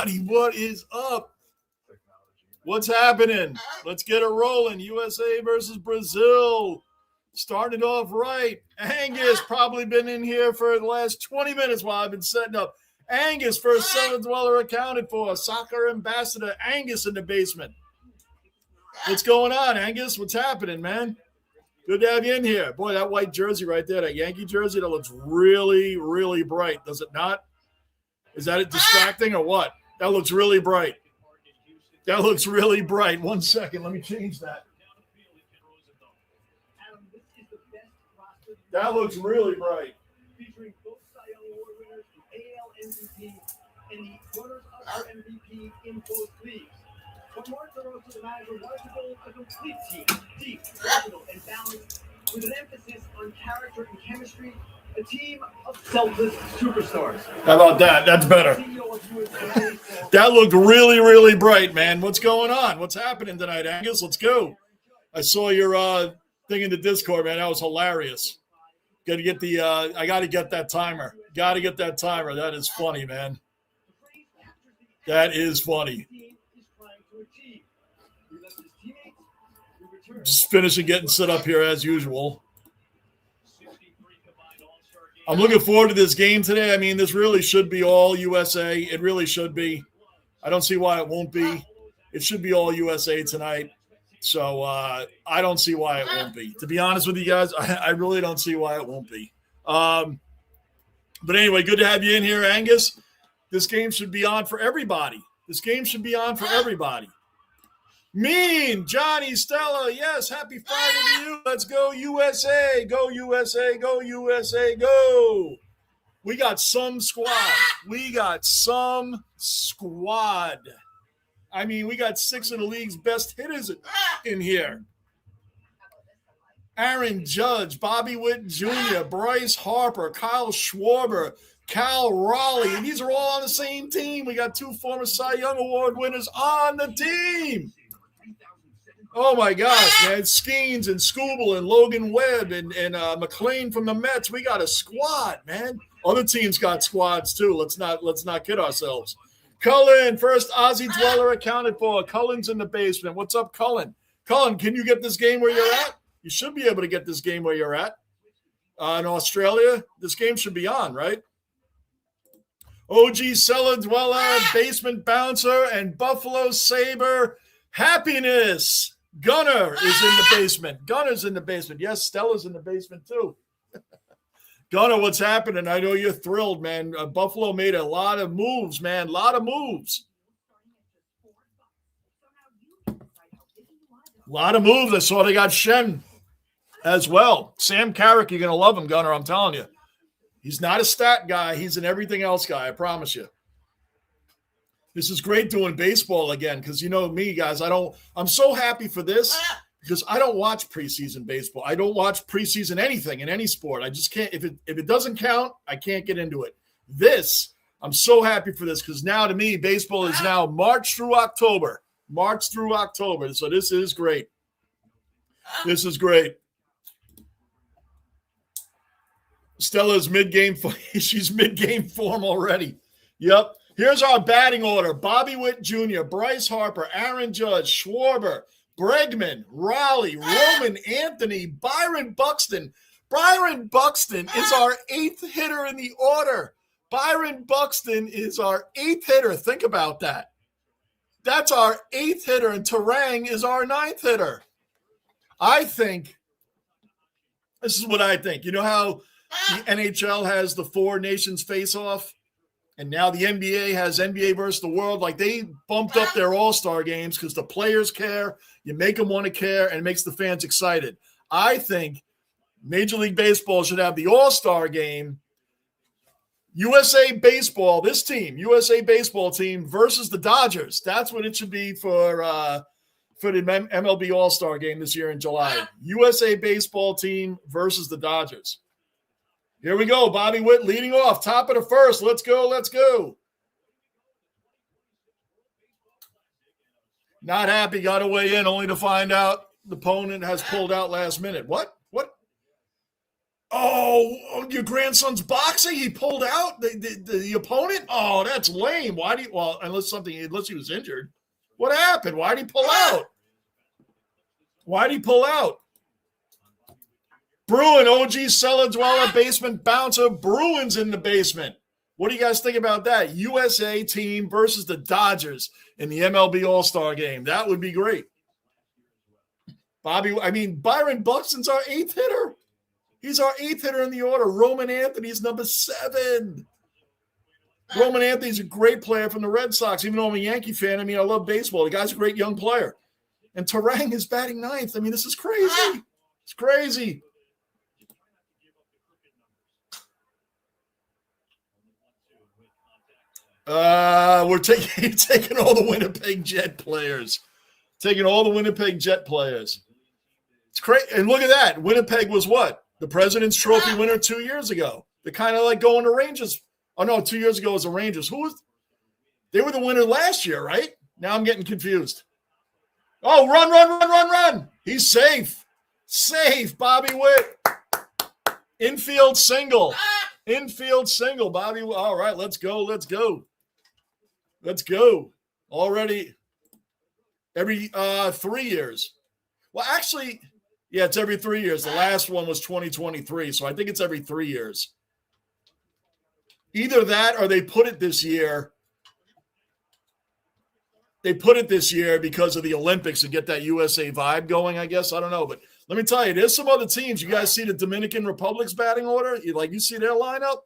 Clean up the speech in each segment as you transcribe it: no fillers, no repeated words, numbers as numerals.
everybody. What is up? What's happening? Let's get it rolling. USA versus Brazil. Started off right. Angus probably been in here for the last 20 minutes while I've been setting up. Angus, first cellar dweller accounted for. Soccer ambassador Angus in the basement. What's going on, Angus? What's happening, man? Good to have you in here. Boy, that white jersey right there, that Yankee jersey, that looks really, really bright. Does it not? Is that distracting or what? That looks really bright. That looks really bright. 1 second. Let me change that. That looks really bright. Featuring both Cy Young Award winners, the AL MVP, and the runners-up MVP in both leagues. But Mark DeRosa, the manager, wanted to build a complete team, deep, versatile, and balanced, with an emphasis on character and chemistry, a team of selfless superstars. How about that? That's better. That looked really, really bright, man. What's going on? What's happening tonight, Angus? Let's go. I saw your thing in the Discord, man. That was hilarious. Got to get the. I got to get that timer. Got to get that timer. That is funny, man. That is funny. Just finishing getting set up here as usual. I'm looking forward to this game today. I mean, this really should be all USA. It really should be. I don't see why it won't be. It should be all USA tonight. So I don't see why it won't be. To be honest with you guys, I really don't see why it won't be. But anyway, good to have you in here, Angus. This game should be on for everybody. This game should be on for everybody. Mean, Johnny, Stella, yes, happy Friday to you. Let's go USA. Go USA, go USA, go. We got some squad. We got some squad. I mean, we got 6 of the league's best hitters in here. Aaron Judge, Bobby Witt Jr., Bryce Harper, Kyle Schwarber, Cal Raleigh. And these are all on the same team. We got 2 former Cy Young Award winners on the team. Oh, my gosh, man. Skeens and Scooble and Logan Webb and McLean from the Mets. We got a squad, man. Other teams got squads, too. Let's not kid ourselves. Cullen, first Aussie dweller accounted for. Cullen's in the basement. What's up, Cullen? Cullen, can you get this game where you're at? You should be able to get this game where you're at. In Australia, this game should be on, right? OG cellar dweller, basement bouncer, and Buffalo Saber. Happiness. Gunner is in the basement. Gunner's in the basement. Yes, Stella's in the basement, too. Gunner, what's happening? I know you're thrilled, man. Buffalo made a lot of moves, man. A lot of moves. A lot of moves. I saw they got Shen as well. Sam Carrick, you're going to love him, Gunner, I'm telling you. He's not a stat guy. He's an everything else guy, I promise you. This is great doing baseball again because you know me, guys. I'm so happy for this. Because I don't watch preseason baseball. I don't watch preseason anything in any sport. I just can't. If it doesn't count, I can't get into it. I'm so happy for this because now to me, baseball is now March through October. March through October. So this is great. This is great. Stella's mid-game. She's mid-game form already. Yep. Here's our batting order. Bobby Witt Jr., Bryce Harper, Aaron Judge, Schwarber, Bregman, Raleigh, Roman Anthony, Byron Buxton. Byron Buxton is our 8th hitter in the order. Byron Buxton is our 8th hitter. Think about that. That's our 8th hitter, and Terang is our 9th hitter. I think, this is what I think. You know how the NHL has the 4 nations face-off? And now the NBA has NBA versus the world. Like they bumped up their all-star games because the players care. You make them want to care, and it makes the fans excited. I think Major League Baseball should have the all-star game. USA Baseball, this team, USA Baseball team versus the Dodgers. That's what it should be for the MLB all-star game this year in July. USA Baseball team versus the Dodgers. Here we go. Bobby Witt leading off. Top of the first. Let's go. Let's go. Not happy. Got to weigh in only to find out the opponent has pulled out last minute. What? Oh, your grandson's boxing? He pulled out the opponent? Oh, that's lame. Why do you, well, unless he was injured. What happened? Why did he pull out? Why did he pull out? Bruin, OG cellar dweller, basement bouncer. Bruins in the basement. What do you guys think about that? USA team versus the Dodgers in the MLB All-Star game. That would be great. Byron Buxton's our 8th hitter. He's our 8th hitter in the order. Roman Anthony's number 7. Roman Anthony's a great player from the Red Sox. Even though I'm a Yankee fan, I love baseball. The guy's a great young player. And Terang is batting 9th. This is crazy. It's crazy. We're taking all the Winnipeg Jet players. Taking all the Winnipeg Jet players. It's crazy. And look at that. Winnipeg was what? The President's Trophy winner 2 years ago. They're kind of like going to Rangers. Oh, no, 2 years ago was the Rangers. They were the winner last year, right? Now I'm getting confused. Oh, run. He's safe. Safe, Bobby Witt. Infield single. Bobby. All right, let's go. Already every 3 years. Well, actually, yeah, it's every 3 years. The last one was 2023, so I think it's every 3 years. Either that or they put it this year. They put it this year because of the Olympics to get that USA vibe going, I guess. I don't know. But let me tell you, there's some other teams. You guys see the Dominican Republic's batting order? You see their lineup?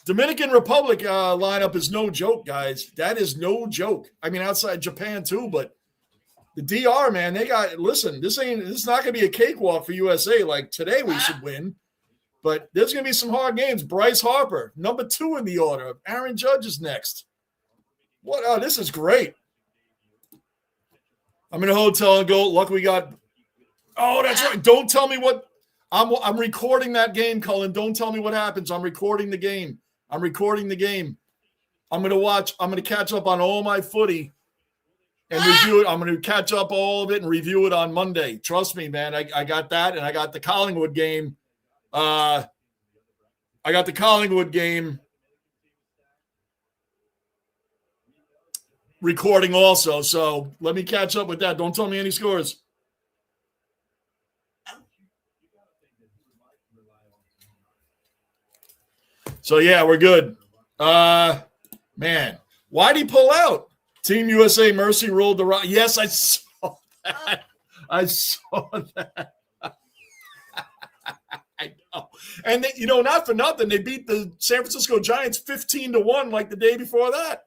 Dominican Republic lineup is no joke, guys. That is no joke. Outside Japan too, but the DR, man, listen, this is not going to be a cakewalk for USA. Like today we should win, but there's going to be some hard games. Bryce Harper, number 2 in the order. Aaron Judge is next. What? Oh, this is great. I'm in a hotel and go, look, we got, oh, that's right. Don't tell me what, I'm recording that game, Cullen. Don't tell me what happens. I'm recording the game. I'm going to catch up on all my footy and review it. I'm going to catch up all of it and review it on Monday. Trust me, man. I got that, and I got the Collingwood game. Recording also. So let me catch up with that. Don't tell me any scores. So, yeah, we're good. Man, why'd he pull out? Team USA Mercy ruled the rock. Yes, I saw that. I know. And, not for nothing, they beat the San Francisco Giants 15-1 like the day before that.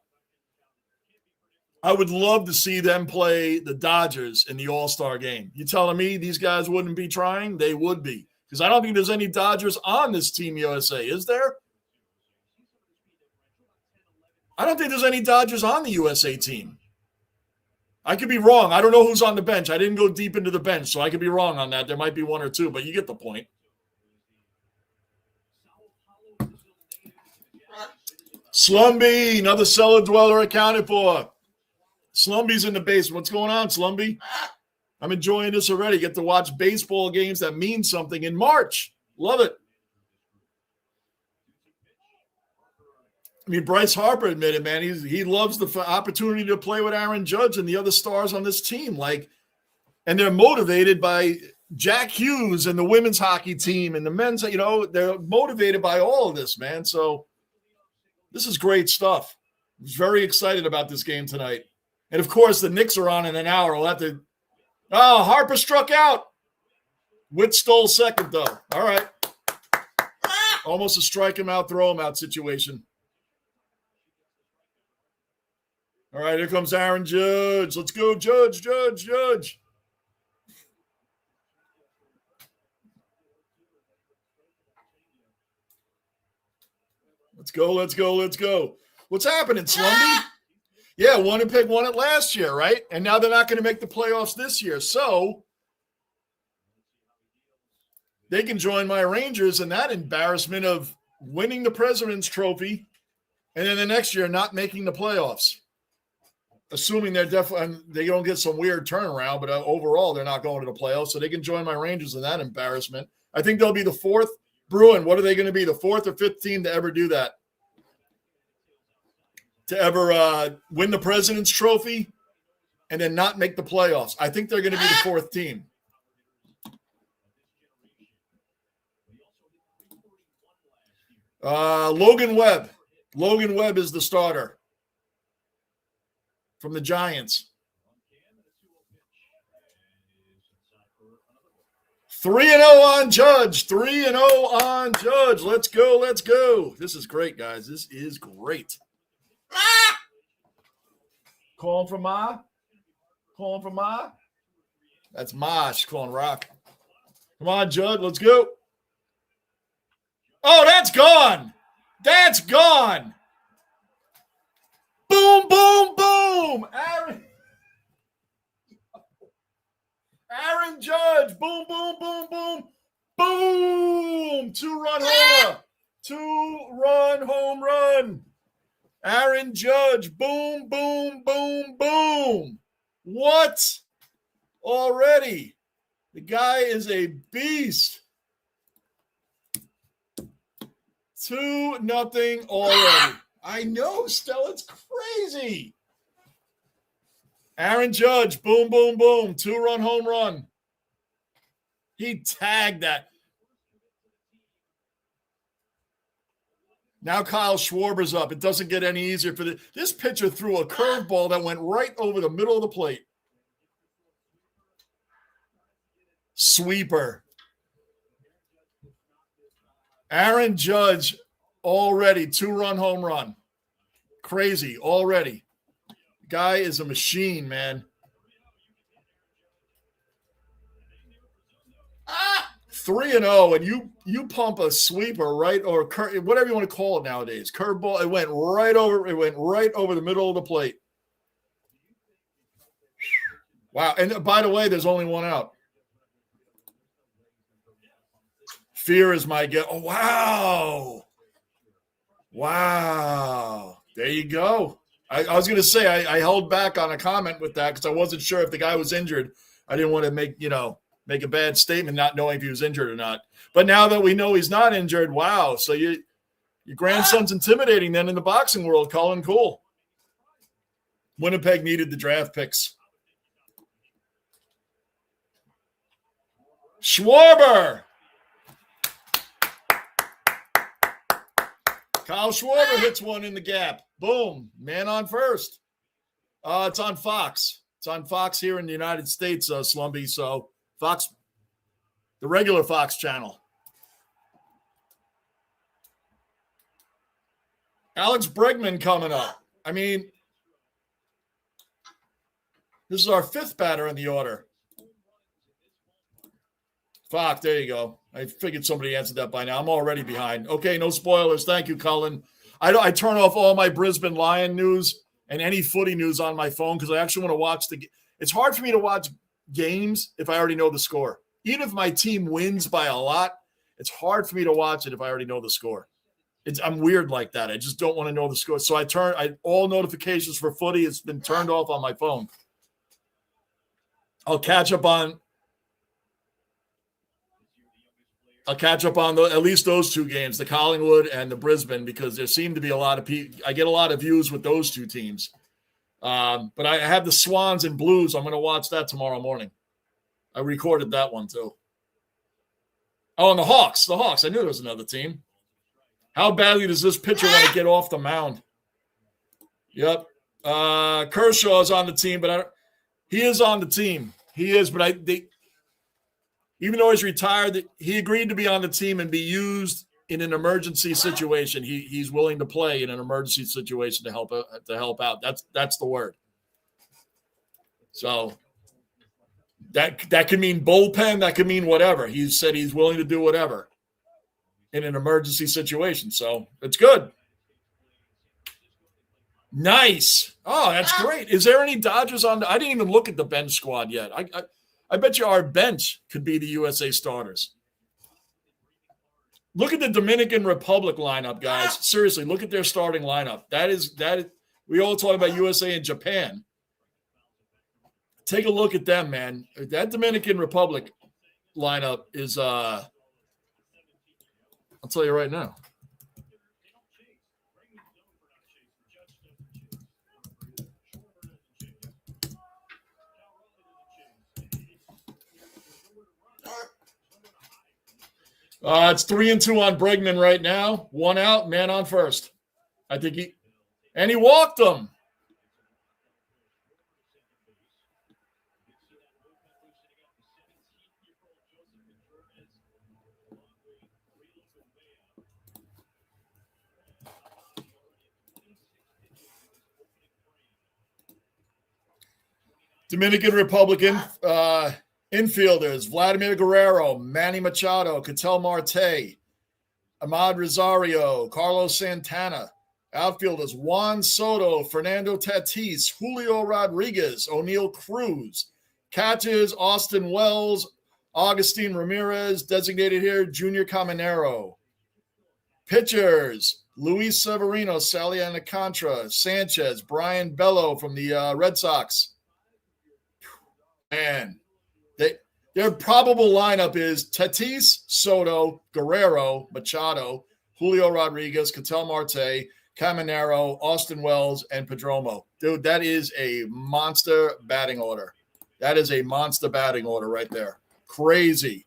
I would love to see them play the Dodgers in the All-Star game. You telling me these guys wouldn't be trying? They would be. Because I don't think there's any Dodgers on this Team USA. Is there? I don't think there's any Dodgers on the USA team. I could be wrong. I don't know who's on the bench. I didn't go deep into the bench, so I could be wrong on that. There might be 1 or 2, but you get the point. Slumby, another cellar dweller accounted for. Slumby's in the basement. What's going on, Slumby? I'm enjoying this already. Get to watch baseball games that mean something in March. Love it. Bryce Harper admitted, man, he loves the opportunity to play with Aaron Judge and the other stars on this team. And they're motivated by Jack Hughes and the women's hockey team and the men's, they're motivated by all of this, man. So this is great stuff. I was very excited about this game tonight. And, of course, the Knicks are on in an hour. We'll have to – Harper struck out. Witt stole second, though. All right. Almost a strike him out, throw him out situation. All right, here comes Aaron Judge. Let's go, Judge. Let's go. What's happening, Slumby? Yeah, Winnipeg won it last year, right? And now they're not going to make the playoffs this year. So they can join my Rangers in that embarrassment of winning the President's Trophy and then the next year not making the playoffs. Assuming they don't get some weird turnaround, but overall they're not going to the playoffs, so they can join my Rangers in that embarrassment. I think they'll be the fourth. Bruin, what are they going to be? The fourth or fifth team to ever do that? To ever win the President's Trophy and then not make the playoffs. I think they're going to be the fourth team. Logan Webb. Logan Webb is the starter from the Giants. 3-0 on Judge. 3-0 on Judge. Let's go. Let's go. This is great, guys. This is great. Ah! Calling from Ma. Calling from Ma. That's Ma. She's calling Rock. Come on, Judd. Let's go. Oh, that's gone. That's gone. Boom, boom, boom. Aaron Judge. Boom, boom, boom, boom. Boom. 2-run homer. 2-run home run. Aaron Judge. Boom, boom, boom, boom. What? Already. The guy is a beast. 2-0 already. I know, Stella. It's crazy. Aaron Judge, boom, boom, boom. 2-run home run. He tagged that. Now Kyle Schwarber's up. It doesn't get any easier for this pitcher threw a curveball that went right over the middle of the plate. Sweeper. Aaron Judge already 2-run home run. Crazy already. Guy is a machine, man. 3-0, and you pump a sweeper right or whatever you want to call it nowadays. Curveball. It went right over the middle of the plate. Wow. And by the way, there's only one out. Fear is my guess. Oh, wow. Wow. There you go. I was going to say I held back on a comment with that because I wasn't sure if the guy was injured. I didn't want to make a bad statement not knowing if he was injured or not. But now that we know he's not injured, wow. So your grandson's intimidating then in the boxing world, Colin. Cool. Winnipeg needed the draft picks. Schwarber. Kyle Schwarber hits one in the gap. Boom. Man on first. It's on Fox. It's on Fox here in the United States, Slumby. So Fox, the regular Fox channel. Alex Bregman coming up. I mean, this is our fifth batter in the order. Fox, there you go. I figured somebody answered that by now. I'm already behind. Okay, no spoilers. Thank you, Cullen. I turn off all my Brisbane Lion news and any footy news on my phone because I actually want to watch it's hard for me to watch games if I already know the score. Even if my team wins by a lot, it's hard for me to watch it if I already know the score. I'm weird like that. I just don't want to know the score. So all notifications for footy has been turned off on my phone. I'll catch up on at least those two games, the Collingwood and the Brisbane, because there seem to be a lot of people. I get a lot of views with those two teams. But I have the Swans and Blues. I'm going to watch that tomorrow morning. I recorded that one too. Oh, and the Hawks. The Hawks. I knew there was another team. How badly does this pitcher want to get off the mound? Yep. Kershaw's on the team, but he is on the team. He is, but even though he's retired, he agreed to be on the team and be used in an emergency situation. He's willing to play in an emergency situation to help out. That's the word. So that could mean bullpen. That could mean whatever. He said he's willing to do whatever in an emergency situation. So it's good. Nice. Oh, that's great. Is there any Dodgers on? I didn't even look at the bench squad yet. I bet you our bench could be the USA starters. Look at the Dominican Republic lineup, guys. Seriously, look at their starting lineup. That is. We all talk about USA and Japan. Take a look at them, man. That Dominican Republic lineup is tell you right now. It's 3-2 on Bregman right now. 1 out, man on first. I think he walked him. Dominican Republic infielders: Vladimir Guerrero, Manny Machado, Ketel Marte, Ahmad Rosario, Carlos Santana. Outfielders: Juan Soto, Fernando Tatis, Julio Rodriguez, O'Neal Cruz. Catchers: Austin Wells, Augustin Ramirez, designated here, Junior Caminero. Pitchers: Luis Severino, Sally Alcantara, Sanchez, Brian Bello from the Red Sox. Man, their probable lineup is Tatis, Soto, Guerrero, Machado, Julio Rodriguez, Ketel Marte, Caminero, Austin Wells, and Perdomo. Dude, that is a monster batting order. That is a monster batting order right there. Crazy.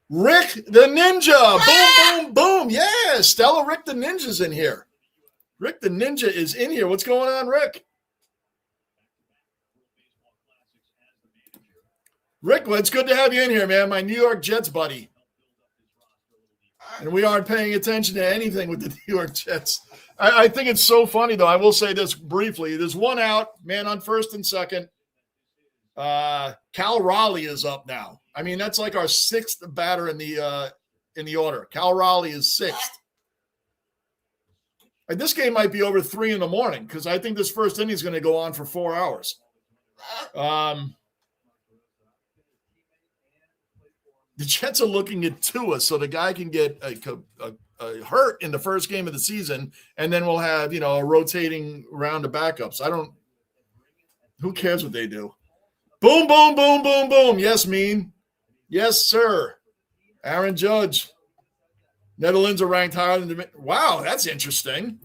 Rick the Ninja. Boom, boom, boom. Yeah, Stella Rick the Ninja's in here. Rick the Ninja is in here. What's going on, Rick? Rick, well, it's good to have you in here, man. My New York Jets buddy. And we aren't paying attention to anything with the New York Jets. I think it's so funny, though. I will say this briefly. There's 1 out, man on first and second. Cal Raleigh is up now. I mean, that's like our 6th batter in the order. Cal Raleigh is 6th. And this game might be over 3 in the morning because I think this first inning is going to go on for 4 hours. The Jets are looking at Tua so the guy can get a hurt in the first game of the season, and then we'll have, a rotating round of backups. Who cares what they do? Boom, boom, boom, boom, boom. Yes, Mean. Yes, sir. Aaron Judge. Netherlands are ranked higher than the – wow, that's interesting.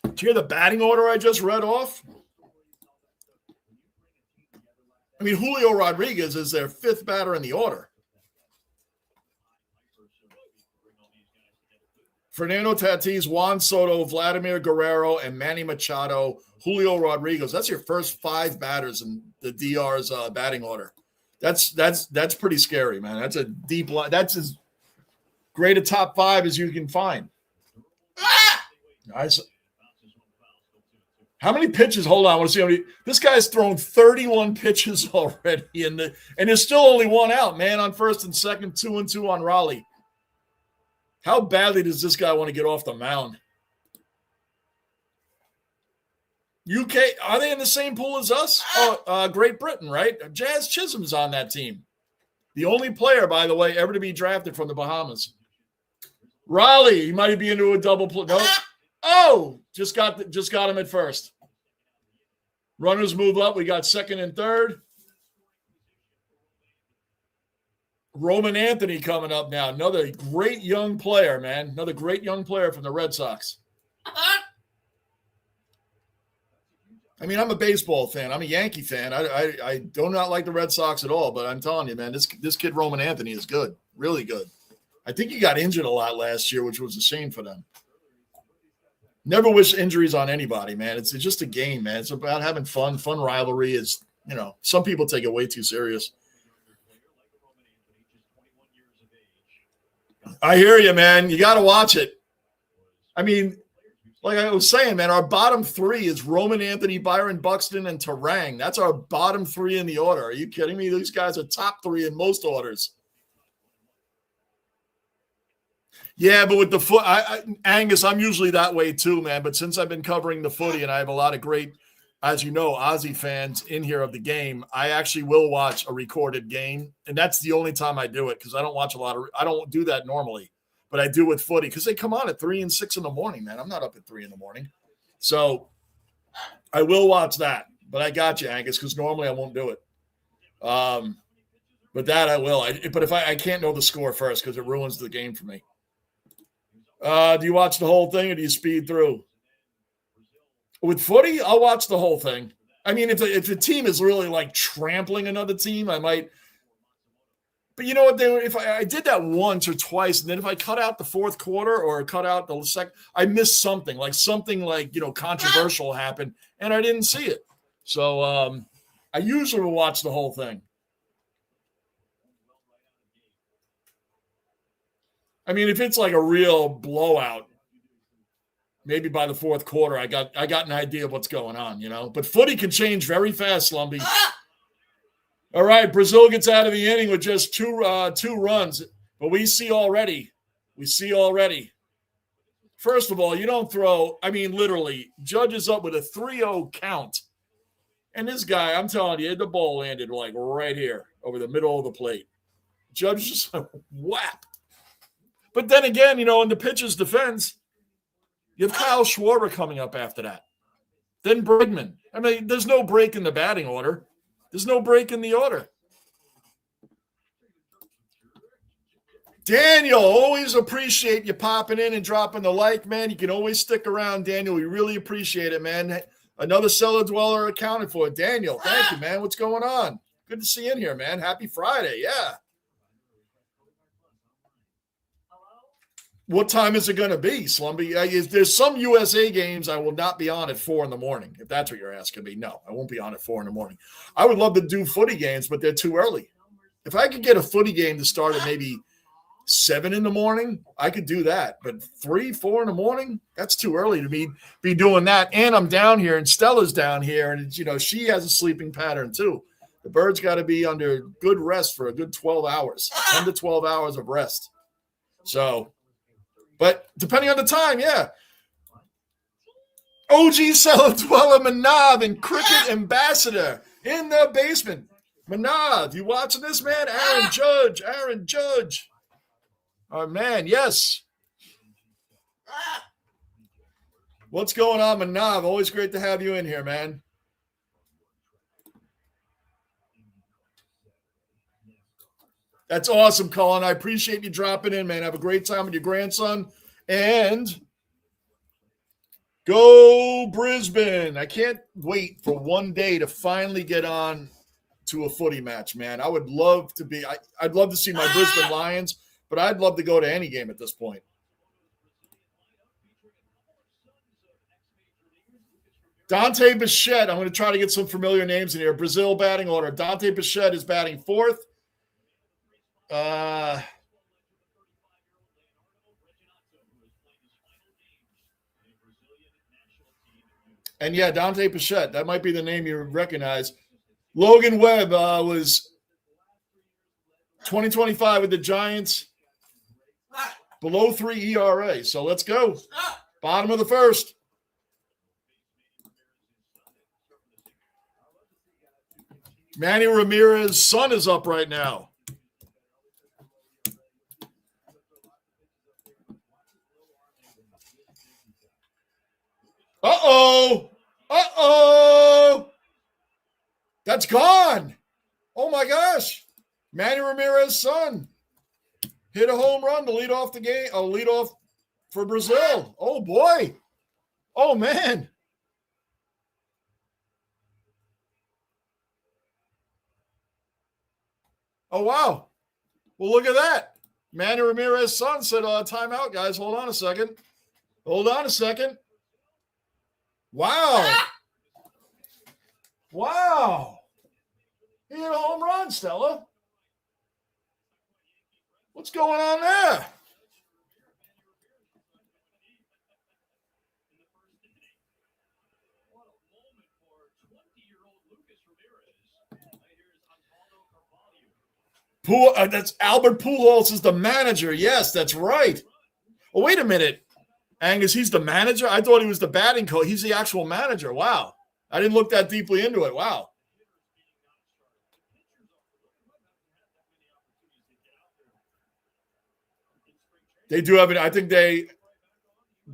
Did you hear the batting order I just read off? I mean, Julio Rodriguez is their 5th batter in the order. Fernando Tatis, Juan Soto, Vladimir Guerrero, and Manny Machado, Julio Rodriguez. That's your first 5 batters in the DR's batting order. That's pretty scary, man. That's a deep line. That's as great a top 5 as you can find. Nice. How many pitches? Hold on. I want to see how many. This guy's thrown 31 pitches already, and there's still only 1 out, man, on first and second, 2-2 on Raleigh. How badly does this guy want to get off the mound? UK, are they in the same pool as us? Great Britain, right? Jazz Chisholm's on that team. The only player, by the way, ever to be drafted from the Bahamas. Raleigh, he might be into a double play. No. Oh, just got him at first. Runners move up. We got second and third. Roman Anthony coming up now. Another great young player, man. Another great young player from the Red Sox. I mean, I'm a baseball fan. I'm a Yankee fan. I do not like the Red Sox at all, but I'm telling you, man, this kid Roman Anthony is good. Really good. I think he got injured a lot last year, which was a shame for them. Never wish injuries on anybody, man. It's just a game, man. It's about having fun. Fun rivalry is, some people take it way too serious. I hear you, man. You got to watch it. I mean, like I was saying, man, our bottom 3 is Roman Anthony, Byron Buxton, and Terang. That's our bottom 3 in the order. Are you kidding me? These guys are top 3 in most orders. Yeah, but with the foot, Angus, I'm usually that way too, man. But since I've been covering the footy and I have a lot of great, as you know, Aussie fans in here of the game, I actually will watch a recorded game. And that's the only time I do it because I don't watch I don't do that normally. But I do with footy because they come on at 3 and 6 in the morning, man. I'm not up at 3 in the morning. So I will watch that. But I got you, Angus, because normally I won't do it. But that I will. But if I can't know the score first because it ruins the game for me. Do you watch the whole thing or do you speed through? With footy, I'll watch the whole thing. I mean, if the team is really like trampling another team, I might. But you know what? If I did that once or twice, and then if I cut out the fourth quarter or cut out the second, I missed something like controversial happened, and I didn't see it. So I usually will watch the whole thing. I mean, if it's like a real blowout, maybe by the fourth quarter, I got an idea of what's going on, But footy can change very fast, Lumbee. All right, Brazil gets out of the inning with just two runs, but we see already. First of all, you don't throw. I mean, literally, Judge is up with a 3-0 count, and this guy, I'm telling you, the ball landed like right here over the middle of the plate. Judge just whap. But then again, in the pitcher's defense, you have Kyle Schwarber coming up after that. Then Bregman. I mean, there's no break in the batting order. There's no break in the order. Daniel, always appreciate you popping in and dropping the like, man. You can always stick around, Daniel. We really appreciate it, man. Another cellar dweller accounted for. Daniel, thank you, man. What's going on? Good to see you in here, man. Happy Friday. Yeah. What time is it going to be, Slumbie? There's some USA games I will not be on at 4 in the morning, if that's what you're asking me. No, I won't be on at 4 in the morning. I would love to do footy games, but they're too early. If I could get a footy game to start at maybe 7 in the morning, I could do that. But 3, 4 in the morning, that's too early to be doing that. And I'm down here, and Stella's down here, and she has a sleeping pattern too. The bird's got to be under good rest for a good 12 hours, 10 to 12 hours of rest. So, but depending on the time, yeah. OG Cellar Dweller Manav and Cricket Ambassador in the basement. Manav, you watching this, man? Aaron Judge. Oh, man, yes. What's going on, Manav? Always great to have you in here, man. That's awesome, Colin. I appreciate you dropping in, man. Have a great time with your grandson. And go Brisbane. I can't wait for one day to finally get on to a footy match, man. I would love to be – I'd love to see my Brisbane Lions, but I'd love to go to any game at this point. Dante Bichette. I'm going to try to get some familiar names in here. Brazil batting order. Dante Bichette is batting fourth. And yeah, Dante Bichette. That might be the name you recognize. Logan Webb was 2025 with the Giants. Below 3 ERA. So let's go. Bottom of the first. Manny Ramirez's son is up right now. Uh-oh. That's gone. Oh, my gosh. Manny Ramirez's son hit a home run to lead off the game. Lead off for Brazil. Oh, boy. Oh, man. Oh, wow. Well, look at that. Manny Ramirez's son said, timeout, guys. Hold on a second. Wow. Wow. He hit a home run, Stella. What's going on there? That's Albert Pujols is the manager. Yes, that's right. Oh, wait a minute. Angus, he's the manager? I thought he was the batting coach. He's the actual manager. Wow. I didn't look that deeply into it. Wow. They do have it. I think they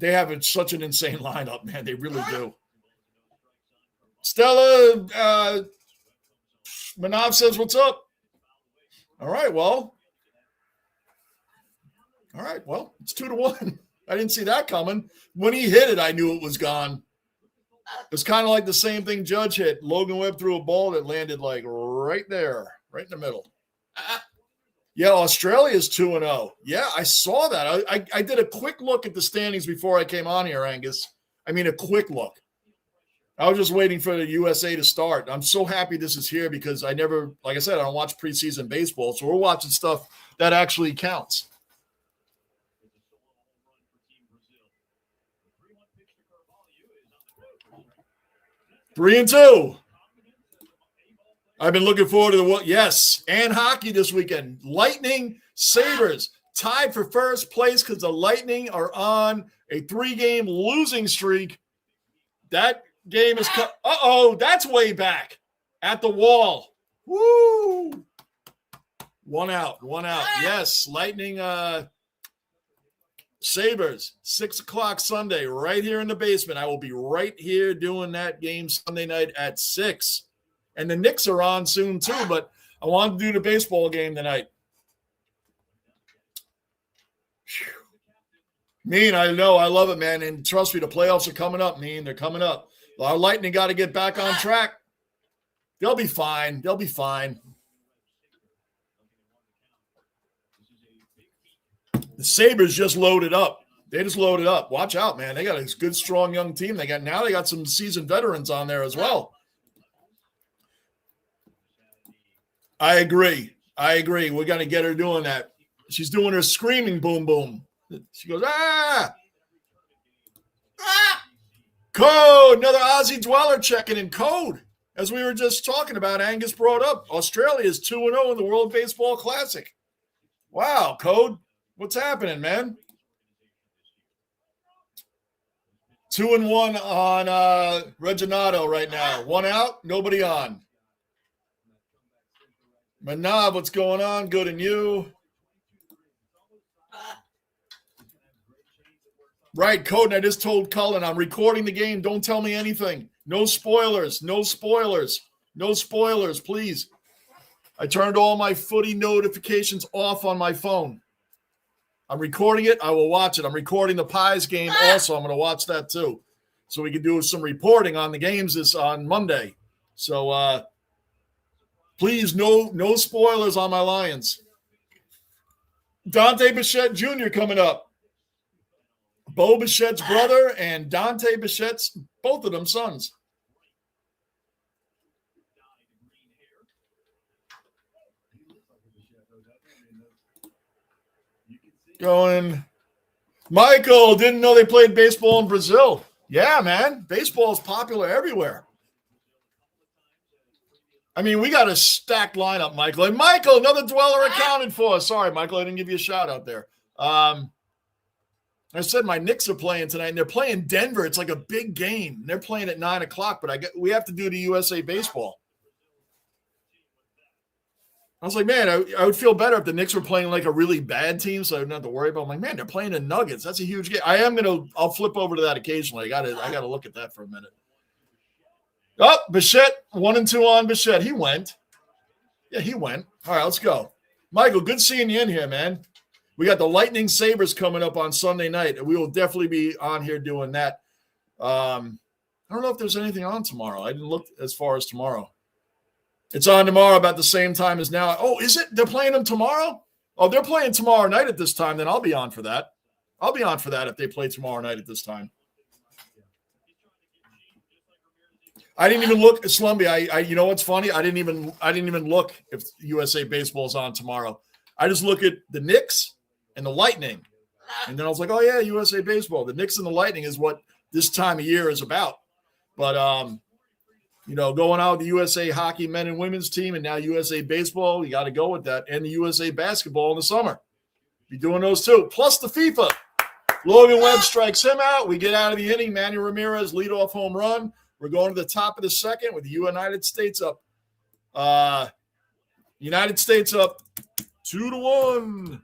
have such an insane lineup, man. They really do. Stella, Manav says, what's up? All right. Well, it's 2-1. I didn't see that coming. When he hit it, I knew it was gone. It's kind of like the same thing Judge hit. Logan Webb threw a ball that landed like right there, right in the middle. Yeah, Australia's 2-0. Yeah, I saw that. I did a quick look at the standings before I came on here, Angus. I mean, a quick look. I was just waiting for the USA to start. I'm so happy this is here because I never, like I said, I don't watch preseason baseball. So we're watching stuff that actually counts. 3-2. I've been looking forward to the what? Yes, and hockey this weekend. Lightning, Sabres tied for first place because the Lightning are on a 3-game losing streak. That game is that's way back at the wall. Woo! One out. Yes, Lightning, Sabres, 6 o'clock Sunday, right here in the basement. I will be right here doing that game Sunday night at 6. And the Knicks are on soon too, but I wanted to do the baseball game tonight. Whew. Mean, I know. I love it, man. And trust me, the playoffs are coming up, Mean. They're coming up. Our Lightning got to get back on track. They'll be fine. The Sabres just loaded up. They just loaded up. Watch out, man. They got a good, strong young team. They got some seasoned veterans on there as well. I agree. We're going to get her doing that. She's doing her screaming boom boom. She goes, ah! Code, another Aussie dweller checking in. Code, as we were just talking about, Angus brought up, Australia is 2-0 in the World Baseball Classic. Wow, Code, what's happening, man? 2-1 on Reginato right now. One out, nobody on. Manav, what's going on? Good, and you? Right, Code, and I just told Cullen, I'm recording the game. Don't tell me anything. No spoilers, please. I turned all my footy notifications off on my phone. I'm recording it. I will watch it. I'm recording the Pies game also. I'm going to watch that too. So we can do some reporting on the games on Monday. So, please, no spoilers on my Lions. Dante Bichette Jr. coming up. Bo Bichette's brother and Dante Bichette's, both of them sons. Going, Michael, didn't know they played baseball in Brazil. Yeah, man. Baseball is popular everywhere. I mean, we got a stacked lineup, Michael. And Michael, another dweller accounted for. Sorry, Michael, I didn't give you a shout out there. I said my Knicks are playing tonight, and they're playing Denver. It's like a big game. They're playing at 9 o'clock, but we have to do the USA baseball. I was like, man, I would feel better if the Knicks were playing like a really bad team, so I wouldn't have to worry about. I'm like, man, they're playing the Nuggets. That's a huge game. I'll flip over to that occasionally. I gotta look at that for a minute. Oh, Bichette, 1-2 on Bichette. He went. Yeah, he went. All right, let's go. Michael, good seeing you in here, man. We got the Lightning Sabres coming up on Sunday night, and we will definitely be on here doing that. I don't know if there's anything on tomorrow. I didn't look as far as tomorrow. It's on tomorrow about the same time as now. Oh, is it? They're playing them tomorrow? Oh, they're playing tomorrow night at this time. Then I'll be on for that. I'll be on for that if they play tomorrow night at this time. I didn't even look, Slumby. I you know what's funny? I didn't even look if USA Baseball is on tomorrow. I just look at the Knicks and the Lightning. And then I was like, oh, yeah, USA Baseball. The Knicks and the Lightning is what this time of year is about. But, going out with the USA hockey men and women's team and now USA Baseball, you got to go with that. And the USA Basketball in the summer. Be doing those too. Plus the FIFA. Logan Webb strikes him out. We get out of the inning. Manny Ramirez, leadoff home run. We're going to the top of the second with the United States up. United States up 2-1.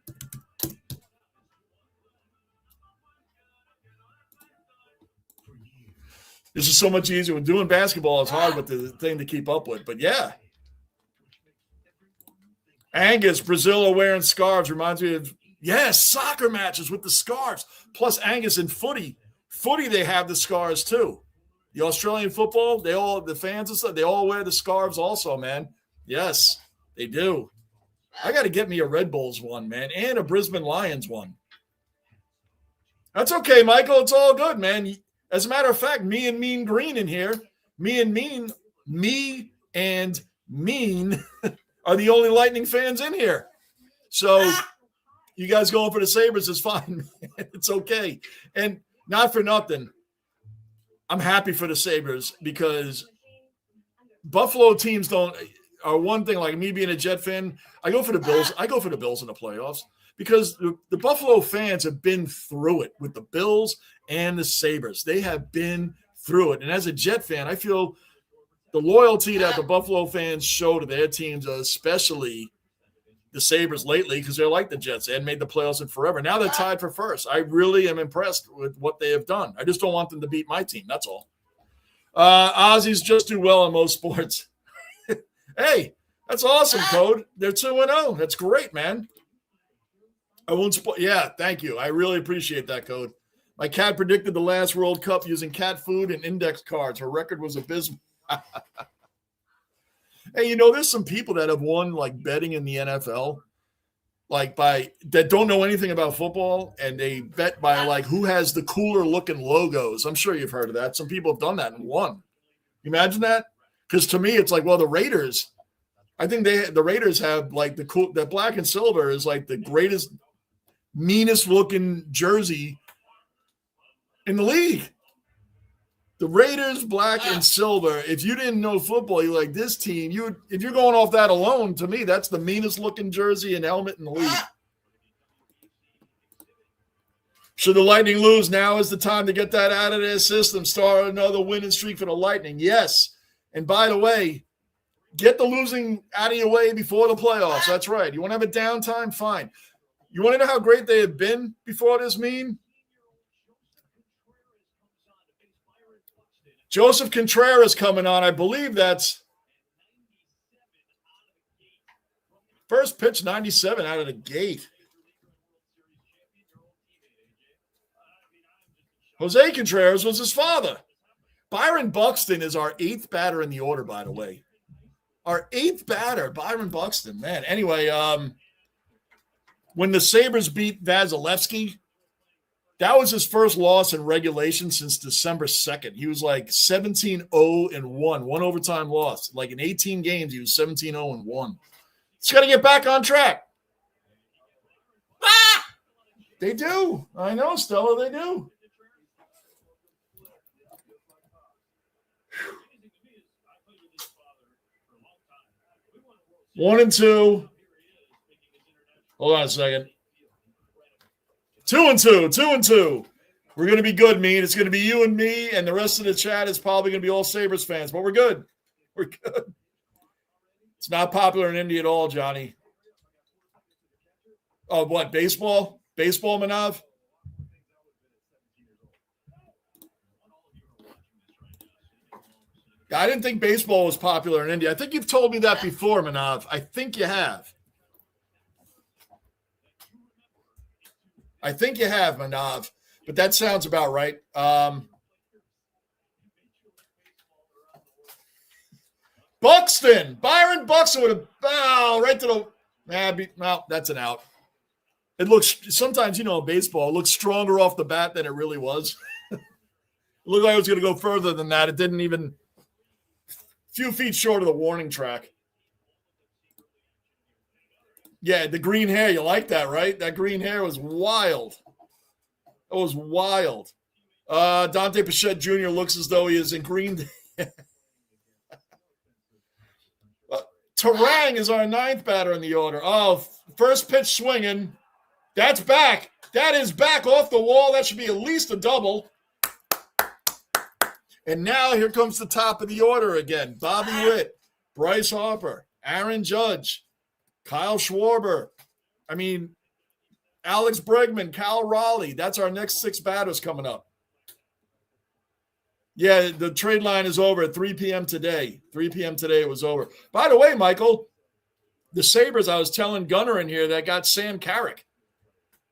This is so much easier. When doing basketball, it's hard with the thing to keep up with. But, yeah. Angus, Brazil are wearing scarves. Reminds me of, yes, soccer matches with the scarves. Plus Angus in footy. Footy, they have the scarves too. The Australian football, the fans and stuff, they all wear the scarves also, man. Yes, they do. I got to get me a Red Bulls one, man, and a Brisbane Lions one. That's okay, Michael. It's all good, man. As a matter of fact, me and Mean Green in here, me and Mean are the only Lightning fans in here. So you guys going for the Sabres is fine. It's okay. And not for nothing, I'm happy for the Sabres because Buffalo teams are one thing. Like me being a Jet fan, I go for the Bills. I go for the Bills in the playoffs because the Buffalo fans have been through it with the Bills and the Sabres. They have been through it. And as a Jet fan, I feel the loyalty that the Buffalo fans show to their teams, especially the Sabres lately, because they're like the Jets. They hadn't made the playoffs in forever. Now they're tied for first. I really am impressed with what they have done. I just don't want them to beat my team. That's all. Aussies just do well in most sports. Hey, that's awesome, Code. They're 2-0. That's great, man. I won't spoil. Yeah, thank you. I really appreciate that, Code. My cat predicted the last World Cup using cat food and index cards. Her record was abysmal. Hey, there's some people that have won like betting in the NFL, like that don't know anything about football, and they bet by like who has the cooler looking logos. I'm sure you've heard of that. Some people have done that and won. You imagine that? Because to me, it's like, well, the Raiders. I think the Raiders have like that black and silver is like the greatest, meanest looking jersey in the league. The Raiders, black and silver. If you didn't know football, you're like, this team, if you're going off that alone, to me, that's the meanest looking jersey and helmet in the league. Should the Lightning lose, now is the time to get that out of their system. Start another winning streak for the Lightning. Yes. And by the way, get the losing out of your way before the playoffs. That's right. You want to have a downtime? Fine. You want to know how great they have been before this mean? Joseph Contreras coming on. I believe that's first pitch 97 out of the gate. Jose Contreras was his father. Byron Buxton is our 8th batter in the order, by the way. Our 8th batter, Byron Buxton. Man, anyway, when the Sabres beat Vasilevsky, that was his first loss in regulation since December 2nd. He was like 17-0-1, one overtime loss. Like in 18 games, he was 17-0-1. He's got to get back on track. They do. I know, Stella, they do. Whew. 1-2. Hold on a second. 2-2. We're going to be good, Mean. It's going to be you and me, and the rest of the chat is probably going to be all Sabres fans, but we're good. We're good. It's not popular in India at all, Johnny. Oh, what, baseball? Baseball, Manav? I didn't think baseball was popular in India. I think you've told me that before, Manav. I think you have. I think you have, Manav, but that sounds about right. Buxton, Byron Buxton with a right to the. Well, that's an out. It looks sometimes, baseball, it looks stronger off the bat than it really was. It looked like it was going to go further than that. It didn't even. A few feet short of the warning track. Yeah, the green hair. You like that, right? That green hair was wild. It was wild. Dante Pichette Jr. looks as though he is in green. Terang is our 9th batter in the order. Oh, first pitch swinging. That's back. That is back off the wall. That should be at least a double. And now here comes the top of the order again. Bobby Witt, Bryce Harper, Aaron Judge, Kyle Schwarber. Alex Bregman, Cal Raleigh. That's our next 6 batters coming up. Yeah, the trade line is over at 3 p.m. today. 3 p.m. today it was over. By the way, Michael, The Sabres, I was telling Gunner in here that got Sam Carrick.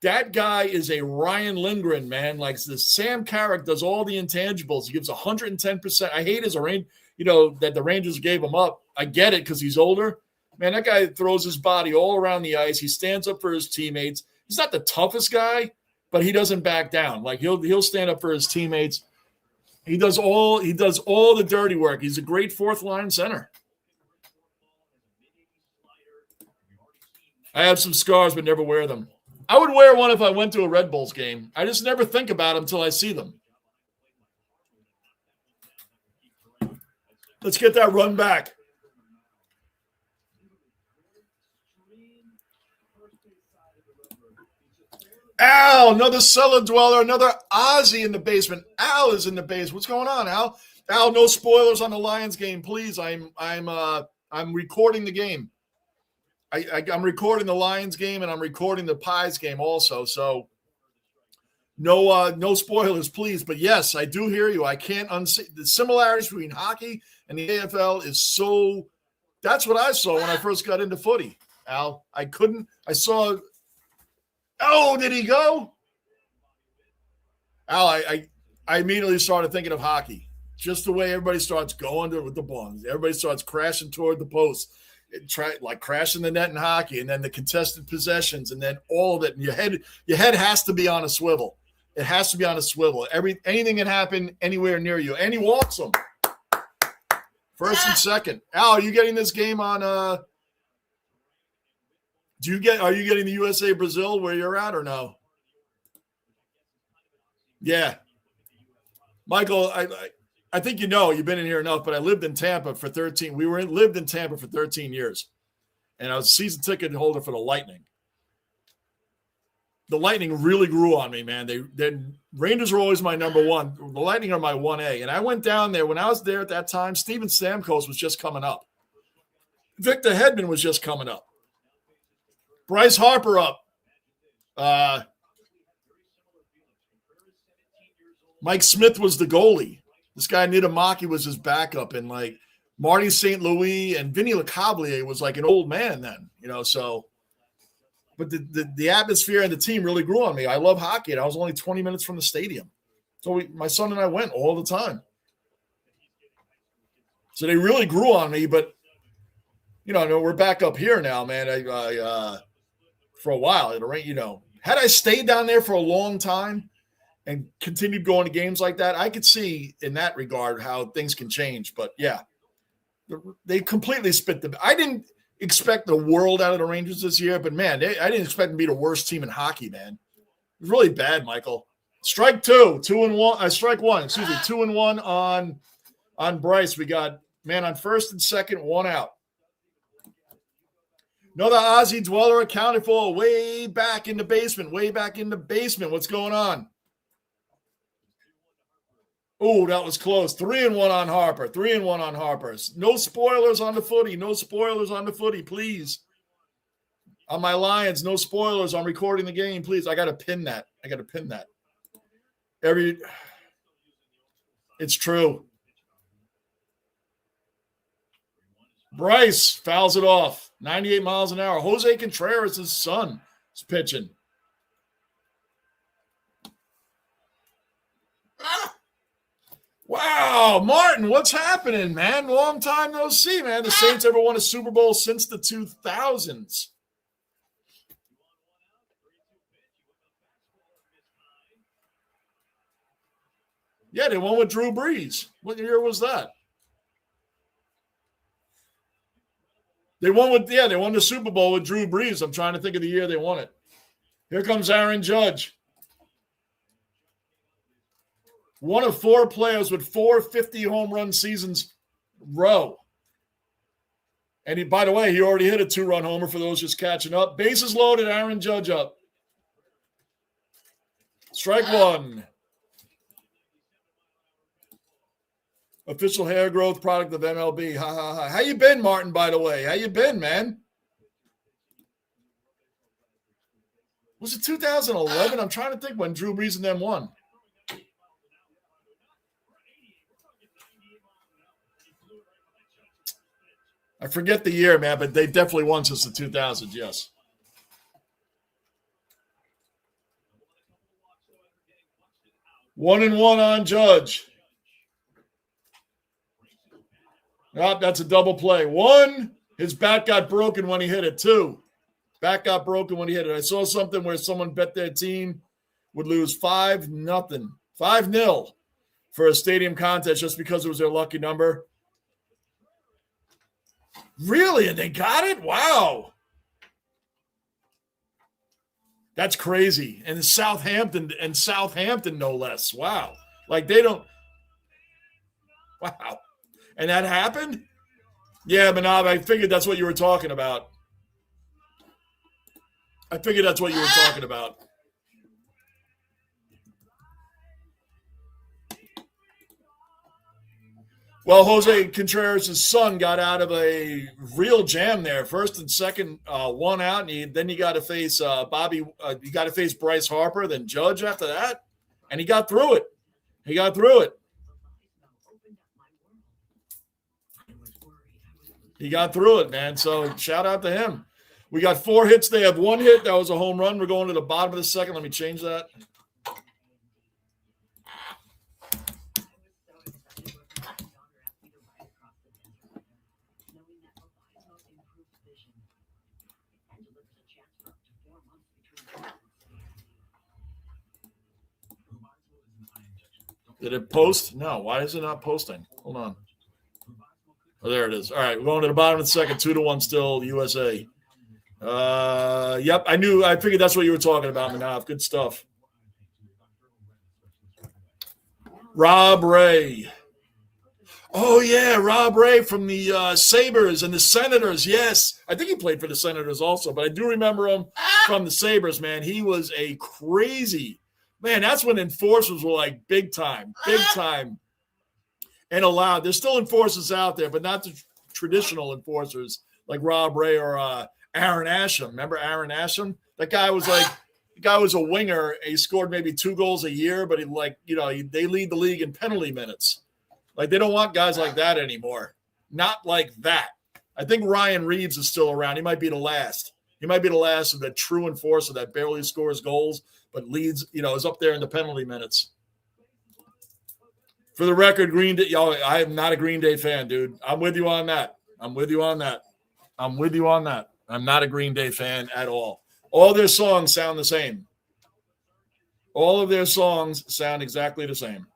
That guy is a Ryan Lindgren, man. Like the Sam Carrick does all the intangibles. He gives 110%. I hate his that the Rangers gave him up. I get it because he's older. Man, that guy throws his body all around the ice. He stands up for his teammates. He's not the toughest guy, but he doesn't back down. Like he'll stand up for his teammates. He does all the dirty work. He's a great fourth line center. I have some scars, but never wear them. I would wear one if I went to a Red Bulls game. I just never think about them until I see them. Let's get that run back. Al, another cellar dweller, another Aussie in the basement. Al is in the basement. What's going on, Al? Al, no spoilers on the Lions game, please. I'm recording the game. I'm recording the Lions game and I'm recording the Pies game also. So no spoilers, please. But yes, I do hear you. I can't unsee the similarities between hockey and the AFL is so. That's what I saw when I first got into footy, Al. I saw. Oh, did he go? Al, I immediately started thinking of hockey. Just the way everybody starts going with the ball. Everybody starts crashing toward the post. Like crashing the net in hockey, and then the contested possessions, and then all of it. And your head has to be on a swivel. It has to be on a swivel. Anything can happen anywhere near you. And he walks them. First and second. Al, are you getting this game on? Are you getting the USA Brazil where you're at or no? Yeah, Michael, I think you've been in here enough, but I lived in Tampa for 13. Lived in Tampa for 13 years, and I was a season ticket holder for the Lightning. The Lightning really grew on me, man. The Rangers were always my number one. The Lightning are my 1A, and I went down there. When I was there at that time, Steven Stamkos was just coming up. Victor Hedman was just coming up. Bryce Harper up. Mike Smith was the goalie. This guy, Nitamaki, was his backup, and like Marty St. Louis and Vinny Lecavalier was like an old man then, so. But the atmosphere and the team really grew on me. I love hockey, and I was only 20 minutes from the stadium. So my son and I went all the time. So they really grew on me, but, we're back up here now, man. I for a while, had I stayed down there for a long time, and continued going to games like that, I could see in that regard how things can change. But yeah, they completely spit I didn't expect the world out of the Rangers this year, but man, I didn't expect them to be the worst team in hockey, man. It was really bad, Michael. Strike 2-1. Strike 1. 2-1 on Bryce. We got man on first and second, one out. Another Aussie dweller accounted for way back in the basement. What's going on? Oh, that was close. 3-1 on Harper. 3-1 on Harper. No spoilers on the footy. Please. On my Lions, no spoilers. I'm recording the game, please. I got to pin that. It's true. Bryce fouls it off. 98 miles an hour. Jose Contreras, his son, is pitching. Wow, Martin, what's happening, man? Long time no see, man. The Saints ever won a Super Bowl since the 2000s. Yeah, they won with Drew Brees. What year was that? They won the Super Bowl with Drew Brees. I'm trying to think of the year they won it. Here comes Aaron Judge. One of four players with 450 home run seasons row. And by the way, he already hit a 2-run homer for those just catching up. Bases loaded, Aaron Judge up. Strike 1. Official hair growth product of MLB. Ha, ha, ha. How you been, Martin, by the way? How you been, man? Was it 2011? I'm trying to think when Drew Brees and them won. I forget the year, man, but they definitely won since the 2000s, yes. One and one on Judge. Oh, that's a double play. One, his bat got broken when he hit it. Two, bat got broken when he hit it. I saw something where someone bet their team would lose 5-0, 5-0 for a stadium contest just because it was their lucky number. Really? And they got it? Wow. That's crazy. And Southampton, no less. Wow. Like they don't. Wow. And that happened? Yeah, Manav, I figured that's what you were talking about. Well, Jose Contreras' son got out of a real jam there. First and second, one out, and then you got to face you got to face Bryce Harper, then Judge after that, and he got through it. He got through it, man. So shout out to him. We got 4 hits. They have 1 hit. That was a home run. We're going to the bottom of the second. Let me change that. Did it post? No. Why is it not posting? Hold on. Oh, there it is. All right, we're going to the bottom of the second. 2-1 still, USA. Yep, I figured that's what you were talking about, Manav. Good stuff. Rob Ray. Oh, yeah, Rob Ray from the Sabres and the Senators. Yes, I think he played for the Senators also, but I do remember him from the Sabres, man. He was a crazy – man, that's when enforcers were like big time, and allowed. There's still enforcers out there, but not the traditional enforcers like Rob Ray or Aaron Asham. Remember Aaron Asham? That guy was a winger. He scored maybe 2 goals a year, but they lead the league in penalty minutes. Like they don't want guys like that anymore. Not like that. I think Ryan Reeves is still around. He might be the last. He might be the last of the true enforcer that barely scores goals, but leads, is up there in the penalty minutes. For the record, Green Day, I am not a Green Day fan, dude. I'm with you on that. I'm not a Green Day fan at all. All their songs sound the same. All of their songs sound exactly the same.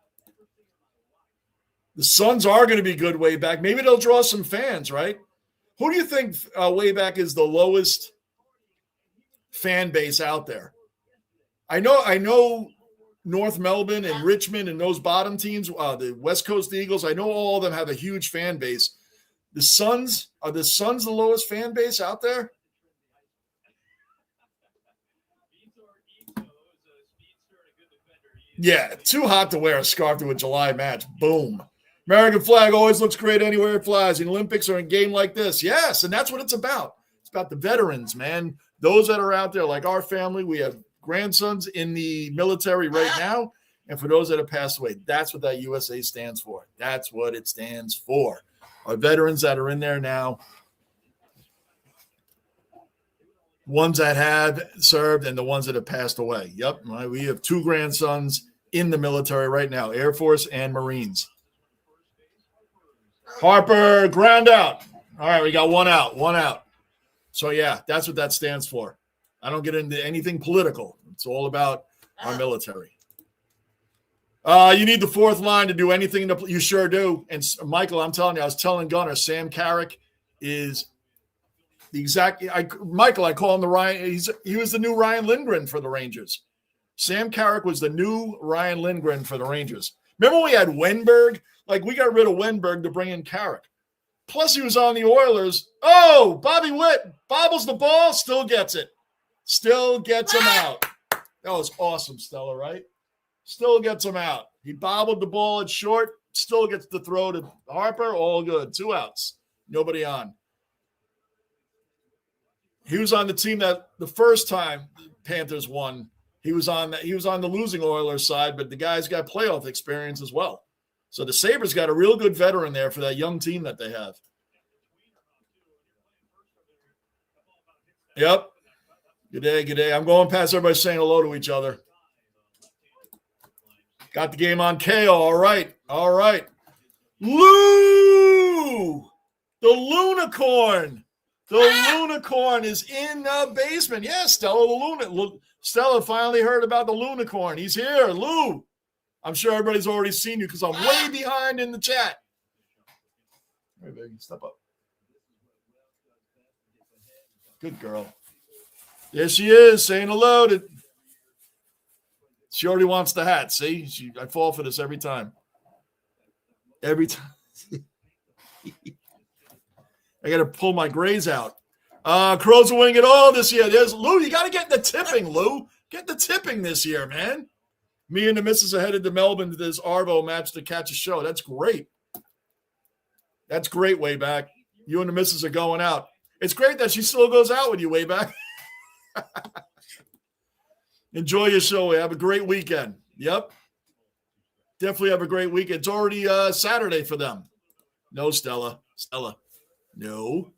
The Suns are going to be good way back. Maybe they'll draw some fans, right? Who do you think way back is the lowest fan base out there? I know North Melbourne and Richmond and those bottom teams, the West Coast Eagles, I know all of them have a huge fan base. The Suns, are the Suns the lowest fan base out there? Yeah, too hot to wear a scarf to a July match. Boom. American flag always looks great anywhere it flies. The Olympics are a game like this. Yes, and that's what it's about. It's about the veterans, man. Those that are out there, like our family, we have grandsons in the military right now. And for those that have passed away, that's what that USA stands for. That's what it stands for. Our veterans that are in there now, ones that have served and the ones that have passed away. Yep, we have 2 grandsons in the military right now, Air Force and Marines. Harper, ground out. All right, we got 1 out. So, yeah, that's what that stands for. I don't get into anything political. It's all about our military. You need the 4th line to do anything. You sure do. And, Michael, I'm telling you, I was telling Gunnar, Sam Carrick is the exact Michael, I call him the Ryan. He was the new Ryan Lindgren for the Rangers. Sam Carrick was the new Ryan Lindgren for the Rangers. Remember when we had Wenberg? Like, we got rid of Wenberg to bring in Carrick. Plus, he was on the Oilers. Oh, Bobby Witt bobbles the ball, still gets it. Still gets him out. That was awesome, Stella, right? Still gets him out. He bobbled the ball at short, still gets the throw to Harper. All good. 2 outs. Nobody on. He was on the team that the first time the Panthers won. He was on the losing Oilers side, but the guy's got playoff experience as well. So the Sabres got a real good veteran there for that young team that they have. Yep. Good day, good day. I'm going past everybody saying hello to each other. Got the game on KO. All right. All right. Lou! The Lunicorn. The Lunicorn is in the basement. Yeah, Stella finally heard about the Lunicorn. He's here. Lou. I'm sure everybody's already seen you because I'm way behind in the chat. Hey, baby, step up. Good girl. There she is, saying hello to. She already wants the hat. See, I fall for this every time. Every time. I got to pull my grays out. Crows are winning it all this year. There's Lou. You got to get the tipping, Lou. Get the tipping this year, man. Me and the missus are headed to Melbourne to this Arvo match to catch a show. That's great. That's great, way back. You and the missus are going out. It's great that she still goes out with you, way back. Enjoy your show. Have a great weekend. Yep. Definitely have a great weekend. It's already Saturday for them. No, Stella. Stella. No.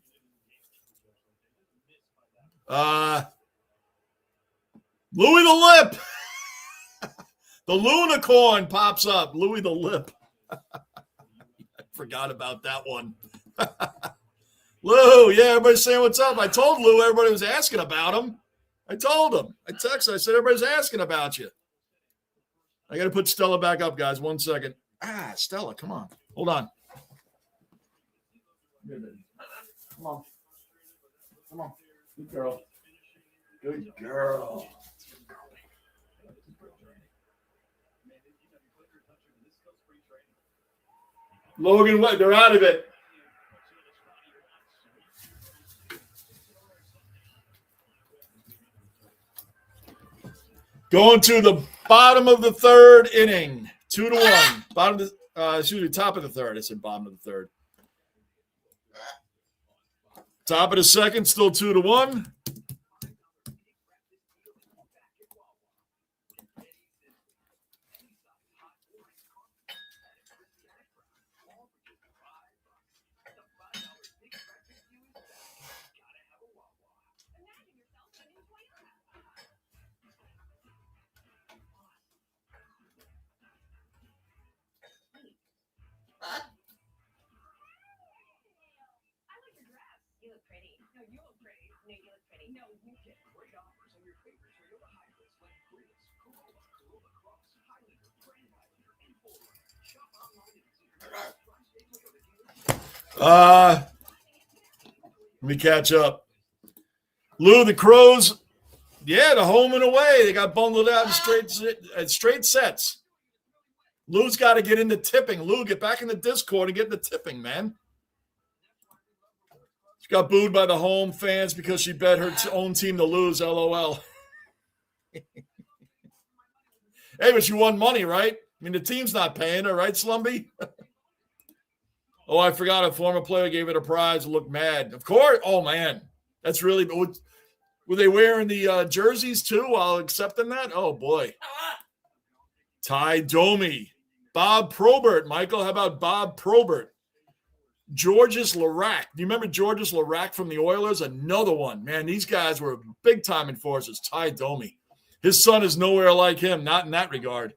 Louis the Lip. The Lunicorn pops up. Louis the Lip. I forgot about that one. Lou, yeah, everybody's saying what's up. I told Lou everybody was asking about him. I told him. I texted. I said everybody's asking about you. I got to put Stella back up, guys. 1 second. Stella, come on. Hold on. Come on. Come on. Good girl. Good girl. Logan, what? They're out of it. Going to the bottom of the third inning. 2-1. Top of the third. I said bottom of the third. Top of the second, still 2-1. Let me catch up. Lou, the Crows, yeah, the home and away. They got bundled out in straight sets. Lou's got to get into tipping. Lou, get back in the Discord and get into tipping, man. She got booed by the home fans because she bet her own team to lose, LOL. Hey, but she won money, right? I mean, the team's not paying her, right, Slumby? Oh, I forgot a former player gave it a prize and looked mad. Of course. Oh, man. That's really – were they wearing the jerseys too while accepting that? Oh, boy. Ty Domi. Bob Probert. Michael, how about Bob Probert? Georges Larac. Do you remember Georges Larac from the Oilers? Another one. Man, these guys were big-time enforcers. Ty Domi. His son is nowhere like him, not in that regard.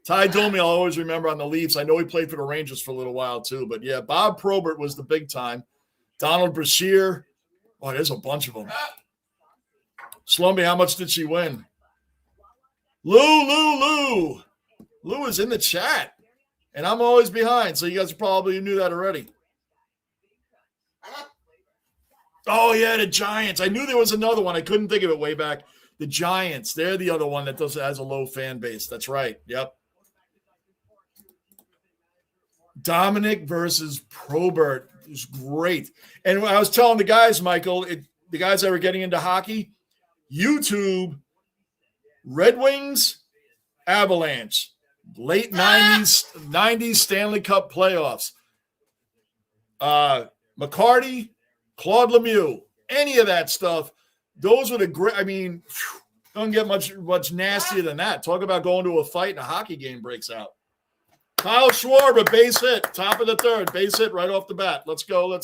Ty Domi, I'll always remember on the Leafs. I know he played for the Rangers for a little while too. But, yeah, Bob Probert was the big time. Donald Brashear. Oh, there's a bunch of them. Slumby, how much did she win? Lou. Lou is in the chat. And I'm always behind, so you guys probably knew that already. Oh, yeah, the Giants. I knew there was another one. I couldn't think of it way back. The Giants. They're the other one that has a low fan base. That's right. Yep. Dominic versus Probert is great. And I was telling the guys, Michael, the guys that were getting into hockey, YouTube, Red Wings, Avalanche, late 90s Stanley Cup playoffs. McCarty, Claude Lemieux, any of that stuff. Those were the great. I mean, don't get much nastier than that. Talk about going to a fight and a hockey game breaks out. Kyle Schwarber, base hit, top of the third, base hit right off the bat. Let's go.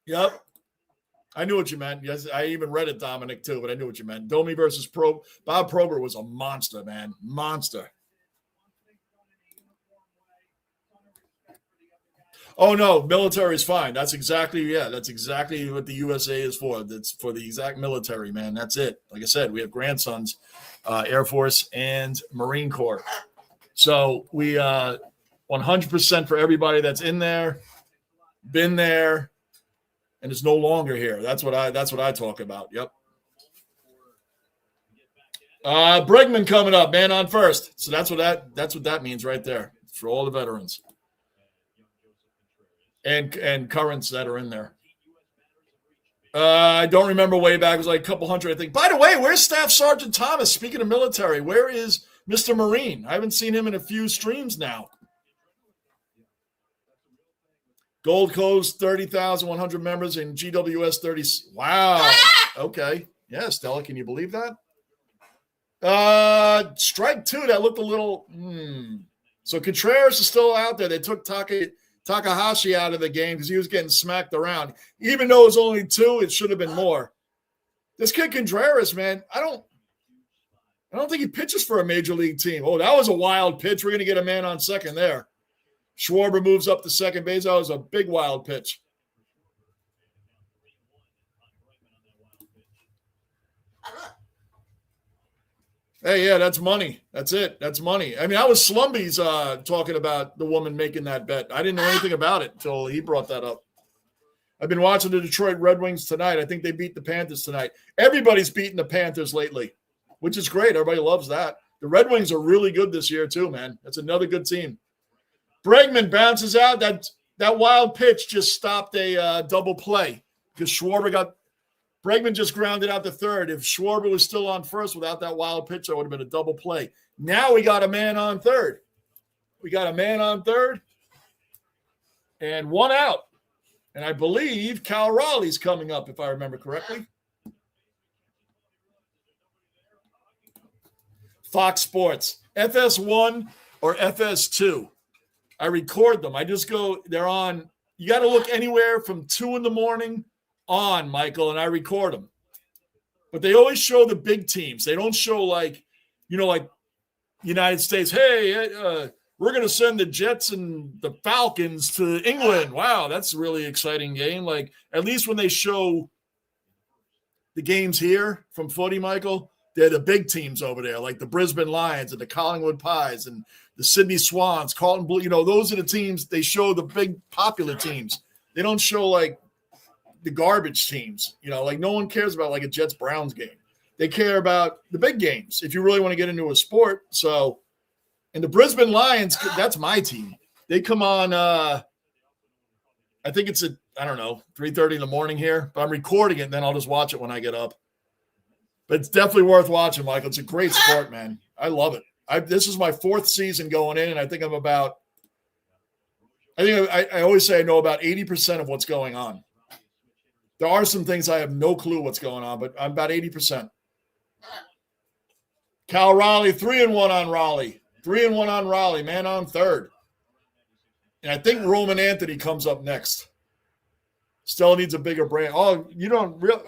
Yep. I knew what you meant. Yes, I even read it, Dominic, too, but I knew what you meant. Domi versus Bob Probert was a monster, man. Monster. Oh, no, military is fine. That's exactly what the USA is for. That's for the exact military, man. That's it. Like I said, we have grandsons, Air Force and Marine Corps. So we 100% for everybody that's in there, been there, and is no longer here. That's what I talk about. Yep. Bregman coming up, man on first. So that's what that means right there for all the veterans and currents that are in there. I don't remember way back. It was like a couple hundred, I think. By the way, where's Staff Sergeant Thomas? Speaking of military, where is Mr. Marine? I haven't seen him in a few streams now. Gold Coast, 30,100 members, and GWS 30. Wow. Okay. Yeah, Stella, can you believe that? Strike two, that looked a little. So Contreras is still out there. They took Takahashi out of the game because he was getting smacked around. Even though it was only two, it should have been more. This kid Contreras, man, I don't think he pitches for a major league team. Oh, that was a wild pitch. We're going to get a man on second there. Schwarber moves up to second base. That was a big wild pitch. Hey, yeah, that's money. That's it. That's money. I mean, I was Slumby's talking about the woman making that bet. I didn't know anything about it until he brought that up. I've been watching the Detroit Red Wings tonight. I think they beat the Panthers tonight. Everybody's beating the Panthers lately, which is great. Everybody loves that. The Red Wings are really good this year too, man. That's another good team. Bregman bounces out. That wild pitch just stopped a double play because Bregman just grounded out to third. If Schwarber was still on first without that wild pitch, that would have been a double play. Now we got a man on third. And one out. And I believe Cal Raleigh's coming up, if I remember correctly. Fox Sports, FS1 or FS2. I record them. I just go, they're on. You got to look anywhere from 2 a.m. on, Michael, and I record them. But they always show the big teams. They don't show like United States, hey, we're going to send the Jets and the Falcons to England. Wow, that's a really exciting game. Like, at least when they show the games here from footy, Michael, they're the big teams over there, like the Brisbane Lions and the Collingwood Pies and the Sydney Swans, Carlton Blue. Those are the teams. They show the big popular teams. They don't show like the garbage teams. Like no one cares about like a Jets-Browns game. They care about the big games if you really want to get into a sport. So, and the Brisbane Lions, that's my team. They come on, I think it's at, 3:30 in the morning here. But I'm recording it, and then I'll just watch it when I get up. But it's definitely worth watching, Michael. It's a great sport, man. I love it. This is my 4th season going in, and I think I always say I know about 80% of what's going on. There are some things I have no clue what's going on, but I'm about 80%. Cal Raleigh, 3-1 on Raleigh. 3-1 on Raleigh, man on third. And I think Roman Anthony comes up next. Still needs a bigger brand. Oh, you don't really.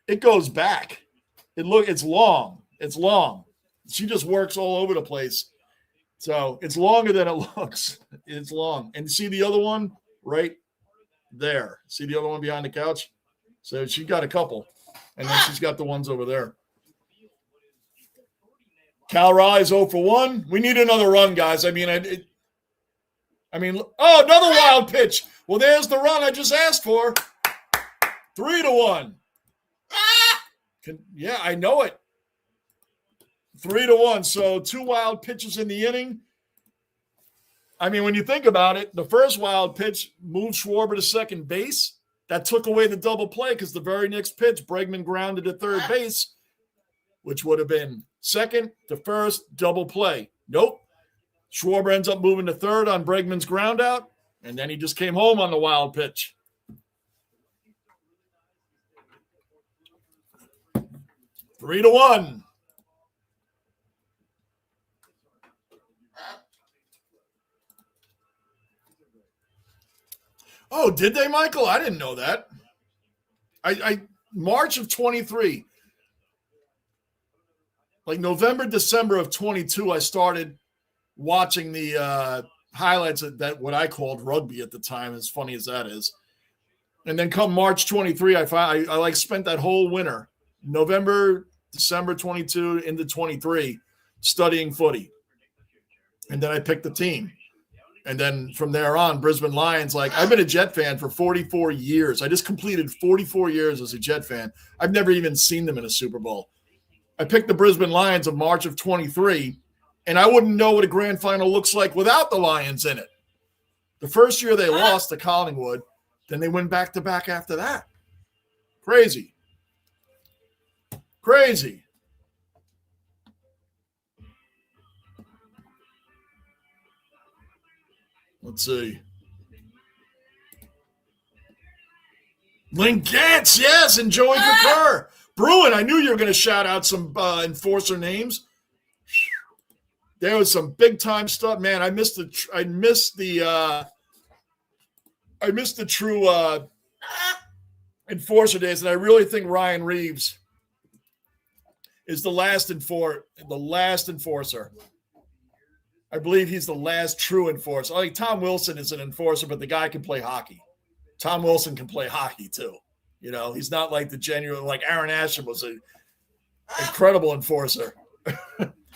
It goes back. It's long. It's long. She just works all over the place. So it's longer than it looks. It's long. And see the other one right there. See the other one behind the couch? So she got a couple. And then she's got the ones over there. Cal Raleigh's 0 for 1. We need another run, guys. Another wild pitch. Well, there's the run I just asked for. 3-1. Yeah, I know it. 3-1. So 2 wild pitches in the inning. When you think about it, the first wild pitch moved Schwarber to second base. That took away the double play because the very next pitch, Bregman grounded to third base, which would have been second to first, double play. Nope. Schwarber ends up moving to third on Bregman's ground out, and then he just came home on the wild pitch. 3-1. Oh, did they, Michael? I didn't know that. March of 23, like November, December of 22, I started watching the highlights of that, what I called rugby at the time, as funny as that is. And then come March 23, I like spent that whole winter, November, December 22 into 23, studying footy. And then I picked the team. And then from there on, Brisbane Lions, like I've been a Jet fan for 44 years. I just completed 44 years as a Jet fan. I've never even seen them in a Super Bowl. I picked the Brisbane Lions of March of 23, and I wouldn't know what a grand final looks like without the Lions in it. The first year they lost to Collingwood, then they went back-to-back after that. Crazy. Crazy. Let's see. Link Gantz, yes, and Joey Kerr. Bruin, I knew you were going to shout out some enforcer names. There was some big time stuff, man. I missed the true enforcer days, and I really think Ryan Reeves is the last enforcer. I believe he's the last true enforcer. Like Tom Wilson is an enforcer, but the guy can play hockey. Tom Wilson can play hockey too. You know, he's not like the genuine, like Aaron Ashton was an incredible enforcer.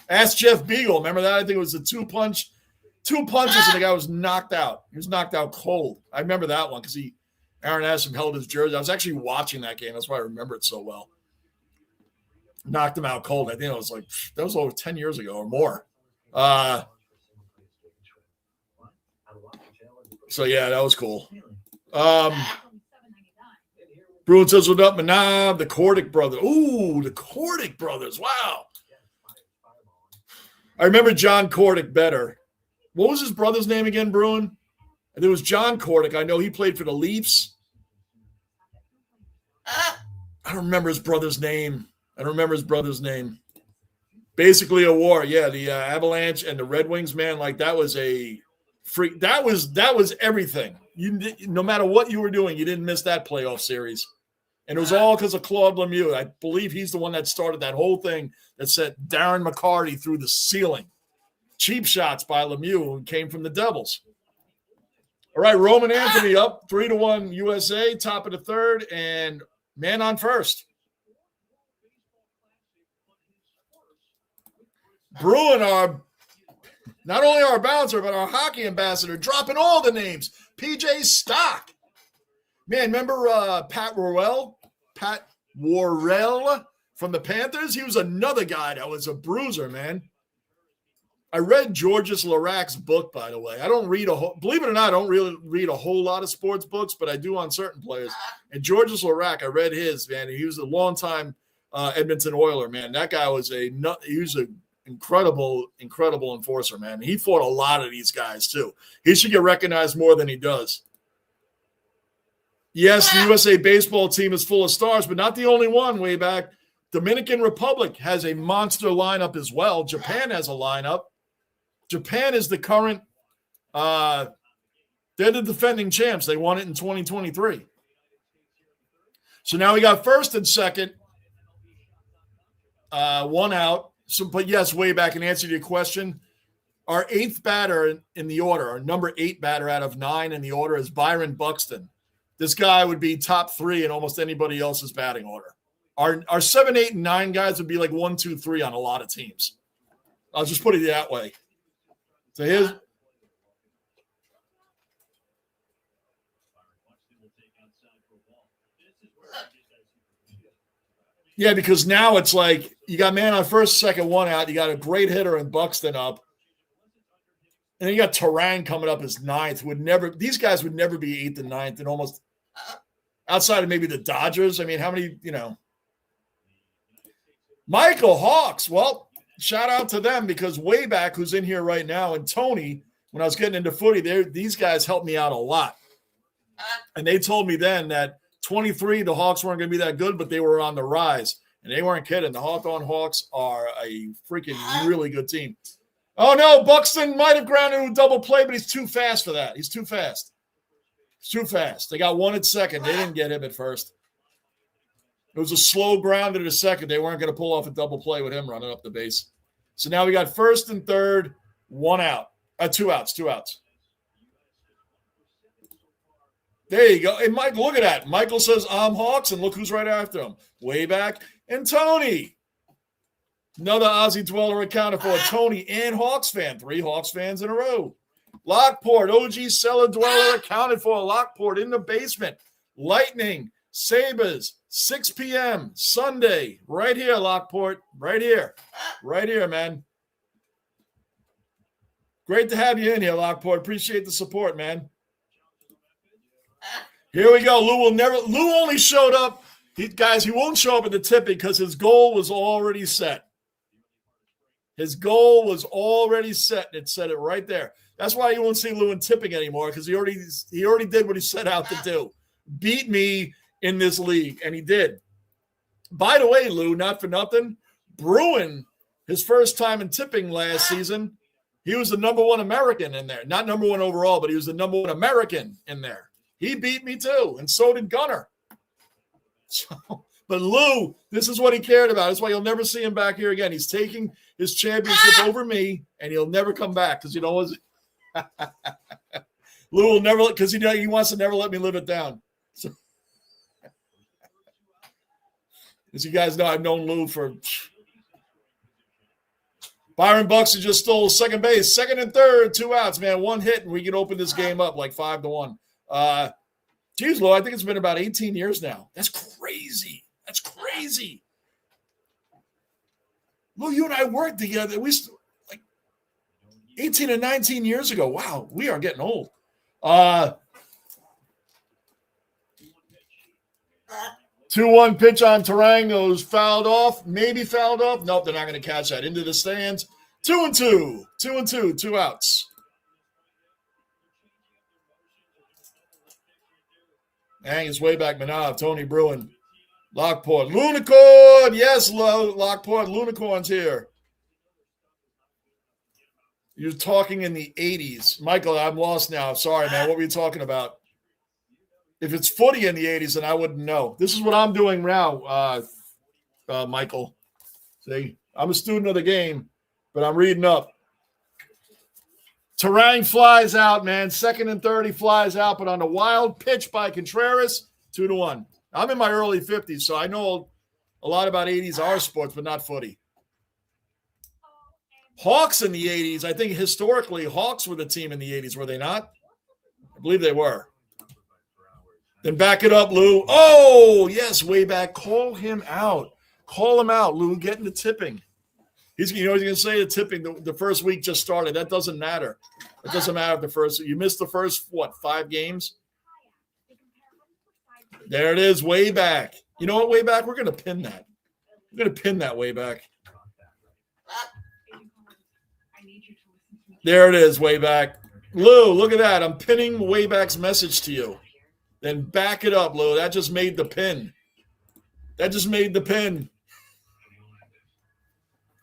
Ask Jeff Beagle. Remember that? I think it was a two punches, and the guy was knocked out. He was knocked out cold. I remember that one because Aaron Ashton held his jersey. I was actually watching that game. That's why I remember it so well. Knocked him out cold. I think it was like, that was over 10 years ago or more. So, yeah, that was cool. Bruin says, what up, Manab? The Cordick brothers. Ooh, the Cordick brothers. Wow. I remember John Cordick better. What was his brother's name again, Bruin? And there was John Cordick. I know he played for the Leafs. I don't remember his brother's name. Basically a war. Yeah, the Avalanche and the Red Wings, man, like that was a freak. That was everything. No matter what you were doing, you didn't miss that playoff series. And it was all because of Claude Lemieux. I believe he's the one that started that whole thing that sent Darren McCarty through the ceiling. Cheap shots by Lemieux, who came from the Devils. All right, Roman Anthony up 3-1 USA, top of the third, and man on first. Bruin, not only our bouncer, but our hockey ambassador, dropping all the names. PJ Stock. Man, remember Pat Worrell from the Panthers? He was another guy that was a bruiser, man. I read Georges Larac's book, by the way. I don't read believe it or not, I don't really read a whole lot of sports books, but I do on certain players. And Georges Larac, I read his, man. He was a longtime Edmonton Oiler, man. That guy was an incredible enforcer, man. He fought a lot of these guys, too. He should get recognized more than he does. Yes, the USA baseball team is full of stars, but not the only one way back. Dominican Republic has a monster lineup as well. Japan has a lineup. Japan is the current they're the defending champs. They won it in 2023. So now we got first and second, one out. So, but yes, way back in answer to your question, our eighth batter in the order, our number 8 batter out of 9 in the order is Byron Buxton. This guy would be top 3 in almost anybody else's batting order. Our 7, 8, and 9 guys would be like 1, 2, 3 on a lot of teams. I'll just put it that way. So here's yeah, because now it's like you got man on first, second, one out. You got a great hitter in Buxton up. And then you got Terang coming up as 9th. These guys would never be 8th and 9th, and almost outside of maybe the Dodgers. I mean, how many, Michael Hawks. Well, shout out to them because way back, who's in here right now, and Tony, when I was getting into footy, these guys helped me out a lot. And they told me then that 23, the Hawks weren't going to be that good, but they were on the rise. And they weren't kidding. The Hawthorne Hawks are a freaking really good team. Oh, no, Buxton might have grounded a double play, but he's too fast for that. He's too fast. They got one at second. They didn't get him at first. It was a slow ground in a second. They weren't going to pull off a double play with him running up the base. So now we got first and third, 1 out. 2 outs. There you go. Hey, Mike, look at that. Michael says, I'm Hawks, and look who's right after him. Way back. And Tony. Another Aussie dweller accounted for. Tony and Hawks fan. 3 Hawks fans in a row. Lockport, OG cellar dweller accounted for. Lockport in the basement. Lightning, Sabres, 6 p.m. Sunday. Right here, Lockport. Right here. Right here, man. Great to have you in here, Lockport. Appreciate the support, man. Here we go. Lou only showed up. He won't show up at the tipping because his goal was already set. His goal was already set. It said it right there. That's why you won't see Lou in tipping anymore, because he already did what he set out to do. Beat me in this league, and he did. By the way, Lou, not for nothing, Bruin, his first time in tipping last season, he was the number 1 American in there. Not number 1 overall, but he was the number 1 American in there. He beat me too, and so did Gunner. But Lou, this is what he cared about. That's why you'll never see him back here again. He's taking his championship over me, and he'll never come back because Lou will never, because he wants to never let me live it down. So, as you guys know, I've known Lou for. Byron Buxton just stole second base, second and third, 2 outs, man, 1 hit, and we can open this game up like 5-1. Geez, Lou, I think it's been about 18 years now. That's crazy. That's crazy. Lou, you and I worked together. We like 18 and 19 years ago. Wow, we are getting old. 2-1 pitch on Tarango's fouled off. Maybe fouled off. Nope, they're not going to catch that. Into the stands. 2-2. 2-2. 2 outs. Hang his way back, Manav, Tony Bruin, Lockport, Lunicorn. Yes, Lockport, Lunicorn's here. You're talking in the 80s. Michael, I'm lost now. Sorry, man. What were you talking about? If it's footy in the 80s, then I wouldn't know. This is what I'm doing now, Michael. See, I'm a student of the game, but I'm reading up. Terang flies out, man. Second and third, he flies out, but on a wild pitch by Contreras, 2-1. I'm in my early 50s, so I know a lot about 80s R sports, but not footy. Hawks in the 80s, I think historically Hawks were the team in the 80s, were they not? I believe they were. Then back it up, Lou. Oh, yes, way back. Call him out. Call him out, Lou. Get into tipping. He's going to say the tipping. The first week just started. That doesn't matter. It doesn't matter if you missed the first, 5 games? There it is, way back. You know what, way back? We're going to pin that. We're going to pin that way back. There it is, way back. Lou, look at that. I'm pinning Wayback's message to you. Then back it up, Lou. That just made the pin.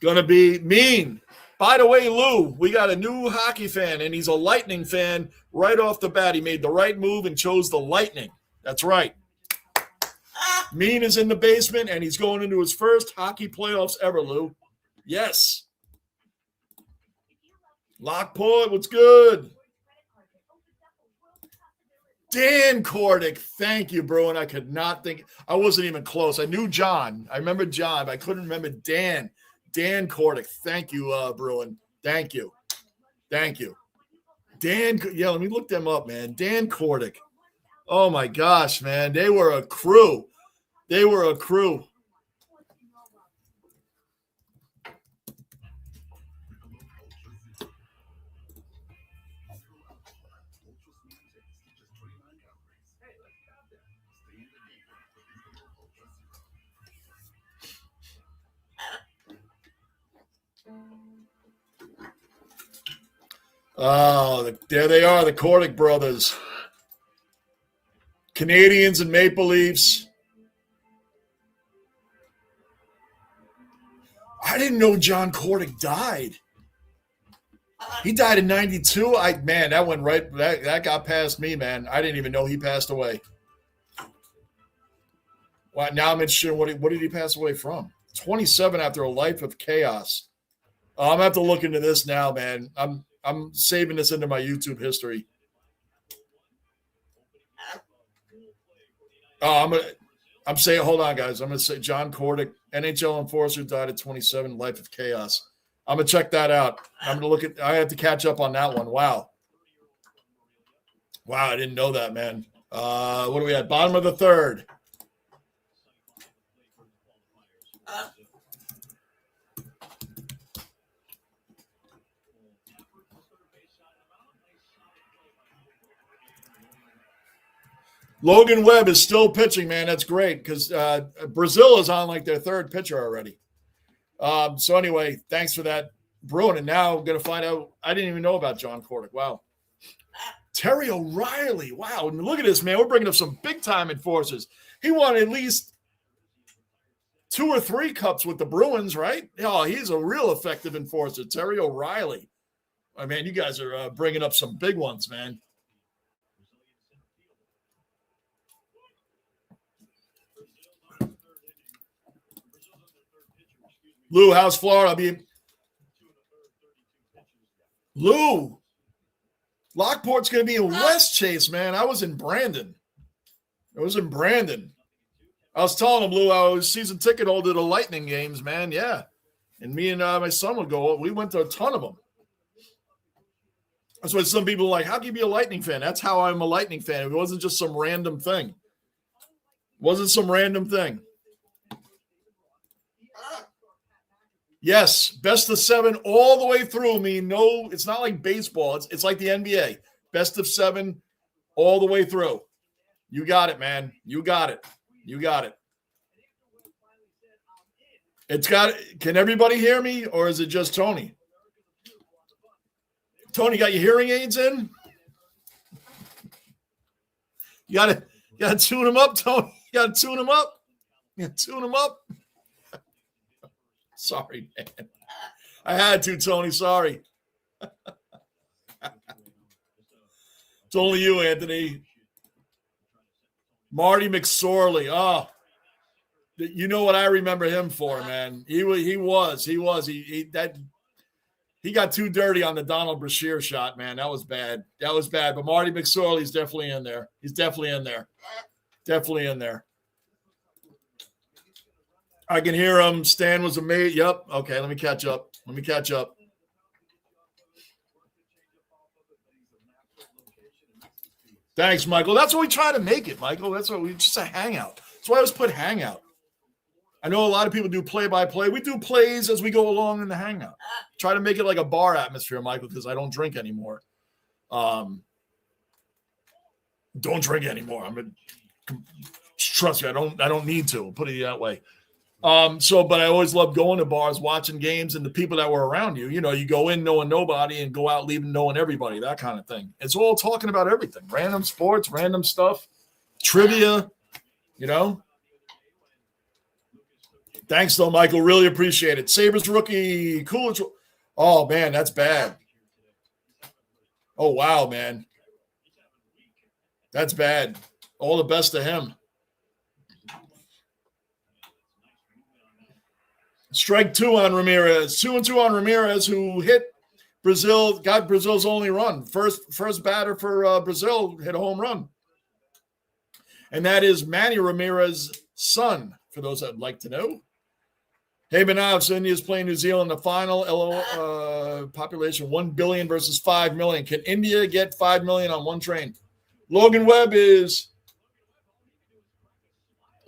Gonna be mean. By the way, Lou, we got a new hockey fan, and he's a Lightning fan right off the bat. He made the right move and chose the Lightning. That's right. Mean is in the basement, and he's going into his first hockey playoffs ever, Lou. Yes. Lockport, what's good? Dan Kordick. Thank you, Bruin. I could not think. I wasn't even close. I knew John. I remember John, but I couldn't remember Dan. Dan Kordick. Thank you, Bruin. Thank you. Dan, yeah, let me look them up, man. Dan Kordick. Oh, my gosh, man. They were a crew. Oh, there they are, the Kordick brothers. Canadians and Maple Leafs. I didn't know John Kordick died. He died in 92. That went right. That got past me, man. I didn't even know he passed away. Wow, now I'm interested in what did he pass away from? 27 after a life of chaos. I'm gonna have to look into this now, man. I'm saving this into my YouTube history. Oh, I'm saying, hold on, guys. I'm gonna say John Cordick, NHL enforcer, died at 27, life of chaos. I'm gonna check that out. I'm gonna look at. I have to catch up on that one. Wow, I didn't know that, man. What do we at? Bottom of the third. Logan Webb is still pitching, man. That's great because Brazil is on like their third pitcher already. So anyway, thanks for that, Bruin. And now I'm going to find out. I didn't even know about John Cordick. Wow. Terry O'Reilly. Wow. And look at this, man. We're bringing up some big-time enforcers. He won at least 2 or 3 cups with the Bruins, right? Oh, he's a real effective enforcer. Terry O'Reilly. I mean, you guys are bringing up some big ones, man. Lou, how's Florida? Lou, Lockport's going to be in West Chase, man. I was in Brandon. I was telling him, Lou, I was season ticket holder to Lightning games, man. Yeah. And me and my son would go. We went to a ton of them. That's why some people are like, how can you be a Lightning fan? That's how I'm a Lightning fan. It wasn't just some random thing. Yes, best of 7 all the way through. I mean, no, it's not like baseball. It's like the NBA. Best of 7 all the way through. You got it, man. You got it. Can everybody hear me, or is it just Tony? Tony, got your hearing aids in? You gotta tune them up, Tony. You gotta tune them up. Sorry, man. I had to, Tony. Sorry. It's only you, Anthony. Marty McSorley. Oh, you know what I remember him for, man. He got too dirty on the Donald Brashear shot, man. That was bad. But Marty McSorley's definitely in there. Definitely in there. I can hear him. Stan was amazing. Yep. Okay, let me catch up. Thanks, Michael. That's what we try to make it, Michael. That's what we just a hangout. That's why I always put hangout. I know a lot of people do play-by-play. We do plays as we go along in the hangout. Try to make it like a bar atmosphere, Michael, because I don't drink anymore. Don't drink anymore. Trust me, I don't need to. Put it that way. But I always love going to bars, watching games, and the people that were around you. You know, you go in knowing nobody and go out leaving knowing everybody, that kind of thing. It's all talking about everything. Random sports, random stuff, trivia, you know. Thanks, though, Michael. Really appreciate it. Sabres rookie, Coolidge. Oh, man, that's bad. Oh, wow, man. That's bad. All the best to him. Strike 2 on Ramirez. 2-2 on Ramirez, who hit Brazil, got Brazil's only run. First batter for Brazil hit a home run. And that is Manny Ramirez's son, for those that would like to know. Hey, Benavs, India's playing New Zealand in the final. Population 1 billion versus 5 million. Can India get 5 million on one train? Logan Webb is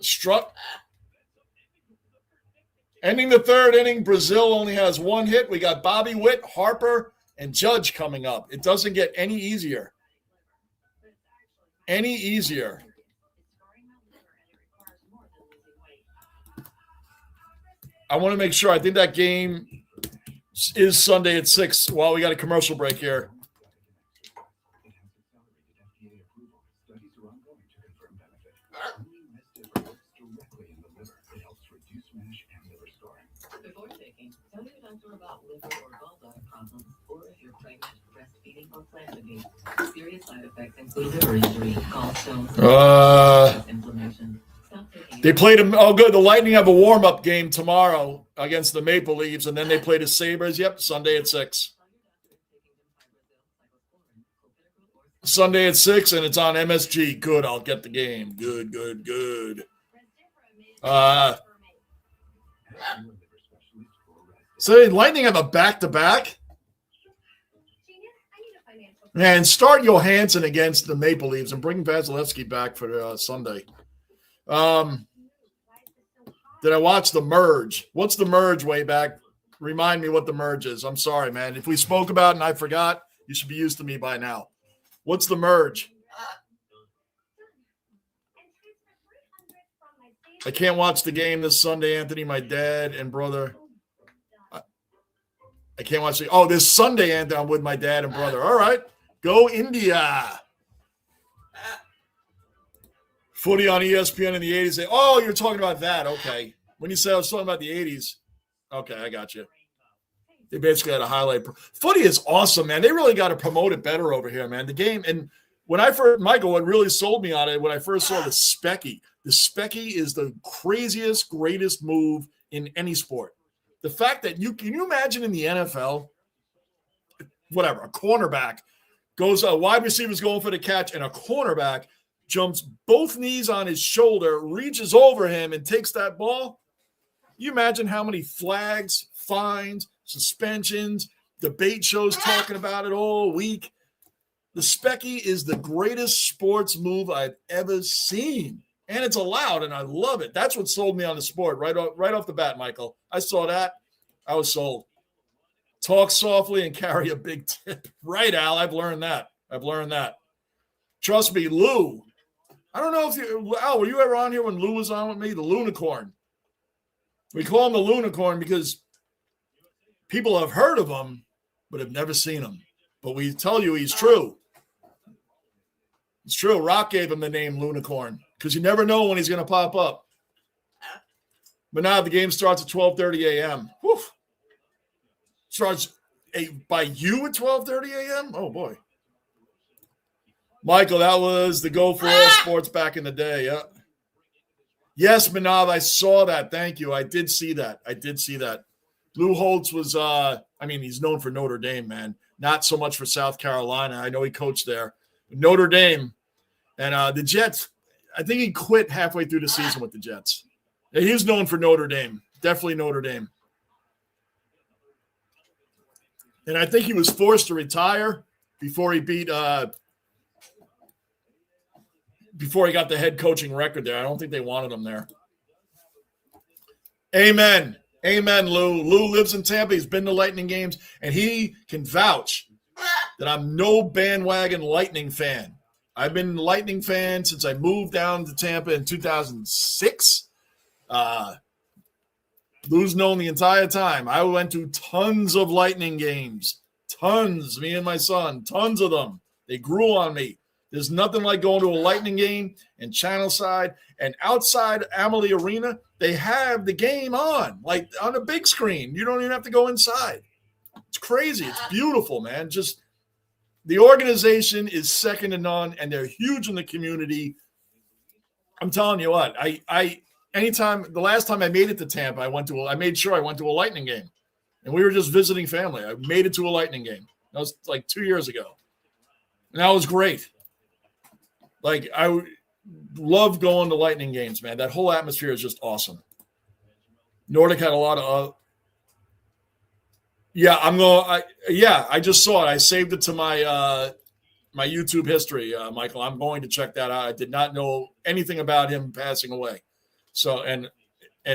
struck. Ending the third inning, Brazil only has 1 hit. We got Bobby Witt, Harper, and Judge coming up. It doesn't get any easier. I want to make sure. I think that game is Sunday at 6. Well, we got a commercial break here. Before taking, tell your doctor about liver or gallbladder problems, or if you're pregnant, breastfeeding, or plan to be. Serious side effects include liver injury, gallstones, inflammation. Stop taking They played them. Oh, good. The Lightning have a warm-up game tomorrow against the Maple Leafs, and then they play the Sabres. Yep, Sunday at 6. Sunday at 6, and it's on MSG. Good. I'll get the game. Good. So Lightning have a back-to-back? Man, start Johansson against the Maple Leafs and bring Vasilevsky back for Sunday. Did I watch The Merge? What's The Merge way back? Remind me what The Merge is. I'm sorry, man. If we spoke about it and I forgot, you should be used to me by now. What's The Merge? I can't watch the game this Sunday, Anthony. My dad and brother. I can't watch the. Oh, this Sunday, Anthony, I'm with my dad and brother. All right. Go India. Footy on ESPN in the 80s. Oh, you're talking about that. Okay. When you say I was talking about the 80s. Okay, I got you. They basically had a highlight. Footy is awesome, man. They really got to promote it better over here, man. The game. And when I first, Michael, what really sold me on it, when I first saw the Specky is the craziest, greatest move in any sport. The fact that can you imagine in the NFL, whatever, a cornerback goes, a wide receiver's going for the catch, and a cornerback jumps both knees on his shoulder, reaches over him, and takes that ball. You imagine how many flags, fines, suspensions, debate shows talking about it all week. The Specky is the greatest sports move I've ever seen. And it's allowed, and I love it. That's what sold me on the sport right off the bat, Michael. I saw that. I was sold. Talk softly and carry a big tip. Right, Al. I've learned that. Trust me, Lou. I don't know if you, Al, were you ever on here when Lou was on with me? The Lunicorn. We call him the Lunicorn because people have heard of him, but have never seen him. But we tell you he's true. It's true. Rock gave him the name Lunicorn because you never know when he's going to pop up. But now the game starts at 12:30 a.m. Whew. Starts by you at 12:30 a.m.? Oh, boy. Michael, that was the Go for All Sports back in the day. Yeah. Yes, Manav, I saw that. Thank you. I did see that. Lou Holtz was, he's known for Notre Dame, man. Not so much for South Carolina. I know he coached there. Notre Dame. And the Jets, I think he quit halfway through the season with the Jets. Yeah, he was known for Notre Dame. Definitely Notre Dame. And I think he was forced to retire before he before he got the head coaching record there. I don't think they wanted him there. Amen, Lou. Lou lives in Tampa. He's been to Lightning games, and he can vouch that I'm no bandwagon Lightning fan. I've been a Lightning fan since I moved down to Tampa in 2006. Lou's known the entire time. I went to tons of Lightning games. Tons, me and my son, tons of them. They grew on me. There's nothing like going to a Lightning game in Channelside and outside Amalie Arena. They have the game on, like on a big screen. You don't even have to go inside. It's crazy. It's beautiful, man. Just the organization is second to none, and they're huge in the community. I'm telling you what, the last time I made it to Tampa, I made sure I went to a Lightning game, and we were just visiting family. I made it to a Lightning game. That was like 2 years ago, and that was great. Like, I love going to Lightning games, man. That whole atmosphere is just awesome. Nordic had a lot of I just saw it. I saved it to my my YouTube history, Michael. I'm going to check that out. I did not know anything about him passing away. So and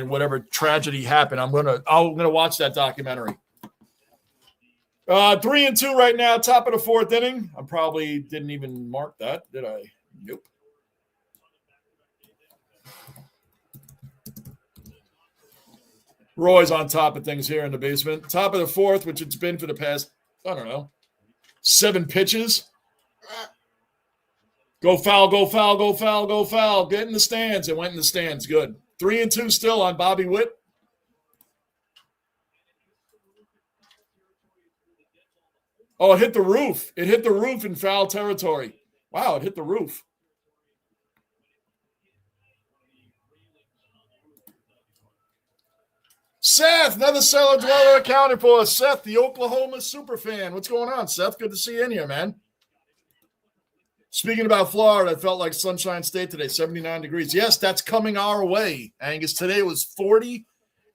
whatever tragedy happened, I'm gonna watch that documentary. 3-2 right now, top of the fourth inning. I probably didn't even mark that, did I? Nope. Roy's on top of things here in the basement. Top of the fourth, which it's been for the past, 7 pitches. Go foul, go foul, go foul, go foul. Get in the stands. It went in the stands. Good. 3-2 still on Bobby Witt. Oh, it hit the roof. It hit the roof in foul territory. Wow, it hit the roof. Seth, another cellar dweller accounted for. Seth, the Oklahoma superfan. What's going on, Seth? Good to see you in here, man. Speaking about Florida, it felt like Sunshine State today, 79 degrees. Yes, that's coming our way, Angus. Today it was 40.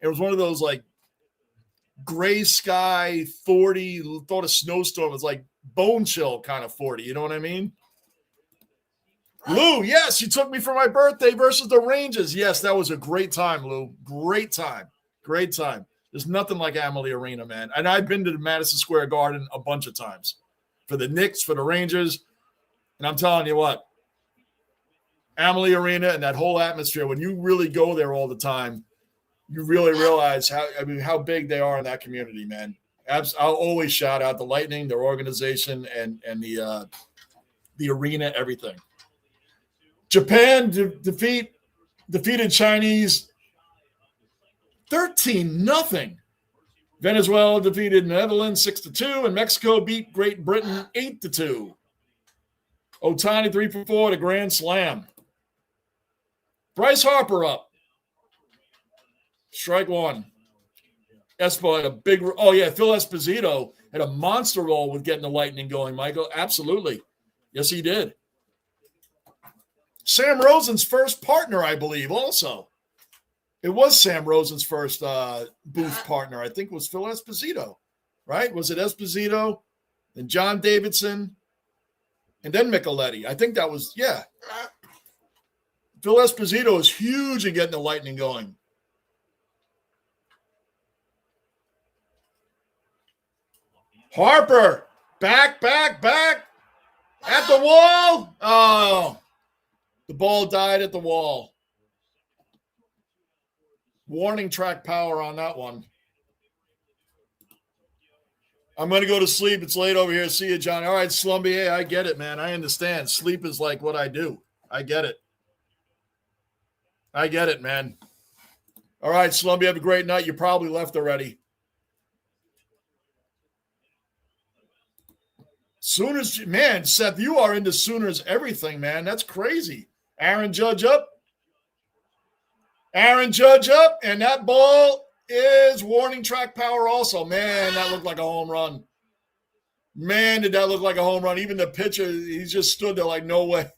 It was one of those like gray sky 40, thought a snowstorm. It was like bone chill kind of 40. You know what I mean? Lou, yes, you took me for my birthday versus the Rangers. Yes, that was a great time, Lou. Great time. Great time. There's nothing like Amalie Arena, man. And I've been to the Madison Square Garden a bunch of times for the Knicks, for the Rangers. And I'm telling you what, Amalie Arena and that whole atmosphere, when you really go there all the time, you really realize how big they are in that community, man. I'll always shout out the Lightning, their organization, and the arena, everything. Japan defeated Chinese 13-0. Venezuela defeated Netherlands 6-2, and Mexico beat Great Britain 8-2. Ohtani 3 for 4 to grand slam. Bryce Harper up. Strike one. Espo had a big. Oh yeah, Phil Esposito had a monster role with getting the Lightning going. Michael, absolutely, yes he did. Sam Rosen's first partner, I believe, also. It was Sam Rosen's first booth partner. I think it was Phil Esposito, right? Was it Esposito, then John Davidson, and then Micheletti? I think that was, yeah. Phil Esposito is huge in getting the Lightning going. Harper, back, at the wall. Oh, the ball died at the wall. Warning track power on that one. I'm going to go to sleep. It's late over here. See you, John. All right, Slumby. Hey, I get it, man. I understand. Sleep is like what I do. I get it. I get it, man. All right, Slumby, have a great night. You probably left already. Sooners, man, Seth, you are into Sooners everything, man. That's crazy. Aaron Judge up. And that ball is warning track power also. Man, that looked like a home run. Man, did that look like a home run. Even the pitcher, he just stood there like, no way.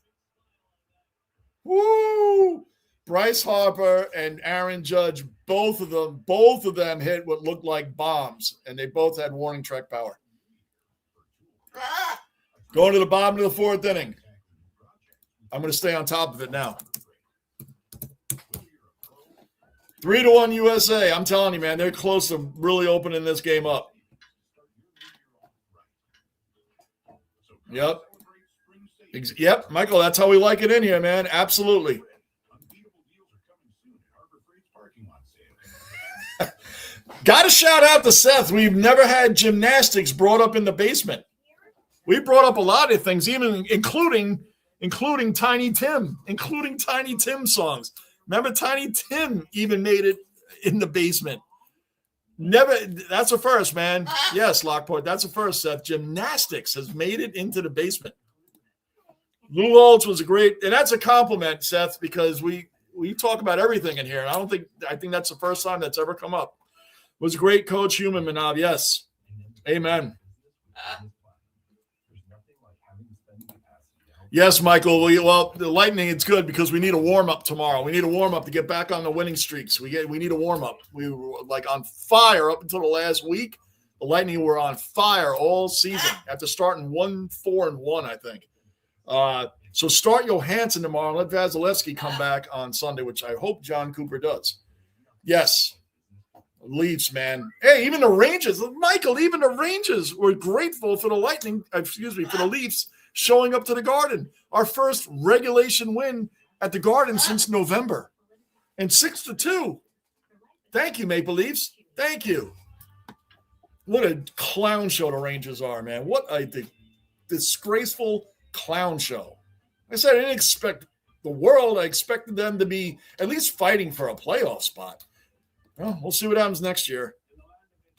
Woo! Bryce Harper and Aaron Judge, both of them hit what looked like bombs, and they both had warning track power. Going to the bottom of the fourth inning. I'm going to stay on top of it now. 3-1 USA. I'm telling you, man, they're close to really opening this game up. Yep. Yep, Michael, that's how we like it in here, man. Absolutely. Got to shout out to Seth. We've never had gymnastics brought up in the basement. We brought up a lot of things, even including Tiny Tim songs. Remember, Tiny Tim even made it in the basement. Never. That's a first, man. Yes, Lockport. That's a first, Seth. Gymnastics has made it into the basement. Lou Holtz was a great, and that's a compliment, Seth, because we talk about everything in here, and I think that's the first time that's ever come up. Was a great coach, Human Manav. Yes. Amen. Yes, Michael. Well, the Lightning, it's good because we need a warm-up tomorrow. We need a warm-up to get back on the winning streaks. We need a warm-up. We were like on fire up until the last week. The Lightning were on fire all season after starting 1-4-1, I think. So start Johansson tomorrow and let Vasilevsky come back on Sunday, which I hope John Cooper does. Yes. Leafs, man. Hey, even the Rangers, Michael, even the Rangers were grateful for the for the Leafs showing up to the Garden. Our first regulation win at the Garden since November. And 6-2. Thank you, Maple Leafs. Thank you. What a clown show the Rangers are, man. What a disgraceful clown show. I said I didn't expect the world. I expected them to be at least fighting for a playoff spot. Well, we'll see what happens next year.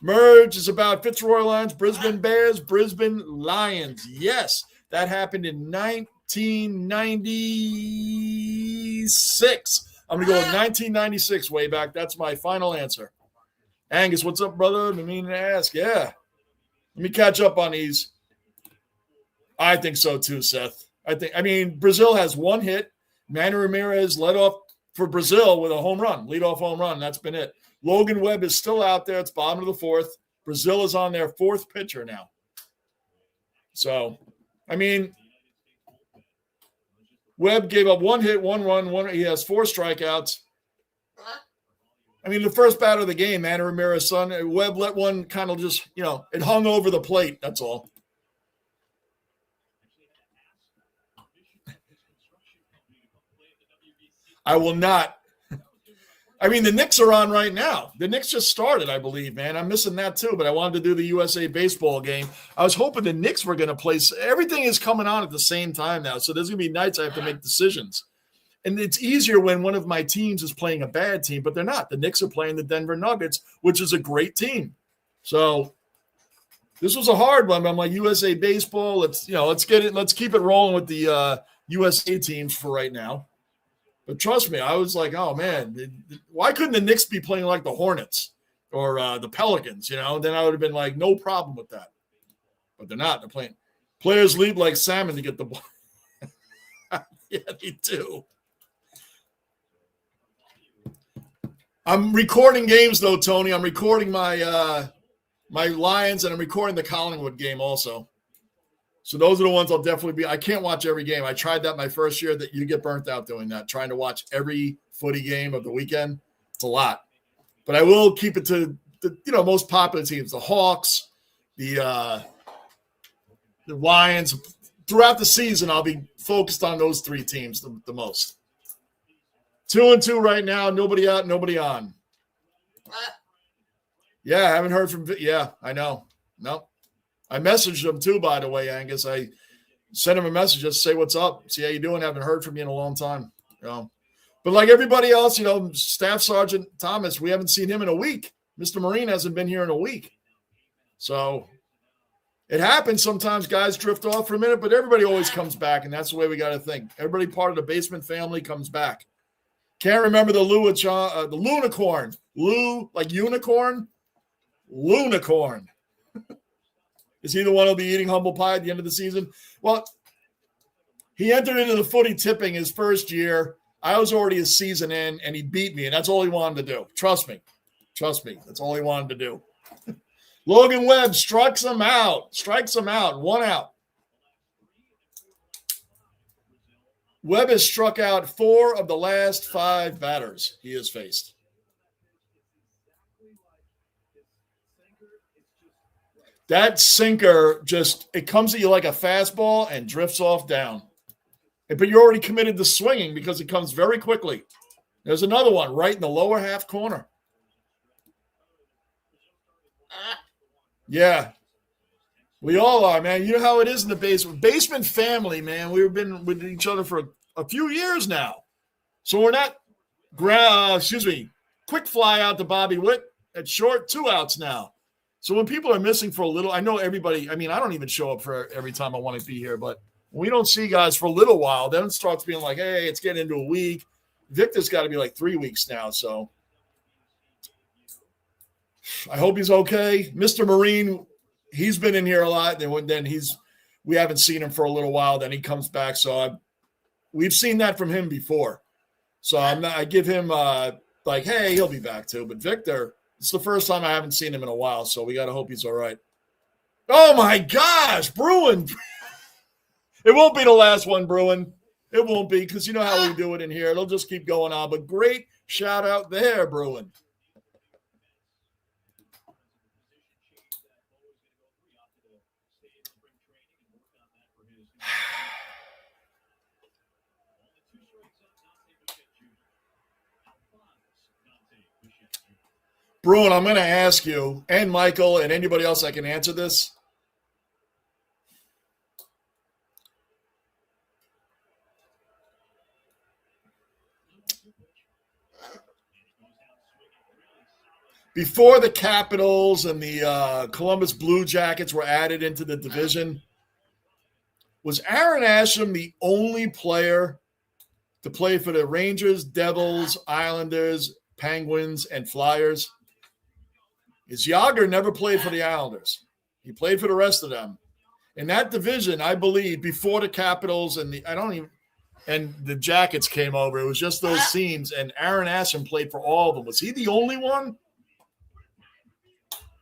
Merge is about Fitzroy Lions, Brisbane Bears, Brisbane Lions. Yes, that happened in 1996. I'm going to go with 1996 way back. That's my final answer. Angus, what's up, brother? I mean to ask. Yeah. Let me catch up on these. I think so too, Seth. I mean, Brazil has one hit. Manny Ramirez led off for Brazil with a home run, leadoff home run. That's been it. Logan Webb is still out there. It's bottom of the fourth. Brazil is on their fourth pitcher now. So, I mean, Webb gave up one hit, one run, he has 4 strikeouts. I mean, the first batter of the game, Manny Ramirez's son, Webb let one kind of just, it hung over the plate. That's all. I will not. I mean, the Knicks are on right now. The Knicks just started, I believe, man. I'm missing that too, but I wanted to do the USA baseball game. I was hoping the Knicks were going to play. Everything is coming on at the same time now, so there's going to be nights I have to make decisions. And it's easier when one of my teams is playing a bad team, but they're not. The Knicks are playing the Denver Nuggets, which is a great team. So this was a hard one. But I'm like, USA baseball, let's get it. Let's keep it rolling with the USA teams for right now. But trust me, I was like, oh, man, why couldn't the Knicks be playing like the Hornets or the Pelicans, Then I would have been like, no problem with that. But they're not. They're playing. Players leap like salmon to get the ball. Yeah, they do. I'm recording games, though, Tony. I'm recording my my Lions, and I'm recording the Collingwood game also. So those are the ones I'll definitely be. I can't watch every game. I tried that my first year. That you get burnt out doing that, trying to watch every footy game of the weekend. It's a lot, but I will keep it to the most popular teams: the Hawks, the Lions. Throughout the season, I'll be focused on those 3 teams the most. 2-2 right now. Nobody out, nobody on. Yeah, I haven't heard from. Yeah, I know. Nope. I messaged him too, by the way, Angus. I sent him a message just to say what's up, see how you doing. Haven't heard from you in a long time. But like everybody else, Staff Sergeant Thomas, we haven't seen him in a week. Mr. Marine hasn't been here in a week. So it happens sometimes. Guys drift off for a minute, but everybody always comes back, and that's the way we got to think. Everybody part of the basement family comes back. Can't remember the Lunicorn. Lou, like unicorn? Lunicorn. Is he the one who'll be eating humble pie at the end of the season? Well, he entered into the footy tipping his first year. I was already a season in, and he beat me, and that's all he wanted to do. Trust me. That's all he wanted to do. Logan Webb strikes him out. 1 out. Webb has struck out 4 of the last 5 batters he has faced. That sinker it comes at you like a fastball and drifts off down. But you're already committed to swinging because it comes very quickly. There's another one right in the lower half corner. Yeah. We all are, man. You know how it is in the basement. Basement family, man. We've been with each other for a few years now. So we're not quick fly out to Bobby Witt at short, 2 outs now. So when people are missing for a little, I know everybody, I mean, I don't even show up for every time I want to be here, but when we don't see guys for a little while, then it starts being like, hey, it's getting into a week. Victor's got to be like 3 weeks now, so I hope he's okay. Mr. Marine, he's been in here a lot, and then we haven't seen him for a little while, then he comes back, so we've seen that from him before. So I give him like, hey, he'll be back too, but Victor, it's the first time I haven't seen him in a while, so we got to hope he's all right. Oh, my gosh, Bruin. It won't be the last one, Bruin. It won't be because you know how we do it in here. It'll just keep going on. But great shout out there, Bruin. Bruin, I'm going to ask you, and Michael, and anybody else that can answer this. Before the Capitals and the Columbus Blue Jackets were added into the division, was Aaron Asham the only player to play for the Rangers, Devils, Islanders, Penguins, and Flyers? is Yager never played for the Islanders. He played for the rest of them. In that division, I believe, before the Capitals and the Jackets came over, it was just those teams, and Aaron Asham played for all of them. Was he the only one?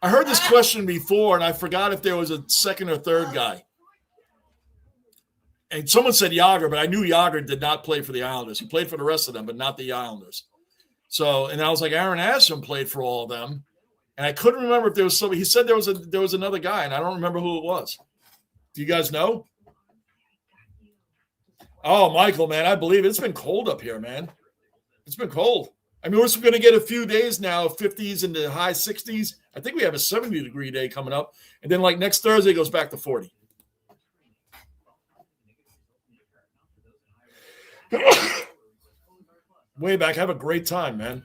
I heard this question before, and I forgot if there was a second or third guy. And someone said Yager, but I knew Yager did not play for the Islanders. He played for the rest of them, but not the Islanders. So, and I was like, Aaron Asham played for all of them. And I couldn't remember if there was somebody. He said there was another guy, and I don't remember who it was. Do you guys know? Oh, Michael, man, I believe it's been cold up here, man. It's been cold. I mean, we're going to get a few days now, 50s into high 60s. I think we have a 70-degree day coming up. And then, like, next Thursday, it goes back to 40. Way back. Have a great time, man.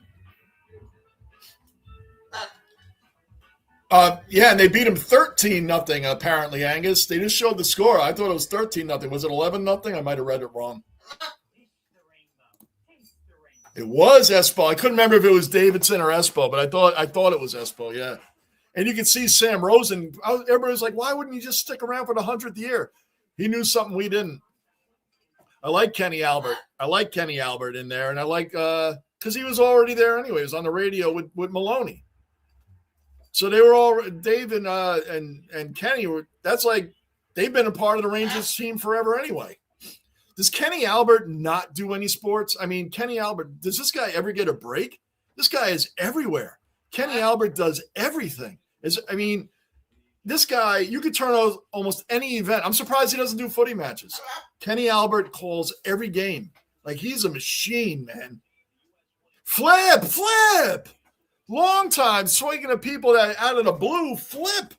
Yeah, and they beat him 13-0, apparently, Angus. They just showed the score. I thought it was 13-0. Was it 11-0? I might have read it wrong. It was Espo. I couldn't remember if it was Davidson or Espo, but I thought it was Espo, yeah. And you can see Sam Rosen. Everybody was like, why wouldn't he just stick around for the 100th year? He knew something we didn't. I like Kenny Albert. In there, and I like because he was already there anyway. He was on the radio with Maloney. So they were all Dave and Kenny were. That's like they've been a part of the Rangers team forever anyway. Does Kenny Albert not do any sports? I mean, Kenny Albert. Does this guy ever get a break? This guy is everywhere. Kenny Albert does everything. This guy, you could turn on almost any event. I'm surprised he doesn't do footy matches. Kenny Albert calls every game. Like, he's a machine, man. Flip. Long time swinging at people that out of the blue. Flip,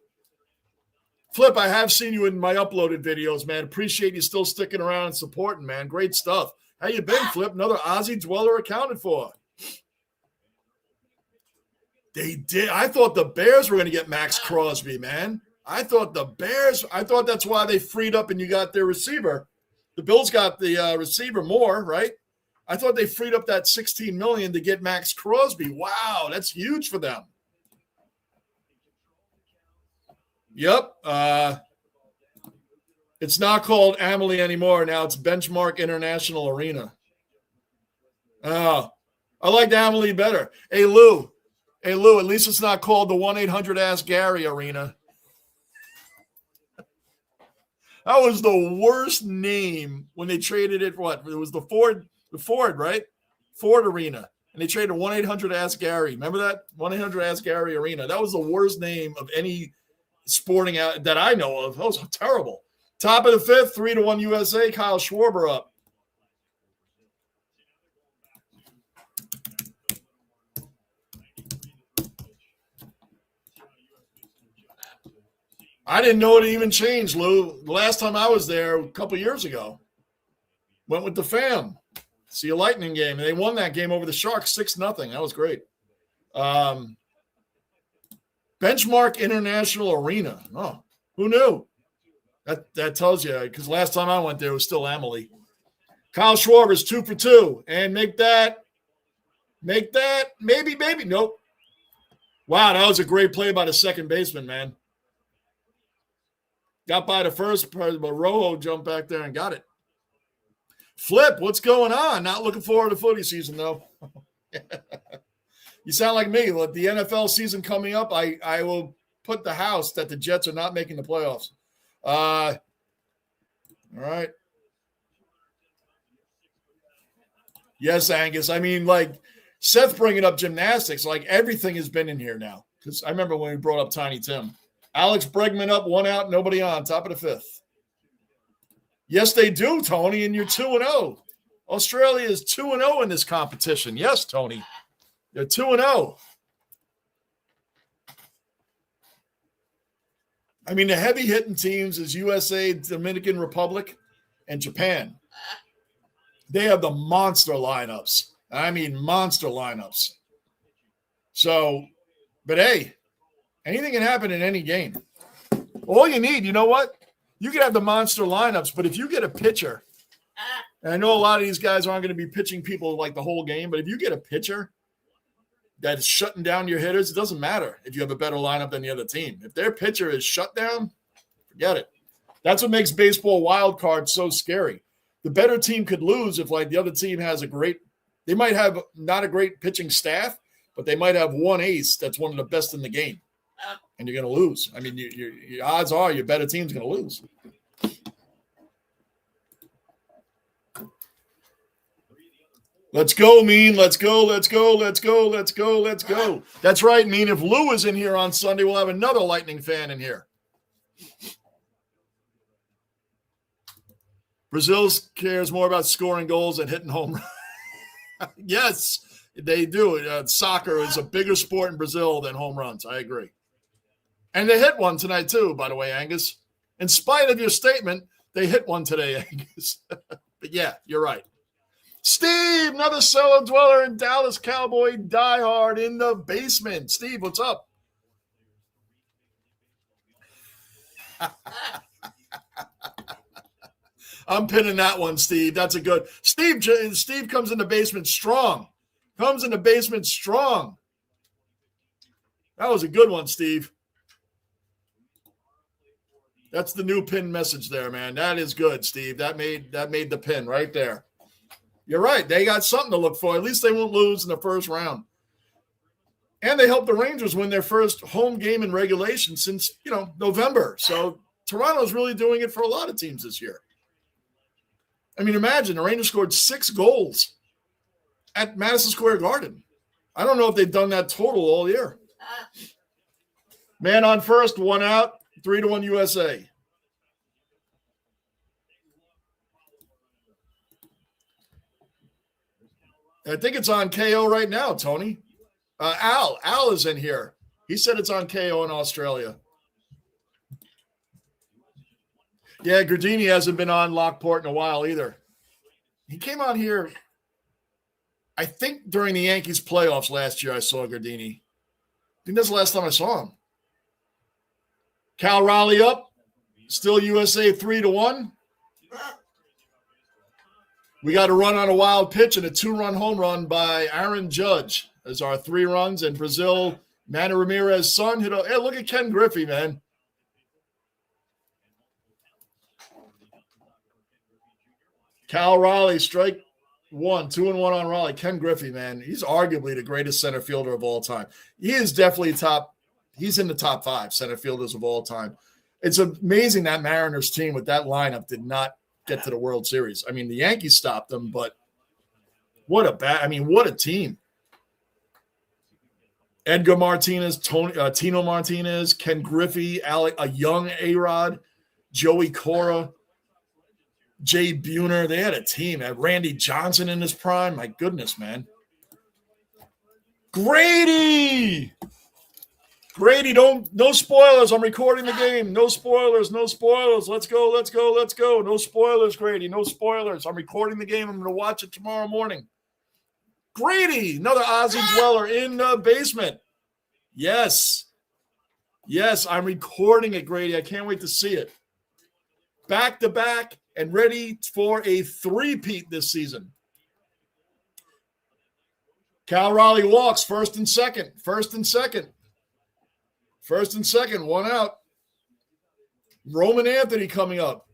I have seen you in my uploaded videos, man. Appreciate you still sticking around and supporting, man. Great stuff. How you been, Flip? Another Aussie dweller accounted for. They did. I thought the Bears were going to get Max Crosby, man. I thought that's why they freed up and you got their receiver. The Bills got the receiver more, right? I thought they freed up that $16 million to get Max Crosby. Wow, that's huge for them. Yep. It's not called Amalie anymore. Now it's Benchmark International Arena. Oh, I liked Amalie better. Hey, Lou, at least it's not called the 1-800-ASK-GARY Arena. That was the worst name when they traded it. What? It was the Ford, right? Ford Arena. And they traded 1-800-ASK-GARY. Remember that? 1-800-ASK-GARY Arena. That was the worst name of any sporting out that I know of. That was terrible. Top of the fifth, 3-1 USA. Kyle Schwarber up. I didn't know it even changed, Lou. The last time I was there a couple years ago, went with the fam. See a Lightning game, and they won that game over the Sharks 6-0. That was great. Benchmark International Arena. Oh, who knew? That tells you, because last time I went there, it was still Amalie. Kyle Schwarber's 2 for 2. And make that, maybe. Nope. Wow, that was a great play by the second baseman, man. Got by the first, but Rojo jumped back there and got it. Flip, what's going on? Not looking forward to footy season, though. You sound like me. With the NFL season coming up, I will put the house that the Jets are not making the playoffs. All right. Yes, Angus. I mean, like, Seth bringing up gymnastics, like everything has been in here now. Because I remember when we brought up Tiny Tim. Alex Bregman up, 1 out, nobody on, top of the fifth. Yes, they do, Tony, and you're 2-0. Australia is 2-0 in this competition. Yes, Tony. They're 2-0. I mean, the heavy-hitting teams is USA, Dominican Republic, and Japan. They have the monster lineups. I mean, monster lineups. So, but hey, anything can happen in any game. All you need, you know what? You can have the monster lineups, but if you get a pitcher, and I know a lot of these guys aren't going to be pitching people like the whole game, but if you get a pitcher that is shutting down your hitters, it doesn't matter if you have a better lineup than the other team. If their pitcher is shut down, forget it. That's what makes baseball wild card so scary. The better team could lose if, like, the other team has they might have not a great pitching staff, but they might have one ace that's one of the best in the game, and you're going to lose. I mean, your odds are your better team's going to lose. Let's go, Mean. Let's go. That's right, Mean. If Lou is in here on Sunday, we'll have another Lightning fan in here. Brazil cares more about scoring goals than hitting home runs. Yes, they do. Soccer is a bigger sport in Brazil than home runs. I agree. And they hit one tonight too, by the way, Angus. In spite of your statement, they hit one today, Angus. But yeah, you're right. Steve, another cellar dweller in Dallas Cowboy diehard in the basement. Steve, what's up? I'm pinning that one, Steve. That's a good. Steve comes in the basement strong. That was a good one, Steve. That's the new pin message there, man. That is good, Steve. That made the pin right there. You're right. They got something to look for. At least they won't lose in the first round. And they helped the Rangers win their first home game in regulation since, November. So Toronto's really doing it for a lot of teams this year. I mean, imagine the Rangers scored 6 goals at Madison Square Garden. I don't know if they've done that total all year. Man on first, 1 out, 3-1 USA. I think it's on KO right now, Tony. Al is in here. He said it's on KO in Australia. Yeah, Gardini hasn't been on Lockport in a while either. He came on here, I think, during the Yankees playoffs last year. I saw Gardini. I think that's the last time I saw him. Cal Raleigh up. Still USA 3-1. We got a run on a wild pitch and a 2-run home run by Aaron Judge as our 3 runs. And Brazil, Manny Ramirez's son hit a. Hey, look at Ken Griffey, man. Cal Raleigh, strike 1, 2-1 on Raleigh. Ken Griffey, man, he's arguably the greatest center fielder of all time. He is definitely he's in the top 5 center fielders of all time. It's amazing that Mariners team with that lineup did not get to the World Series. I mean, the Yankees stopped them, but what a team. Edgar Martinez, Tino Martinez, Ken Griffey, a young A-Rod, Joey Cora, Jay Buhner. They had a team. Had Randy Johnson in his prime. My goodness, man. Grady, no spoilers. I'm recording the game. No spoilers. Let's go. No spoilers, Grady. No spoilers. I'm recording the game. I'm going to watch it tomorrow morning. Grady, another Aussie dweller in the basement. Yes, I'm recording it, Grady. I can't wait to see it. Back to back and ready for a 3-peat this season. Cal Raleigh walks first and second, 1 out. Roman Anthony coming up.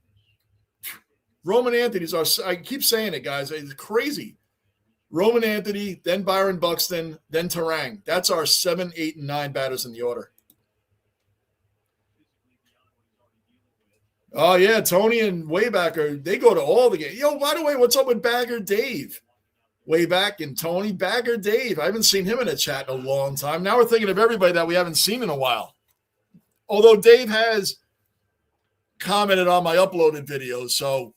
Roman Anthony's I keep saying it, guys. It's crazy. Roman Anthony, then Byron Buxton, then Terang. That's our 7, 8, and 9 batters in the order. Oh, yeah, Tony and Wayback they go to all the games. Yo, by the way, what's up with Bagger Dave? Wayback and Tony, Bagger Dave. I haven't seen him in a chat in a long time. Now we're thinking of everybody that we haven't seen in a while. Although Dave has commented on my uploaded videos, so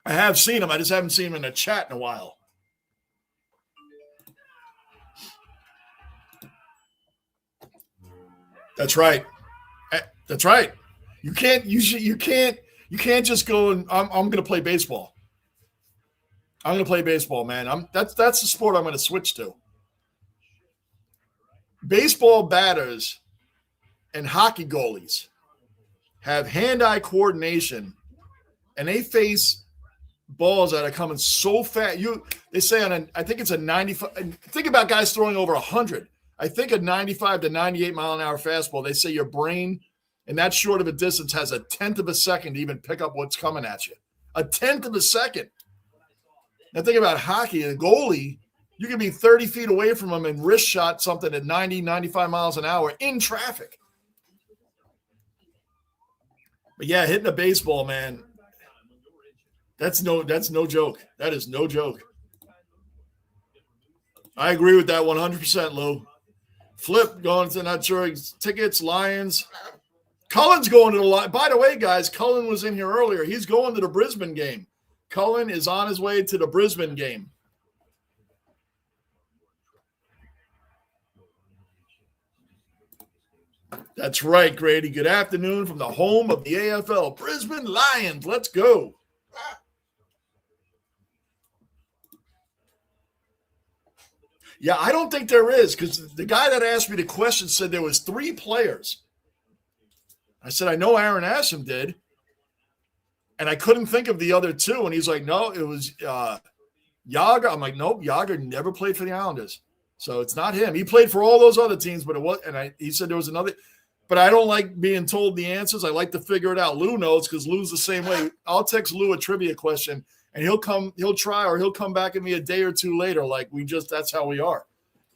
I have seen him. I just haven't seen him in a chat in a while. That's right. You can't just go and I'm going to play baseball. I'm going to play baseball, man. That's the sport I'm going to switch to. Baseball batters and hockey goalies have hand-eye coordination, and they face balls that are coming so fast. They say I think it's a 95. Think about guys throwing over 100. I think a 95 to 98 mile an hour fastball. They say your brain, in that short of a distance, has a tenth of a second to even pick up what's coming at you. A tenth of a second. Now think about hockey. A goalie, you can be 30 feet away from him and wrist shot something at 90, 95 miles an hour in traffic. But yeah, hitting a baseball, man, that's no joke. That is no joke. I agree with that 100%, Lou. Flip going to not sure tickets, Lions. Cullen's going to the Lions. By the way, guys, Cullen was in here earlier. He's going to the Brisbane game. Cullen is on his way to the Brisbane game. That's right, Grady. Good afternoon from the home of the AFL, Brisbane Lions. Let's go. Yeah, I don't think there is, because the guy that asked me the question said there was 3 players. I said, I know Aaron Asham did. And I couldn't think of the other 2. And he's like, no, it was Yager. I'm like, nope, Yager never played for the Islanders. So it's not him. He played for all those other teams, but it was, and he said there was another. But I don't like being told the answers. I like to figure it out. Lou knows, because Lou's the same way. I'll text Lou a trivia question, and he'll come back at me a day or 2 later. Like, that's how we are.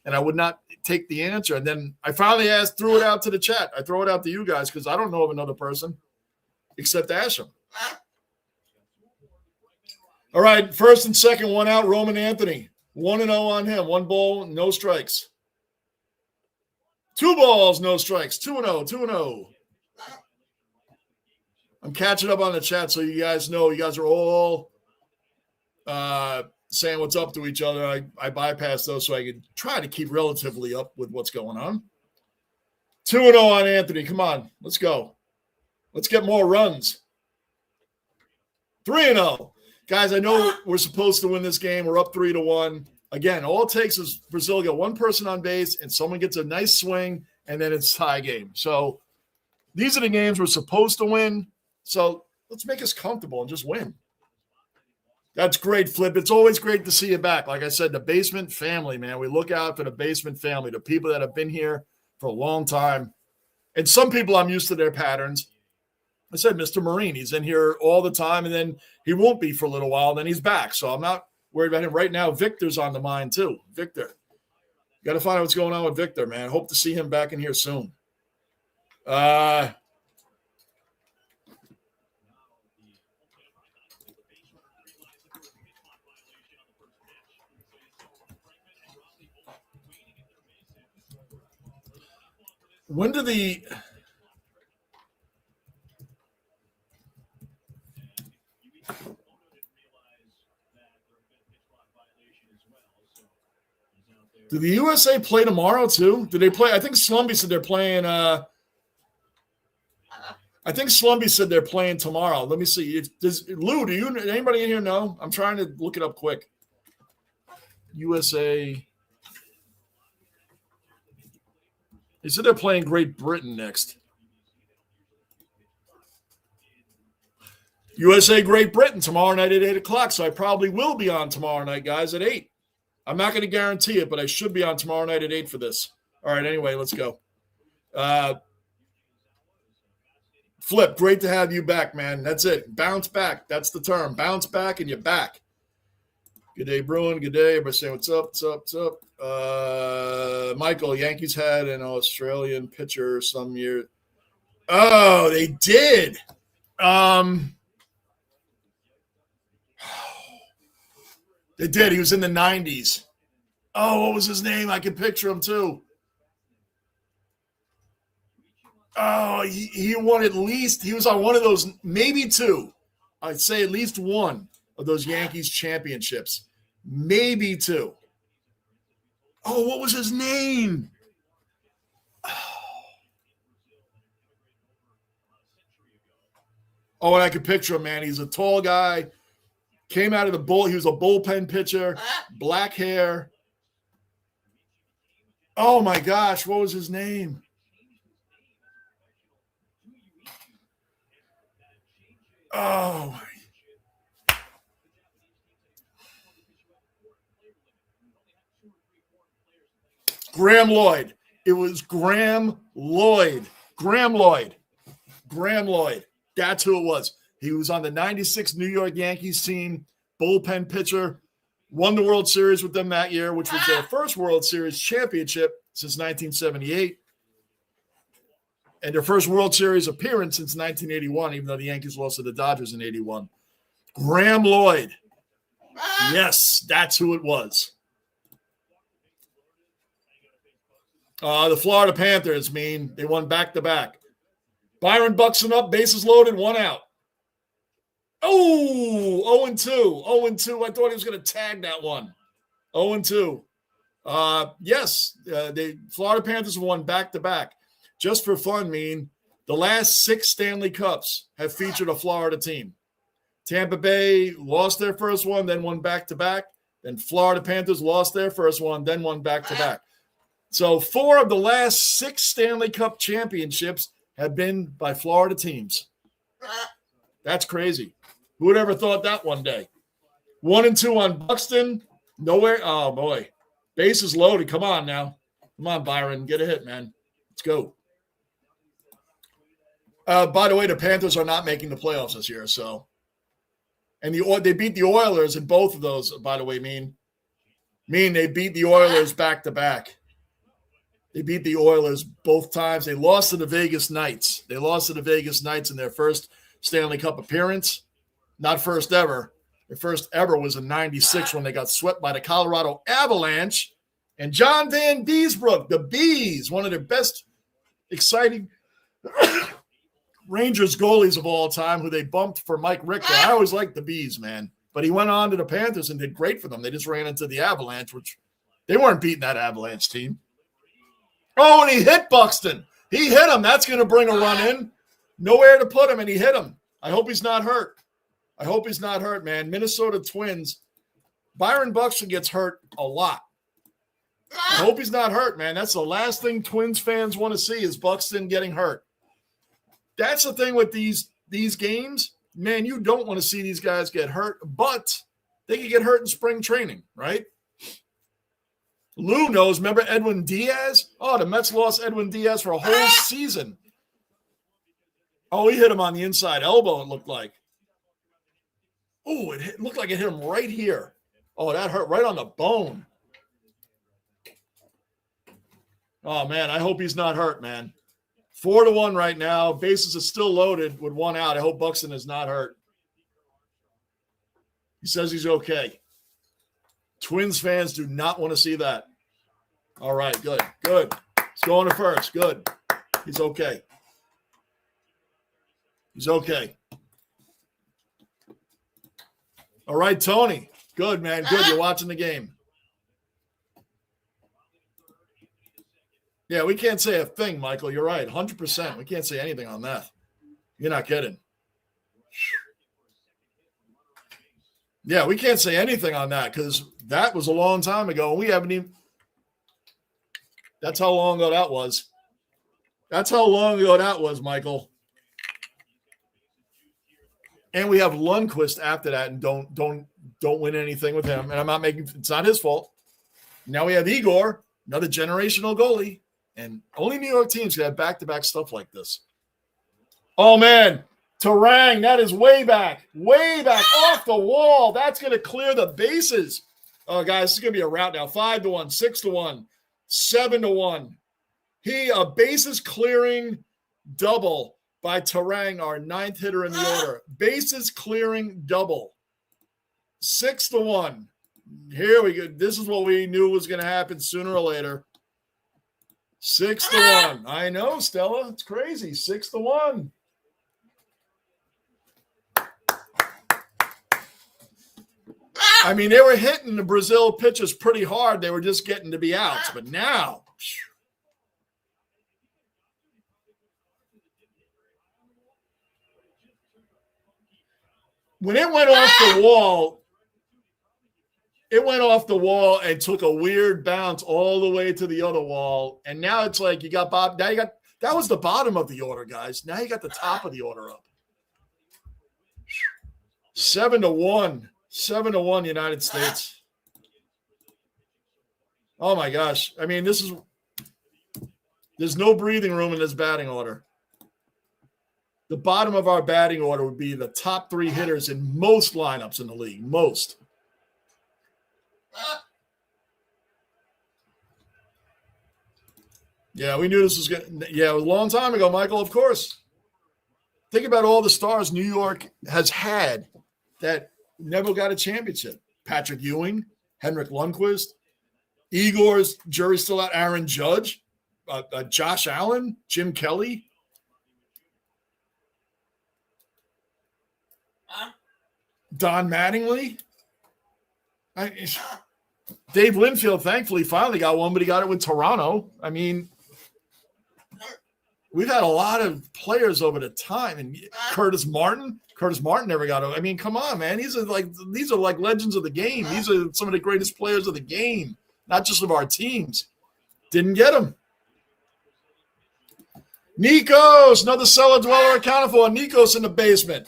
And I would not take the answer. And then I finally threw it out to the chat. I throw it out to you guys, because I don't know of another person except Asham. All right, first and second, one out, Roman Anthony. 1-0 on him. 1 ball, no strikes. 2 balls, no strikes. 2-0, 2-0. I'm catching up on the chat, so you guys know. You guys are all saying what's up to each other. I bypass those so I can try to keep relatively up with what's going on. 2-0 on Anthony. Come on, let's go. Let's get more runs. 3-0. Guys, I know we're supposed to win this game. We're up 3-1. Again, all it takes is Brazil get one person on base and someone gets a nice swing, and then it's tie game. So these are the games we're supposed to win. So let's make us comfortable and just win. That's great, Flip. It's always great to see you back. Like I said, the basement family, man. We look out for the basement family, the people that have been here for a long time. And some people, I'm used to their patterns. I said, Mr. Marine, he's in here all the time, and then he won't be for a little while, and then he's back. So I'm not worried about him. Right now, Victor's on the mind, too. Victor. Got to find out what's going on with Victor, man. Hope to see him back in here soon. When do the – do the USA play tomorrow, too? Do they play? I think Slumby said they're playing they're playing tomorrow. Let me see. Lou, anybody in here know? I'm trying to look it up quick. USA. They said they're playing Great Britain next. USA Great Britain tomorrow night at 8 o'clock. So I probably will be on tomorrow night, guys, at 8. I'm not going to guarantee it, but I should be on tomorrow night at 8 for this. All right, anyway, let's go. Flip, great to have you back, man. That's it. Bounce back. That's the term. Bounce back and you're back. Good day, Bruin. Good day. Everybody say what's up, what's up. Michael, Yankees had an Australian pitcher some year. Oh, they did. They did. He was in the 90s. Oh, what was his name? I can picture him too. Oh, he won at least. He was on one of those, maybe 2. I'd say at least one of those Yankees championships. Maybe 2. Oh, what was his name? Oh, and I could picture him, man. He's a tall guy. Came out of the bull. He was a bullpen pitcher. Black hair. Oh, my gosh. What was his name? Oh. Graham Lloyd. It was Graham Lloyd. Graham Lloyd. Graham Lloyd. That's who it was. He was on the 96 New York Yankees team, bullpen pitcher, won the World Series with them that year, which was their first World Series championship since 1978, and their first World Series appearance since 1981, even though the Yankees lost to the Dodgers in 81. Graham Lloyd. Yes, that's who it was. The Florida Panthers, they won back-to-back. Byron Buxton up, bases loaded, 1 out. Oh, 0-2. 0-2. I thought he was going to tag that one. 0-2. Yes, the Florida Panthers won back-to-back. Just for fun, the last 6 Stanley Cups have featured a Florida team. Tampa Bay lost their first one, then won back-to-back. Then Florida Panthers lost their first one, then won back-to-back. So 4 of the last 6 Stanley Cup championships have been by Florida teams. That's crazy. Who would ever thought that one day? 1-2 on Buxton. Nowhere. Oh, boy. Bases loaded. Come on now. Come on, Byron. Get a hit, man. Let's go. By the way, the Panthers are not making the playoffs this year. So, and they beat the Oilers in both of those, by the way, they beat the Oilers back-to-back. They beat the Oilers both times. They lost to the Vegas Knights. They lost to the Vegas Knights in their first Stanley Cup appearance. Not first ever. Their first ever was in 96 when they got swept by the Colorado Avalanche. And John Van Beesbrook, the Bees, one of their best exciting Rangers goalies of all time, who they bumped for Mike Richter. I always liked the Bees, man. But he went on to the Panthers and did great for them. They just ran into the Avalanche, which they weren't beating that Avalanche team. Oh, and he hit Buxton. He hit him. That's going to bring a run in. Nowhere to put him, and he hit him. I hope he's not hurt. Man. Minnesota Twins. Byron Buxton gets hurt a lot. I hope he's not hurt, man. That's the last thing Twins fans want to see is Buxton getting hurt. That's the thing with these games. Man, you don't want to see these guys get hurt, but they can get hurt in spring training, right? Lou knows. Remember Edwin Diaz? Oh, the Mets lost Edwin Diaz for a whole season. Oh, he hit him on the inside elbow, it looked like. Oh, it looked like it hit him right here. Oh, that hurt right on the bone. Oh, man, I hope he's not hurt, man. 4-1 right now. Bases are still loaded with 1 out. I hope Buxton is not hurt. He says he's okay. Twins fans do not want to see that. All right, good. He's going to first. Good. He's okay. All right, Tony. Good, man. Good. You're watching the game. Yeah, we can't say a thing, Michael. You're right. 100%. We can't say anything on that. You're not kidding. Yeah, we can't say anything on that because that was a long time ago. And we haven't even. That's how long ago that was. Michael. And we have Lundqvist after that, and don't win anything with him. And I'm not making. It's not his fault. Now we have Igor, another generational goalie, and only New York teams can have back-to-back stuff like this. Oh man, Terang, that is way back off the wall. That's going to clear the bases. Oh guys, this is going to be a rout now. 5-1, 6-1, 7-1. A bases clearing double by Terang, our 9th hitter in the order. Bases clearing double. 6-1. Here we go. This is what we knew was going to happen sooner or later. 6-1. I know, Stella. It's crazy. 6-1. I mean, they were hitting the Brazil pitchers pretty hard. They were just getting to be outs. But now, when it went off the wall and took a weird bounce all the way to the other wall. And now it's like you got Bob. That was the bottom of the order, guys. Now you got the top of the order up. 7-1. 7-1 United States. Oh my gosh. I mean, this is There's no breathing room in this batting order. The bottom of our batting order would be the top 3 hitters in most lineups in the league. Most. Yeah, we knew this was going to. Yeah, it was a long time ago, Michael, of course. Think about all the stars New York has had that never got a championship. Patrick Ewing, Henrik Lundqvist, Igor's jury's still out, Aaron Judge, Josh Allen, Jim Kelly. Don Mattingly. Dave Linfield, thankfully, finally got one, but he got it with Toronto. I mean, we've had a lot of players over the time. And Curtis Martin never got it. I mean, come on, man. These are like legends of the game. These are some of the greatest players of the game, not just of our teams. Didn't get them. Nikos, another cellar dweller accounted for. Nikos in the basement.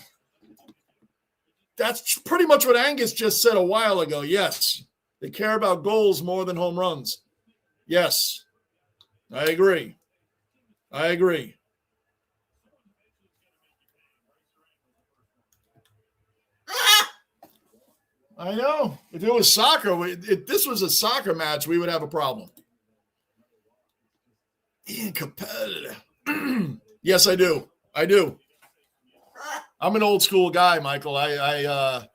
That's pretty much what Angus just said a while ago. Yes, they care about goals more than home runs. Yes, I agree. I know. If it was soccer, if this was a soccer match, we would have a problem. Competitive. Yes, I do. I'm an old school guy, Michael. A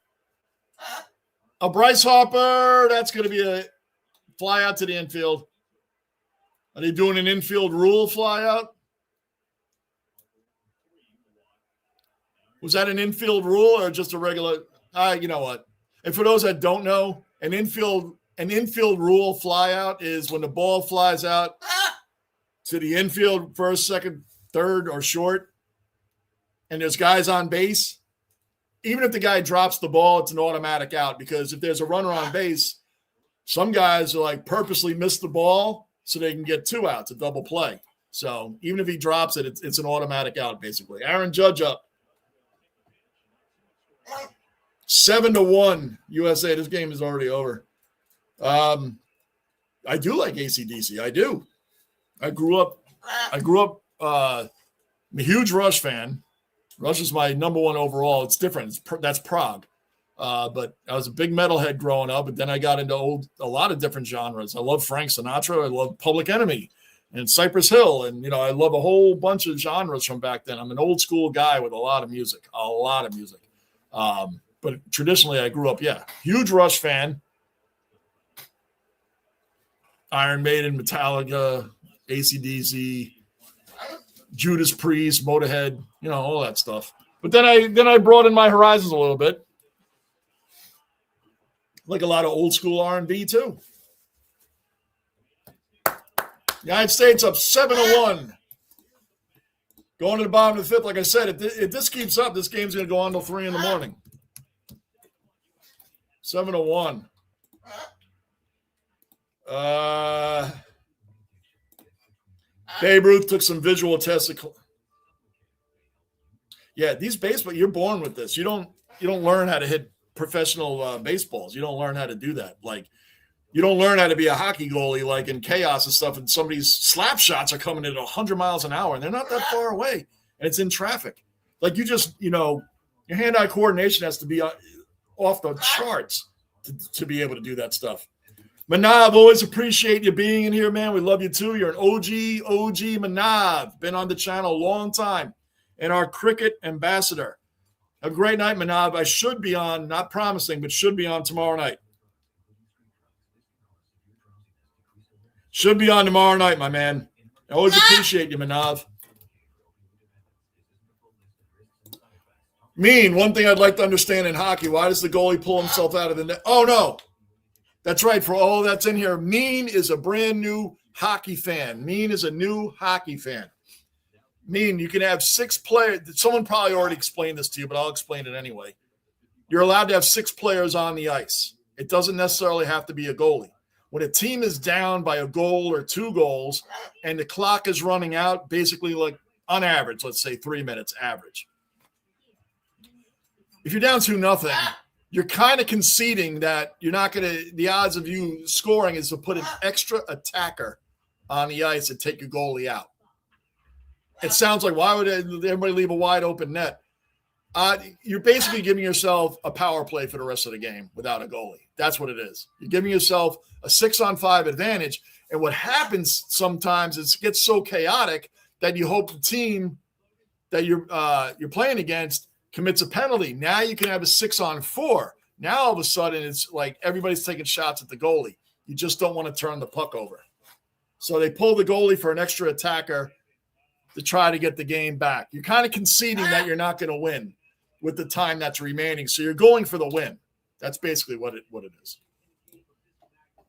Bryce Harper, that's going to be a fly out to the infield. Are they doing an infield rule fly out? Was that an infield rule or just a regular? You know what? And for those that don't know, an infield rule fly out is when the ball flies out to the infield, first, second, third, or short, and there's guys on base. Even if the guy drops the ball, it's an automatic out, because if there's a runner on base, some guys are like purposely miss the ball so they can get 2 outs, a double play. So even if he drops it, it's an automatic out, basically. Aaron Judge up. 7-1 USA. This game is already over. I do like AC/DC. I do. I grew up I'm a huge Rush fan. Rush is my number 1 overall. It's different. That's Prague. But I was a big metalhead growing up, but then I got into a lot of different genres. I love Frank Sinatra. I love Public Enemy and Cypress Hill. And, I love a whole bunch of genres from back then. I'm an old school guy with a lot of music. But traditionally I grew up, huge Rush fan. Iron Maiden, Metallica, AC/DC, Judas Priest, Motorhead, all that stuff. But then I broadened my horizons a little bit. Like a lot of old school R&B too. United States up 7-1. Going to the bottom of the 5th. Like I said, if this keeps up, this game's going to go on till 3 in the morning. 7-1. Babe Ruth took some visual tests. These baseball, you're born with this. You don't learn how to hit professional baseballs. You don't learn how to do that. Like, you don't learn how to be a hockey goalie, like in chaos and stuff, and somebody's slap shots are coming in at 100 miles an hour, and they're not that far away, and it's in traffic. Like, you just, your hand-eye coordination has to be off the charts to be able to do that stuff. Manav, always appreciate you being in here, man. We love you too. You're an OG Manav. Been on the channel a long time. And our cricket ambassador. Have a great night, Manav. I should be on, not promising, but should be on tomorrow night. Should be on tomorrow night, my man. I always appreciate you, Manav. One thing I'd like to understand in hockey, why does the goalie pull himself out of the net? Oh, no. That's right. For all that's in here, is a brand new hockey fan. Is a new hockey fan. You can have 6 players. Someone probably already explained this to you, but I'll explain it anyway. You're allowed to have 6 players on the ice. It doesn't necessarily have to be a goalie. When a team is down by a goal or 2 goals and the clock is running out, basically like on average, let's say 3 minutes average. If you're down 2-0, you're kind of conceding that you're not going to – the odds of you scoring is to put an extra attacker on the ice and take your goalie out. It sounds like, why would everybody leave a wide open net? You're basically giving yourself a power play for the rest of the game without a goalie. That's what it is. You're giving yourself a 6-on-5 advantage. And what happens sometimes is it gets so chaotic that you hope the team that you're playing against commits a penalty. Now you can have a 6-on-4. Now all of a sudden it's like everybody's taking shots at the goalie. You just don't want to turn the puck over. So they pull the goalie for an extra attacker to try to get the game back. You're kind of conceding that you're not going to win with the time that's remaining. So you're going for the win. That's basically what it is.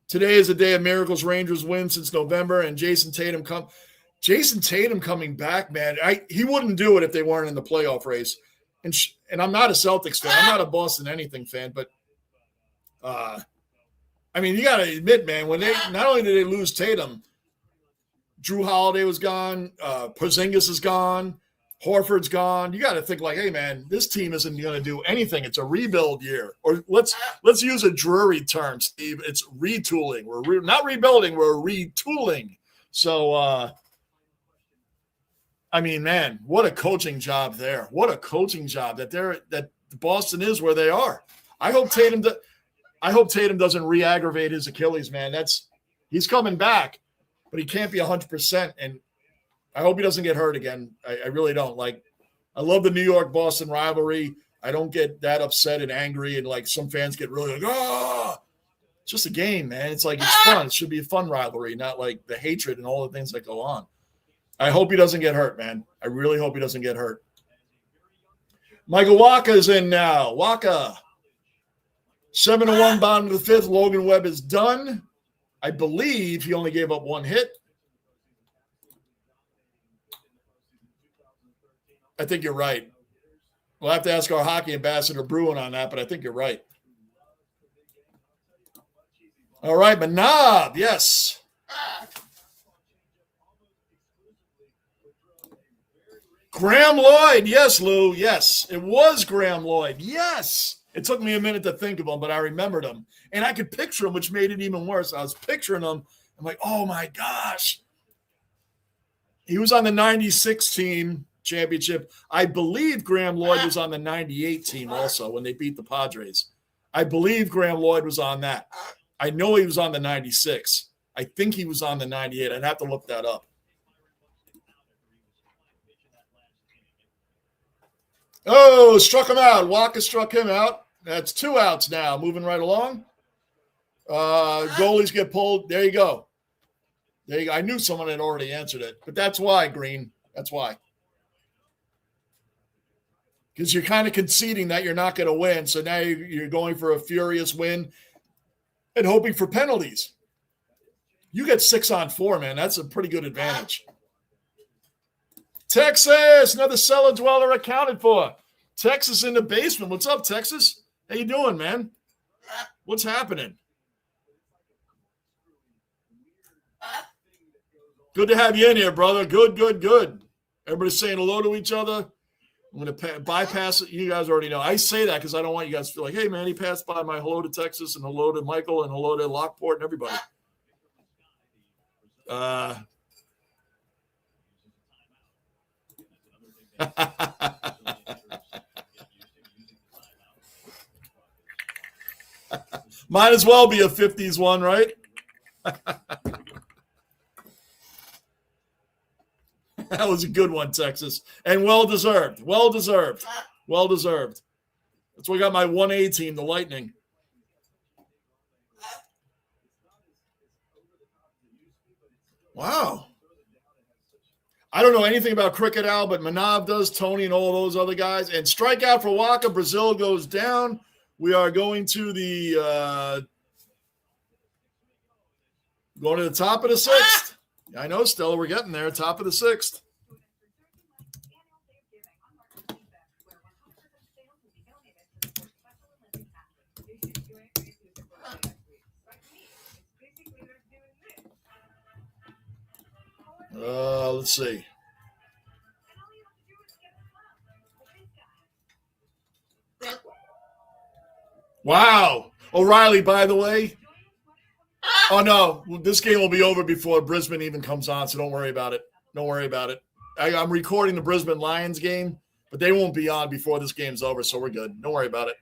Today is a day of miracles. Rangers win since November, and Jason Tatum coming back, man. He wouldn't do it if they weren't in the playoff race. And I'm not a Celtics fan. I'm not a Boston anything fan, but I mean, you got to admit, man, when they not only did they lose Tatum, Drew Holiday was gone, Porzingis is gone, Horford's gone. You got to think like, hey, man, this team isn't going to do anything. It's a rebuild year. Or let's use a Drury term, Steve. It's retooling. We're not rebuilding. We're retooling. So, I mean, man, what a coaching job there. What a coaching job that Boston is where they are. I hope Tatum doesn't re-aggravate his Achilles, man. He's coming back, but he can't be 100%. And I hope he doesn't get hurt again. I really don't. Like, I love the New York-Boston rivalry. I don't get that upset and angry, and like some fans get really like, it's just a game, man. It's like, it's fun. It should be a fun rivalry, not like the hatred and all the things that go on. I hope he doesn't get hurt, man. I really hope he doesn't get hurt. Michael Waka is in now. Waka. 7-1 bottom of the fifth. Logan Webb is done. I believe he only gave up one hit. I think you're right. We'll have to ask our hockey ambassador Bruin on that, but I think you're right. All right, Manav, yes. Graham Lloyd, yes, Lou, yes. It was Graham Lloyd, yes. It took me a minute to think of him, but I remembered him. And I could picture him, which made it even worse. I was picturing him. I'm like, oh, my gosh. He was on the 96 team championship. I believe Graham Lloyd was on the 98 team also when they beat the Padres. I believe Graham Lloyd was on that. I know he was on the 96. I think he was on the 98. I'd have to look that up. Oh, struck him out. Waka struck him out. That's 2 outs now. Moving right along. Goalies get pulled. There you go. There you go. I knew someone had already answered it, but that's why, Green. That's why. Because you're kind of conceding that you're not going to win. So now you're going for a furious win and hoping for penalties. You get 6-on-4, man. That's a pretty good advantage. Texas, another cellar dweller accounted for. Texas in the basement. What's up, Texas? How you doing, man? What's happening? Good to have you in here, brother. Good, good, good. Everybody's saying hello to each other. I'm going to bypass it. You guys already know. I say that because I don't want you guys to feel like, hey, man, he passed by my hello to Texas and hello to Michael and hello to Lockport and everybody. Might as well be a 50s one, right? That was a good one, Texas. And well-deserved. Well-deserved. Well-deserved. That's why I got my 1A team, the Lightning. Wow. I don't know anything about cricket, Al, but Manav does, Tony and all those other guys. And strikeout for Waka. Brazil goes down. We are going to the top of the sixth. I know, Stella, we're getting there. Top of the sixth. Let's see. Wow. O'Reilly, by the way. Oh, no. This game will be over before Brisbane even comes on, so don't worry about it. Don't worry about it. I'm recording the Brisbane Lions game, but they won't be on before this game's over, so we're good. Don't worry about it.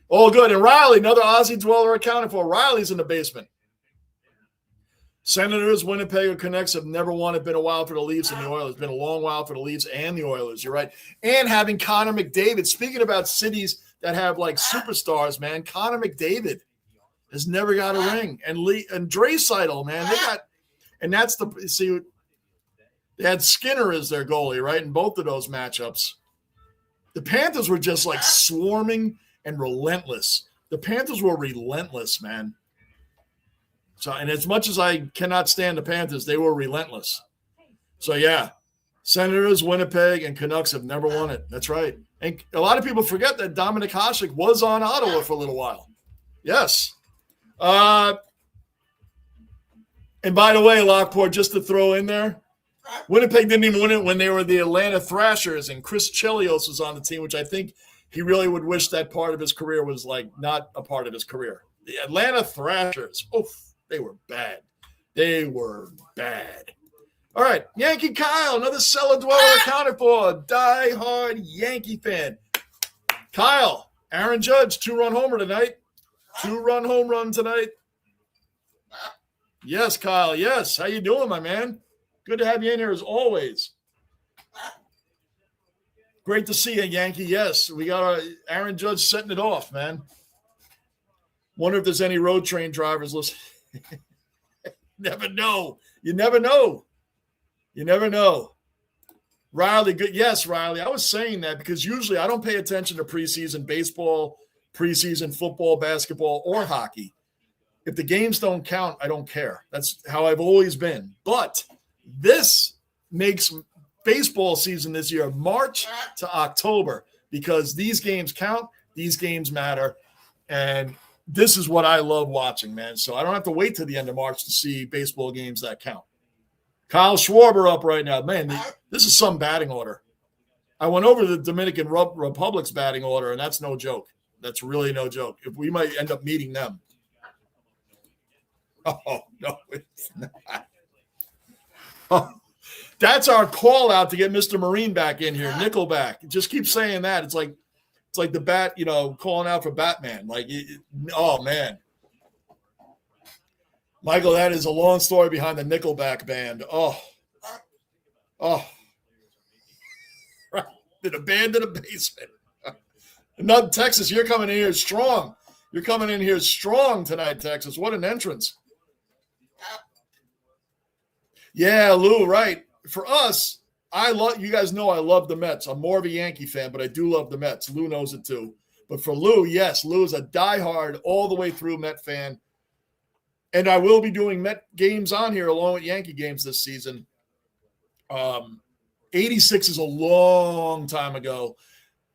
All good. And Riley, another Aussie dweller accounted for. Riley's in the basement. Senators, Winnipeg, or Canucks have never won. It's been a while for the Leafs and the Oilers. It's been a long while for the Leafs and the Oilers. You're right. And having Connor McDavid. Speaking about cities that have like superstars, man, Connor McDavid has never got a ring. And Draisaitl, man, they got, and that's the, see, they had Skinner as their goalie, right? In both of those matchups. The Panthers were just like swarming and relentless. The Panthers were relentless, man. So, and as much as I cannot stand the Panthers, they were relentless. So, yeah, Senators, Winnipeg, and Canucks have never won it. That's right. And a lot of people forget that Dominic Hasek was on Ottawa for a little while. Yes. And by the way, Lockport, just to throw in there, Winnipeg didn't even win it when they were the Atlanta Thrashers, and Chris Chelios was on the team, which I think he really would wish that part of his career was like not a part of his career. The Atlanta Thrashers, oof. They were bad. They were bad. All right. Yankee Kyle, another cellar dweller accounted for. Die-hard Yankee fan. Kyle, Aaron Judge, 2-run homer tonight. 2-run home run tonight. Yes, Kyle. Yes. How you doing, my man? Good to have you in here as always. Great to see you, Yankee. Yes, we got Aaron Judge setting it off, man. Wonder if there's any road train drivers listening. Never know. You never know. You never know. Riley, good. Yes, Riley. I was saying that because usually I don't pay attention to preseason baseball, preseason football, basketball, or hockey. If the games don't count, I don't care. That's how I've always been. But this makes baseball season this year March to October because these games count, these games matter, and this is what I love watching, man. So I don't have to wait till the end of March to see baseball games that count. Kyle Schwarber up right now. Man, this is some batting order. I went over the Dominican Republic's batting order, and that's no joke. That's really no joke. If we might end up meeting them. Oh, no, it's not. Oh, that's our call out to get Mr. Marine back in here. Nickelback. Just keep saying that. It's like the bat, calling out for Batman. Oh, man. Michael, that is a long story behind the Nickelback band. Oh. The band in the basement. Not Texas, you're coming in here strong. You're coming in here strong tonight, Texas. What an entrance. Yeah, Lou, right. For us, you guys know I love the Mets. I'm more of a Yankee fan, but I do love the Mets. Lou knows it too. But for Lou, yes, Lou is a diehard all the way through Met fan. And I will be doing Met games on here along with Yankee games this season. 86 is a long time ago.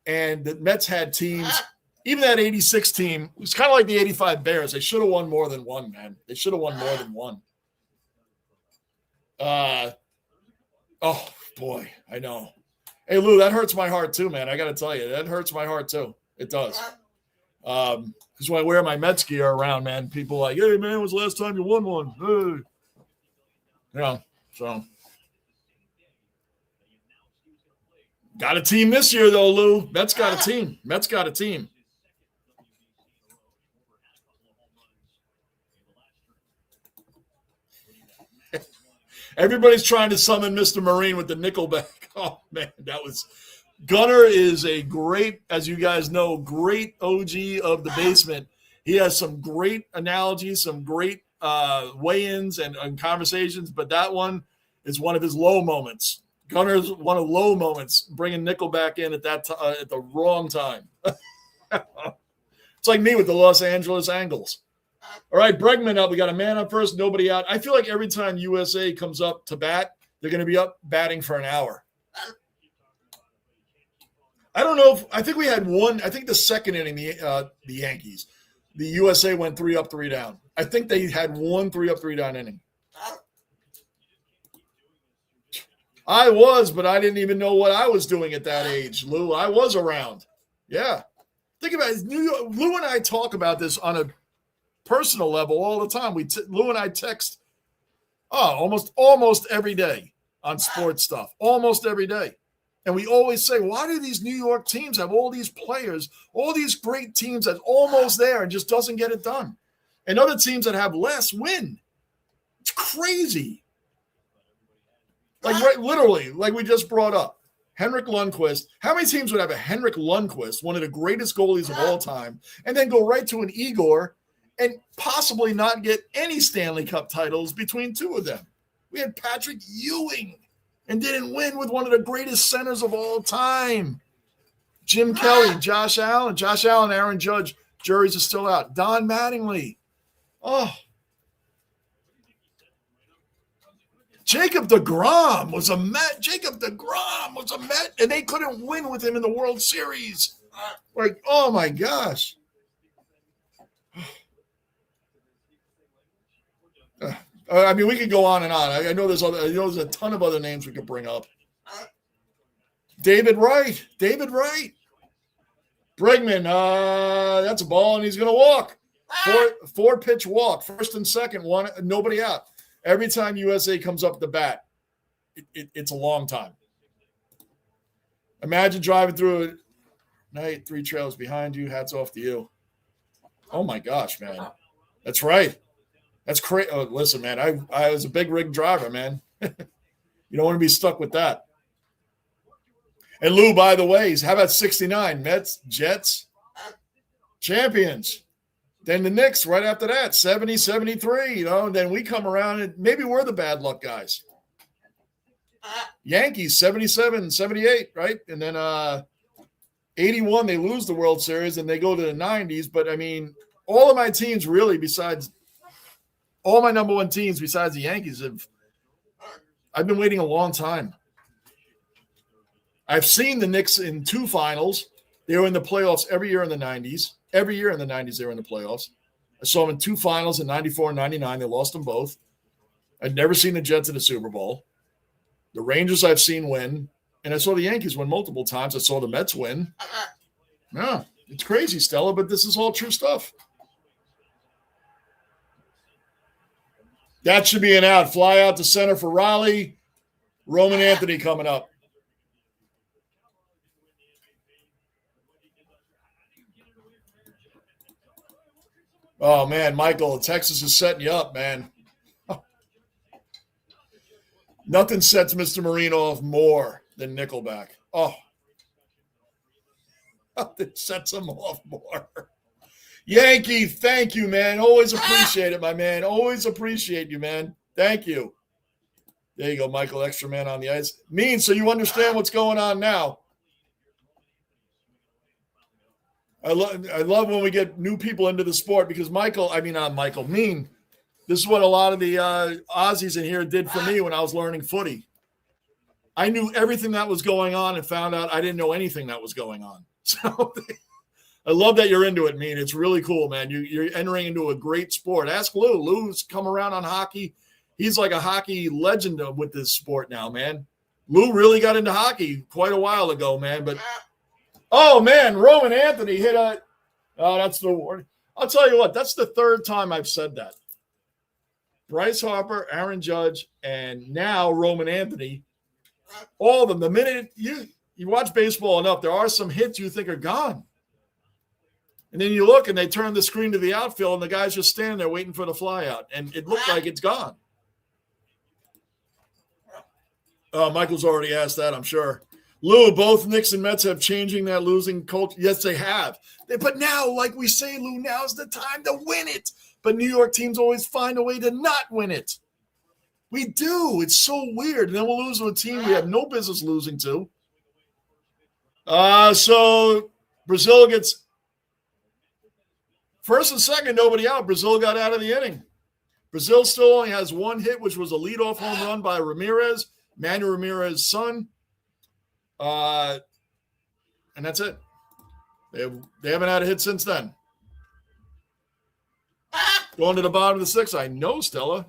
And the Mets had teams, even that 86 team, it was kind of like the 85 Bears. They should have won more than one, man. They should have won more than one. Oh, boy, I know. Hey, Lou, that hurts my heart too, man. I got to tell you, that hurts my heart too. It does. Because when I wear my Mets gear around, man, people are like, hey, man, when was the last time you won one? Hey. So. Got a team this year, though, Lou. Mets got a team. Mets got a team. Everybody's trying to summon Mr. Marine with the Nickelback. Oh, man, that was – Gunner is a great, as you guys know, great OG of the basement. He has some great analogies, some great weigh-ins and conversations, but that one is one of his low moments. Gunner's one of the low moments, bringing Nickelback in at that at the wrong time. It's like me with the Los Angeles Angles. All right, Bregman up. We got a man up first, nobody out. I feel like every time USA comes up to bat, they're going to be up batting for an hour. I don't know I think we had one. I think the second inning, the Yankees, the USA went 3 up, 3 down. I think they had one 3 up, 3 down inning. I was, but I didn't even know what I was doing at that age, Lou. I was around. Yeah. Think about it. Lou and I talk about this on a personal level all the time. Lou and I text almost every day on sports stuff, almost every day. And we always say, why do these New York teams have all these players, all these great teams that's almost there and just doesn't get it done? And other teams that have less win. It's crazy. Like literally, like we just brought up, Henrik Lundqvist. How many teams would have a Henrik Lundqvist, one of the greatest goalies of all time, and then go right to an Igor and possibly not get any Stanley Cup titles between two of them? We had Patrick Ewing and didn't win with one of the greatest centers of all time. Jim Kelly, Josh Allen, Aaron Judge, juries are still out. Don Mattingly. Oh. Jacob deGrom was a Met. And they couldn't win with him in the World Series. Like, oh my gosh. I mean, we could go on and on. I know there's a ton of other names we could bring up. David Wright. Bregman, that's a ball, and he's going to walk. Four pitch walk, first and second, one, nobody out. Every time USA comes up the bat, it's a long time. Imagine driving through it. Night, 3 trails behind you. Hats off to you. Oh my gosh, man. That's right. That's crazy. Oh, listen, man, I was a big rig driver, man. You don't want to be stuck with that. And Lou, by the way, how about 69? Mets, Jets, champions. Then the Knicks right after that, 70, 73, and then we come around and maybe we're the bad luck guys. Yankees, 77, 78, right? And then 81, they lose the World Series and they go to the 90s. But, I mean, all of my teams really all my number one teams besides the Yankees I've been waiting a long time. I've seen the Knicks in 2 finals. They were in the playoffs every year in the 90s. Every year in the 90s, they were in the playoffs. I saw them in 2 finals in 94 and 99. They lost them both. I'd never seen the Jets in the Super Bowl. The Rangers I've seen win. And I saw the Yankees win multiple times. I saw the Mets win. Yeah, it's crazy, Stella, but this is all true stuff. That should be an out. Fly out to center for Raleigh. Roman Anthony coming up. Oh, man, Michael, Texas is setting you up, man. Nothing sets Mr. Marino off more than Nickelback. Oh, nothing sets him off more. Yankee, thank you, man. Always appreciate it, my man. Always appreciate you, man. Thank you. There you go, Michael, extra man on the ice. So you understand what's going on now. I love when we get new people into the sport because Mean, this is what a lot of the Aussies in here did for me when I was learning footy. I knew everything that was going on and found out I didn't know anything that was going on. So I love that you're into it, Mean. It's really cool, man. You're entering into a great sport. Ask Lou. Lou's come around on hockey. He's like a hockey legend with this sport now, man. Lou really got into hockey quite a while ago, man, but oh, man, Roman Anthony hit a – that's the award. I'll tell you what, that's the 3rd time I've said that. Bryce Harper, Aaron Judge, and now Roman Anthony, all of them. The minute you watch baseball enough, there are some hits you think are gone. And then you look and they turn the screen to the outfield and the guy's just standing there waiting for the fly out. And it looked like it's gone. Michael's already asked that, I'm sure. Lou, both Knicks and Mets have changing that losing culture. Yes, they have. But now, like we say, Lou, now's the time to win it. But New York teams always find a way to not win it. We do. It's so weird. And then we'll lose to a team we have no business losing to. So Brazil gets first and second, nobody out. Brazil got out of the inning. Brazil still only has 1 hit, which was a leadoff home run by Ramirez, Manuel Ramirez's son. And that's it. They haven't had a hit since then. Going to the bottom of the 6th. I know, Stella.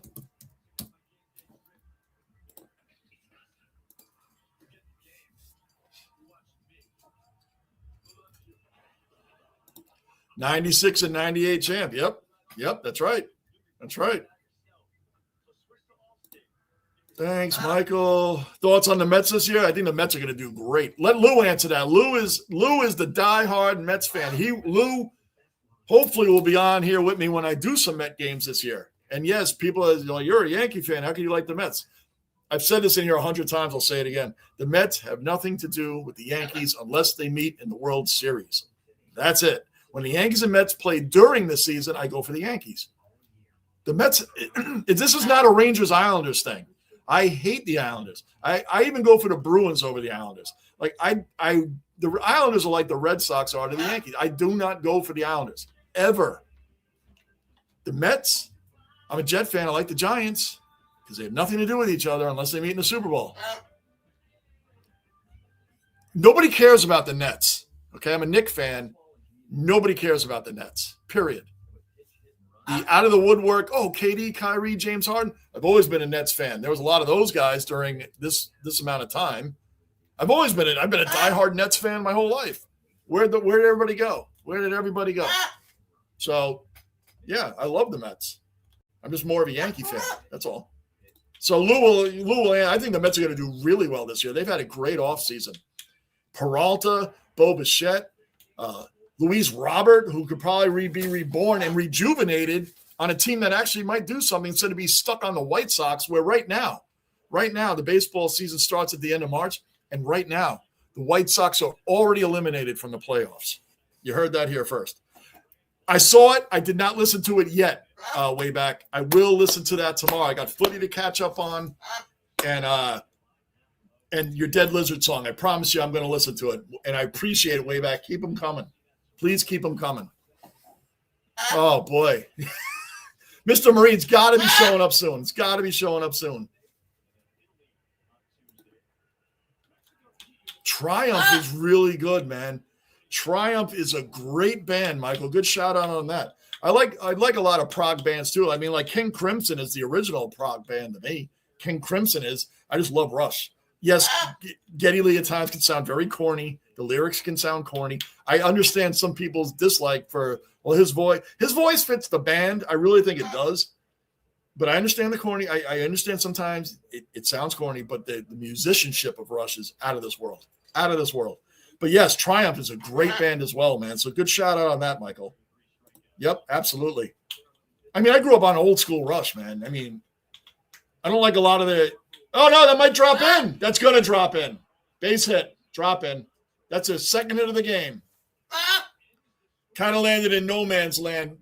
'96 and '98 champ. Yep. Yep, that's right. That's right. Thanks, Michael. Thoughts on the Mets this year? I think the Mets are going to do great. Let Lou answer that. Lou is the diehard Mets fan. Lou hopefully will be on here with me when I do some Met games this year. And yes, people are like, you're a Yankee fan. How can you like the Mets? I've said this in here 100 times. I'll say it again. The Mets have nothing to do with the Yankees unless they meet in the World Series. That's it. When the Yankees and Mets play during the season, I go for the Yankees. The Mets, this is not a Rangers-Islanders thing. I hate the Islanders. I even go for the Bruins over the Islanders. Like the Islanders are like the Red Sox are to the Yankees. I do not go for the Islanders ever. The Mets, I'm a Jet fan. I like the Giants because they have nothing to do with each other unless they meet in the Super Bowl. Nobody cares about the Nets. Okay, I'm a Knicks fan. Nobody cares about the Nets. Period. The out of the woodwork, KD, Kyrie, James Harden. I've always been a Nets fan. There was a lot of those guys during this amount of time. I've been a diehard Nets fan my whole life. Where did everybody go? Where did everybody go? So, yeah, I love the Mets. I'm just more of a Yankee fan. That's all. So Lou, I think the Mets are going to do really well this year. They've had a great offseason. Peralta, Bo Bichette, Luis Robert, who could probably be reborn and rejuvenated on a team that actually might do something instead of be stuck on the White Sox, where right now, the baseball season starts at the end of March, and right now, the White Sox are already eliminated from the playoffs. You heard that here first. I saw it. I did not listen to it yet way back. I will listen to that tomorrow. I got footy to catch up on, and your Dead Lizard song. I promise you I'm going to listen to it, and I appreciate it way back. Keep them coming. Please keep them coming. Oh, boy. Mr. Marine's got to be showing up soon. It's got to be showing up soon. Triumph is really good, man. Triumph is a great band, Michael. Good shout out on that. I like a lot of prog bands, too. I mean, like King Crimson is the original prog band to me. King Crimson is. I just love Rush. Yes, Geddy Lee at times can sound very corny. The lyrics can sound corny. I understand some people's dislike for, his voice. His voice fits the band. I really think it does. But I understand the corny. I understand sometimes it sounds corny, but the musicianship of Rush is out of this world. Out of this world. But yes, Triumph is a great band as well, man. So good shout out on that, Michael. Yep, absolutely. I mean, I grew up on old school Rush, man. I mean, I don't like a lot of the – oh, no, that might drop in. That's going to drop in. Base hit, drop in. That's a second hit of the game. Kind of landed in no man's land.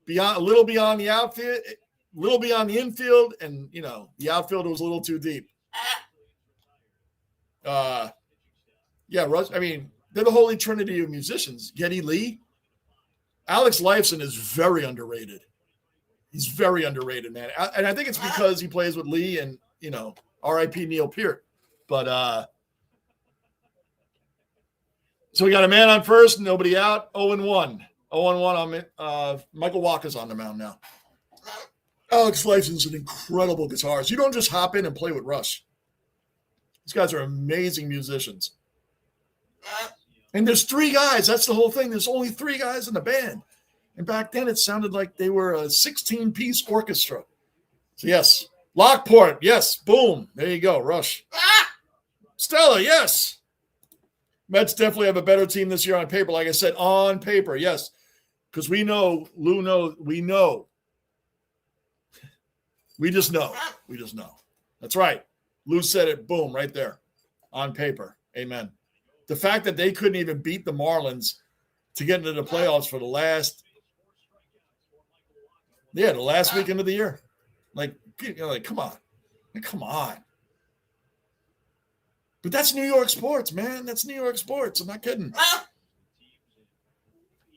A little beyond the outfield, a little beyond the infield, and, the outfield was a little too deep. Yeah, Rush, I mean, they're the holy trinity of musicians. Geddy Lee. Alex Lifeson is very underrated. He's very underrated, man. And I think it's because he plays with Lee and, R.I.P. Neil Peart. But so we got a man on first, nobody out, 0-1. 0-1 on Michael Walker's on the mound now. Alex Lifeson's an incredible guitarist. You don't just hop in and play with Rush. These guys are amazing musicians. And there's 3 guys. That's the whole thing. There's only 3 guys in the band. And back then it sounded like they were a 16-piece orchestra. So yes. Lockport, yes. Boom. There you go. Rush. Stella, yes. Mets definitely have a better team this year on paper. Like I said, on paper, yes. Because we know, Lou knows, we know. We just know. We just know. That's right. Lou said it, boom, right there. On paper. Amen. The fact that they couldn't even beat the Marlins to get into the playoffs for the last weekend of the year. Like come on. Come on. But that's New York sports, man. That's New York sports. I'm not kidding.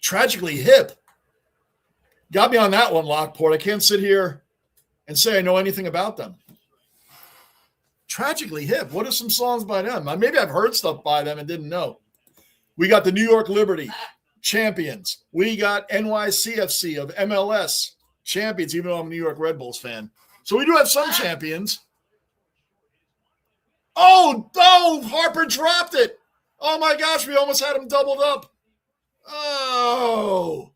Tragically hip. Got me on that one, Lockport. I can't sit here and say I know anything about them. Tragically hip. What are some songs by them? Maybe I've heard stuff by them and didn't know. We got the New York Liberty champions. We got NYCFC of MLS champions, even though I'm a New York Red Bulls fan. So we do have some champions. Oh, Harper dropped it. Oh, my gosh, we almost had him doubled up. Oh.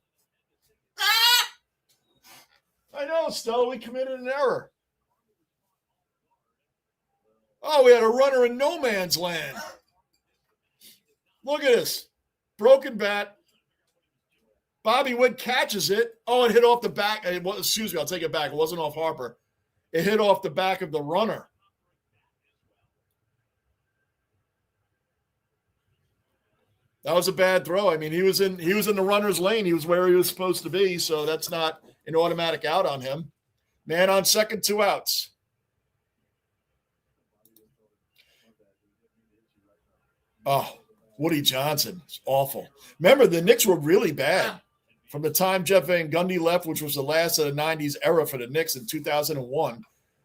Stella, we committed an error. Oh, we had a runner in no man's land. Look at this. Broken bat. Bobby Witt catches it. Oh, it hit off the back. Excuse me, I'll take it back. It wasn't off Harper. It hit off the back of the runner. That was a bad throw. I mean, he was in the runner's lane. He was where he was supposed to be, so that's not an automatic out on him. Man on second, 2 outs. Oh, Woody Johnson. It's awful. Remember, the Knicks were really bad from the time Jeff Van Gundy left, which was the last of the 90s era for the Knicks in 2001,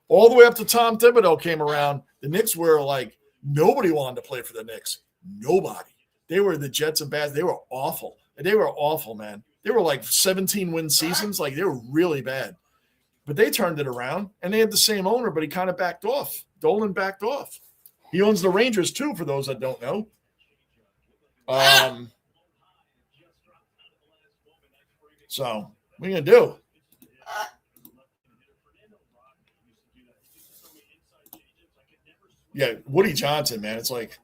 all the way up to Tom Thibodeau came around. The Knicks were like, nobody wanted to play for the Knicks. Nobody. They were the Jets and Bats. They were awful. They were awful, man. They were like 17-win seasons. Like, they were really bad. But they turned it around, and they had the same owner, but he kind of backed off. Dolan backed off. He owns the Rangers, too, for those that don't know. So, what are you going to do? Yeah, Woody Johnson, man. It's like,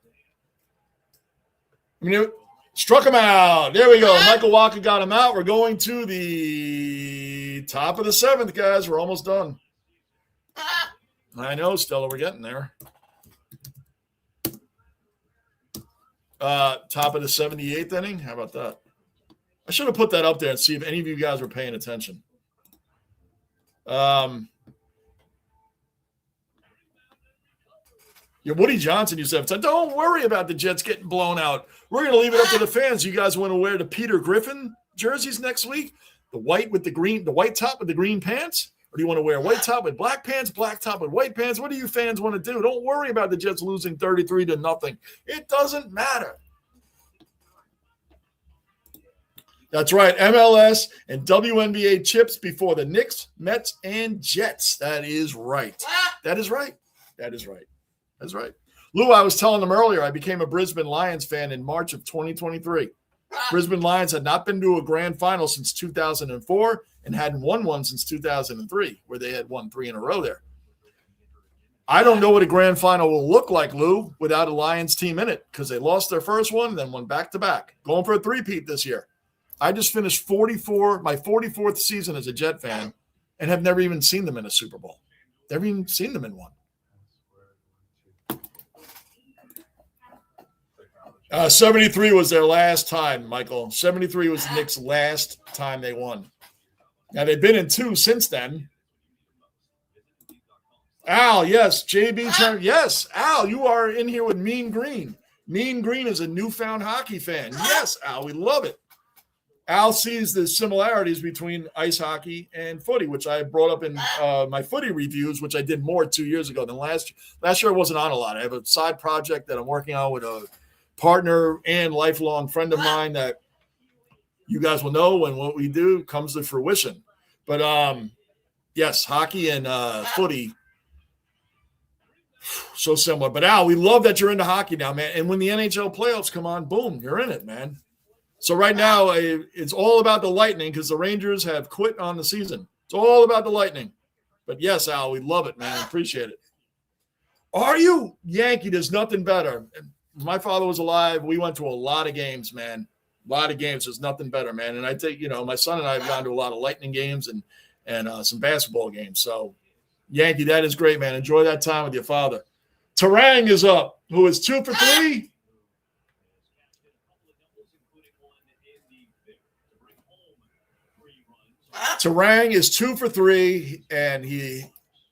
I mean, struck him out. There we go. Michael Walker got him out. We're going to the top of the 7th, guys. We're almost done. I know, Stella, we're getting there. Top of the 78th inning. How about that? I should have put that up there and see if any of you guys were paying attention. Yeah, Woody Johnson used to have said, don't worry about the Jets getting blown out. We're going to leave it up to the fans. You guys want to wear the Peter Griffin jerseys next week? The white with the green, the white top with the green pants? Or do you want to wear white top with black pants, black top with white pants? What do you fans want to do? Don't worry about the Jets losing 33-0. It doesn't matter. That's right. MLS and WNBA chips before the Knicks, Mets, and Jets. That is right. That is right. That is right. That's right. Lou, I was telling them earlier, I became a Brisbane Lions fan in March of 2023. Brisbane Lions had not been to a grand final since 2004 and hadn't won one since 2003, where they had won 3 in a row there. I don't know what a grand final will look like, Lou, without a Lions team in it, because they lost their first one and then won back-to-back. Going for a three-peat this year. I just finished my 44th season as a Jet fan, and have never even seen them in a Super Bowl. Never even seen them in one. 73 was their last time, Michael. 73 was the Knicks' last time they won. Now, they've been in 2 since then. Al, yes. JB Turner. Yes, Al, you are in here with Mean Green. Mean Green is a newfound hockey fan. Yes, Al, we love it. Al sees the similarities between ice hockey and footy, which I brought up in my footy reviews, which I did more 2 years ago than last year. Last year I wasn't on a lot. I have a side project that I'm working on with a partner and lifelong friend of mine that you guys will know when what we do comes to fruition. But yes, hockey and footy, so similar. But Al, we love that you're into hockey now, man. And when the NHL playoffs come on, boom, you're in it, man. So right now it's all about the Lightning because the Rangers have quit on the season. It's all about the Lightning. But yes, Al, we love it, man. Appreciate it. Are you Yankee? There's nothing better. My father was alive. We went to a lot of games, man. A lot of games. There's nothing better, man. And I take, my son and I have gone to a lot of Lightning games and some basketball games. So, Yankee, that is great, man. Enjoy that time with your father. Tarang is up, who is 2 for 3. Tarang is 2 for 3, and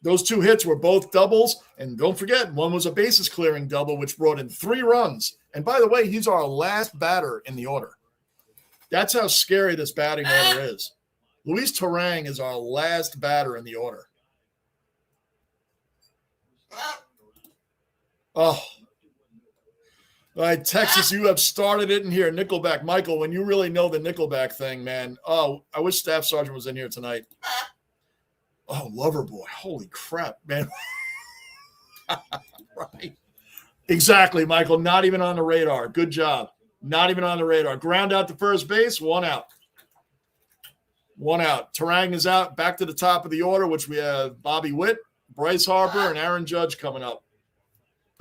those 2 hits were both doubles. And don't forget, one was a bases clearing double, which brought in 3 runs. And by the way, he's our last batter in the order. That's how scary this batting order is. Luis Tarang is our last batter in the order. Oh. All right, Texas, you have started it in here. Nickelback. Michael, when you really know the Nickelback thing, man. Oh, I wish Staff Sergeant was in here tonight. Oh, Loverboy. Holy crap, man. Right. Exactly, Michael. Not even on the radar. Good job. Not even on the radar. Ground out to first base, 1 out. 1 out. Terang is out. Back to the top of the order, which we have Bobby Witt, Bryce Harper, and Aaron Judge coming up.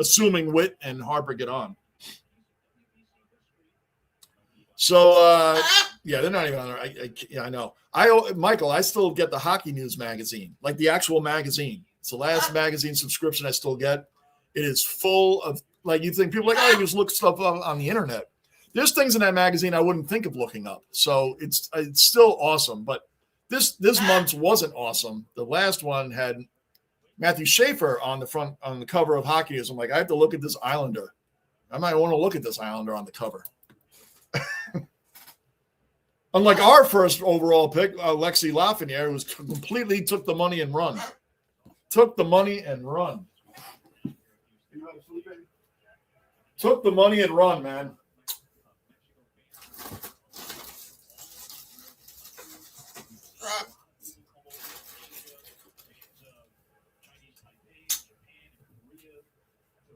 Assuming Witt and Harper get on. So, yeah, they're not even on there. I know. Michael, I still get the Hockey News magazine, like the actual magazine. It's the last magazine subscription I still get. It is full of, like, you think people are like, oh, you just look stuff on the internet. There's things in that magazine I wouldn't think of looking up. So it's still awesome. But this month's wasn't awesome. The last one had Matthew Schaefer on the cover of Hockey News. I'm like, I have to look at this Islander. I might want to look at this Islander on the cover. Unlike our first overall pick, Alexi Lafreniere, was completely took the money and run. Took the money and run, man.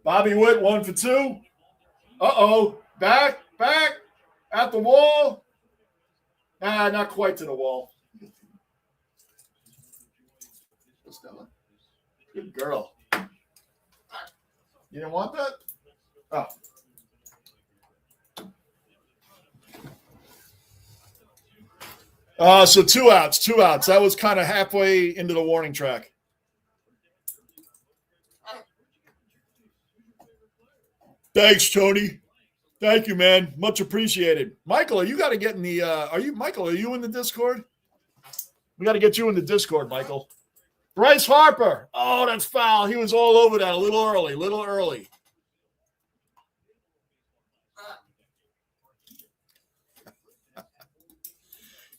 Bobby Witt 1 for 2. Uh-oh. Back at the wall. Not quite to the wall. Good girl. You didn't want that? Oh. So 2 outs. That was kind of halfway into the warning track. Thanks, Tony. Thank you, man. Much appreciated. Michael, you got to get in the are you in the Discord? We got to get you in the Discord, Michael. Bryce Harper. Oh, that's foul. He was all over that a little early.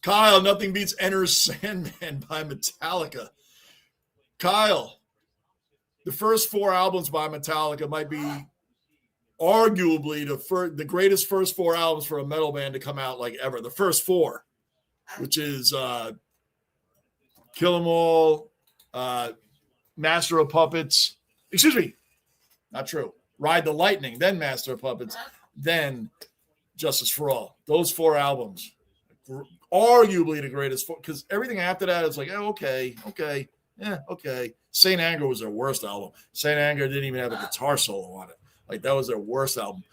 Kyle, nothing beats Enter Sandman by Metallica. Kyle, the first 4 albums by Metallica might be arguably the greatest first 4 albums for a metal band to come out like ever. The first 4, which is Kill 'Em All, Master of Puppets. Excuse me, not true. Ride the Lightning, then Master of Puppets, then Justice for All. Those 4 albums, arguably the greatest, because everything after that is like, oh, okay. Saint Anger was their worst album. Saint Anger didn't even have a guitar solo on it. Like, that was their worst album.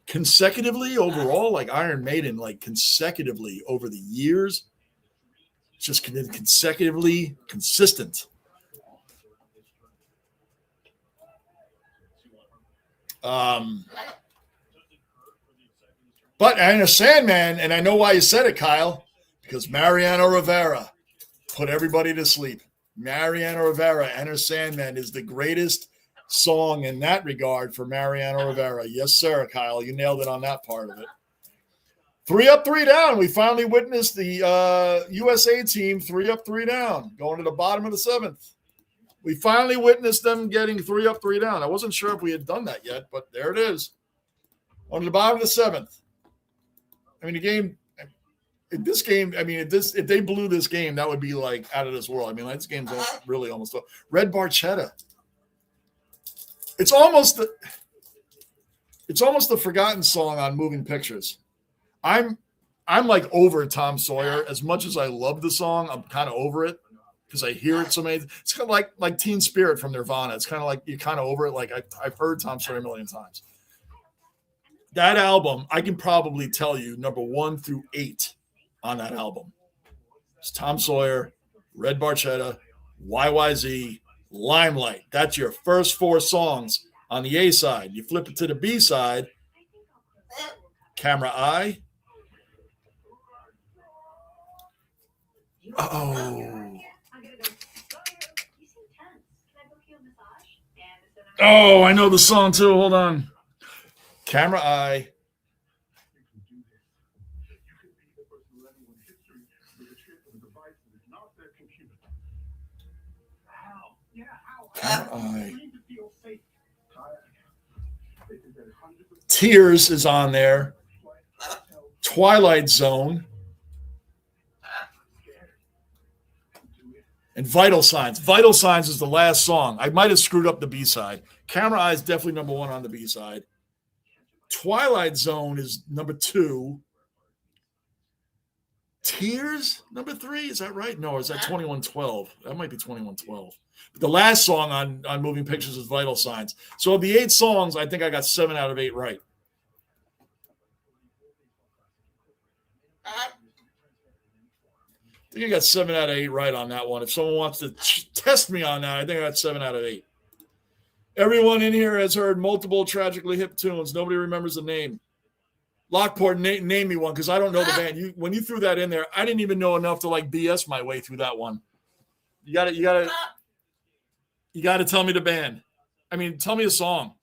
Consecutively overall, like Iron Maiden, like consecutively over the years, just consecutively consistent. But Enter Sandman, and I know why you said it, Kyle, because Mariano Rivera put everybody to sleep. Mariano Rivera, Enter Sandman is the greatest song in that regard for Mariano Rivera. Yes, sir, Kyle. You nailed it on that part of it. 3 up, 3 down. We finally witnessed the USA team 3 up, 3 down, going to the bottom of the 7th. We finally witnessed them getting 3 up, 3 down. I wasn't sure if we had done that yet, but there it is. On the bottom of the 7th. I mean, if they blew this game, that would be like out of this world. I mean, like, this game's really almost over. Red Barchetta. It's almost the forgotten song on Moving Pictures. I'm like over Tom Sawyer. As much as I love the song, I'm kind of over it because I hear it so many. It's kind of like Teen Spirit from Nirvana. It's kind of like you're kind of over it. Like I've heard Tom Sawyer a million times. That album, I can probably tell you number 1 through 8 on that album. It's Tom Sawyer, Red Barchetta, YYZ, Limelight. That's your first 4 songs on the A side. You flip it to the B side. Camera Eye. Oh, I know the song too. Hold on. Camera Eye. Camera Eye. Tears is on there. Twilight Zone. And Vital Signs. Vital Signs is the last song. I might have screwed up the B-side. Camera Eye is definitely number 1 on the B-side. Twilight Zone is number 2. Tears, number 3. Is that right? No, or is that 2112? That might be 2112. But the last song on Moving Pictures is Vital Signs. So of the 8 songs, I think I got 7 out of 8 right. I think I got 7 out of 8 right on that one. If someone wants to test me on that, I think I got 7 out of 8. Everyone in here has heard multiple tragically hip tunes. Nobody remembers the name. Lockport, name me one, because I don't know the band. When you threw that in there, I didn't even know enough to like BS my way through that one. You gotta tell me the band. I mean, tell me a song.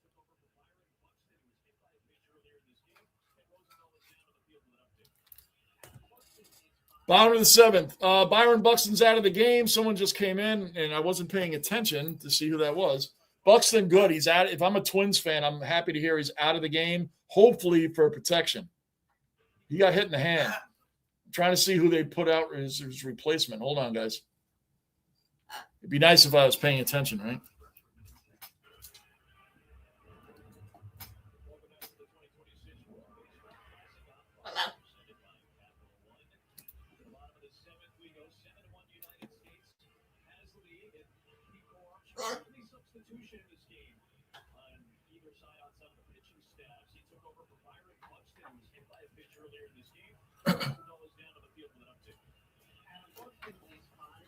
Bottom of the 7th. Byron Buxton's out of the game. Someone just came in, and I wasn't paying attention to see who that was. Buxton, good. He's out. If I'm a Twins fan, I'm happy to hear he's out of the game, hopefully for protection. He got hit in the hand. I'm trying to see who they put out as his replacement. Hold on, guys. It'd be nice if I was paying attention, right?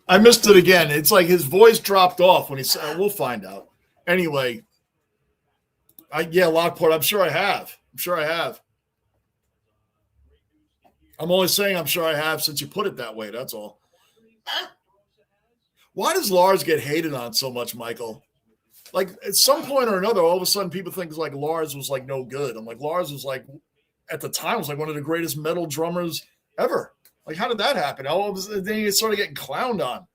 I missed it again. It's like his voice dropped off when he said, we'll find out. Anyway, Lockport, I'm sure I have. I'm only saying I'm sure I have since you put it that way. That's all. Why does Lars get hated on so much, Michael? Like at some point or another, all of a sudden people think like Lars was like no good. I'm like, Lars was like, at the time, was like one of the greatest metal drummers ever. Like, how did that happen? All of a sudden, then he started getting clowned on.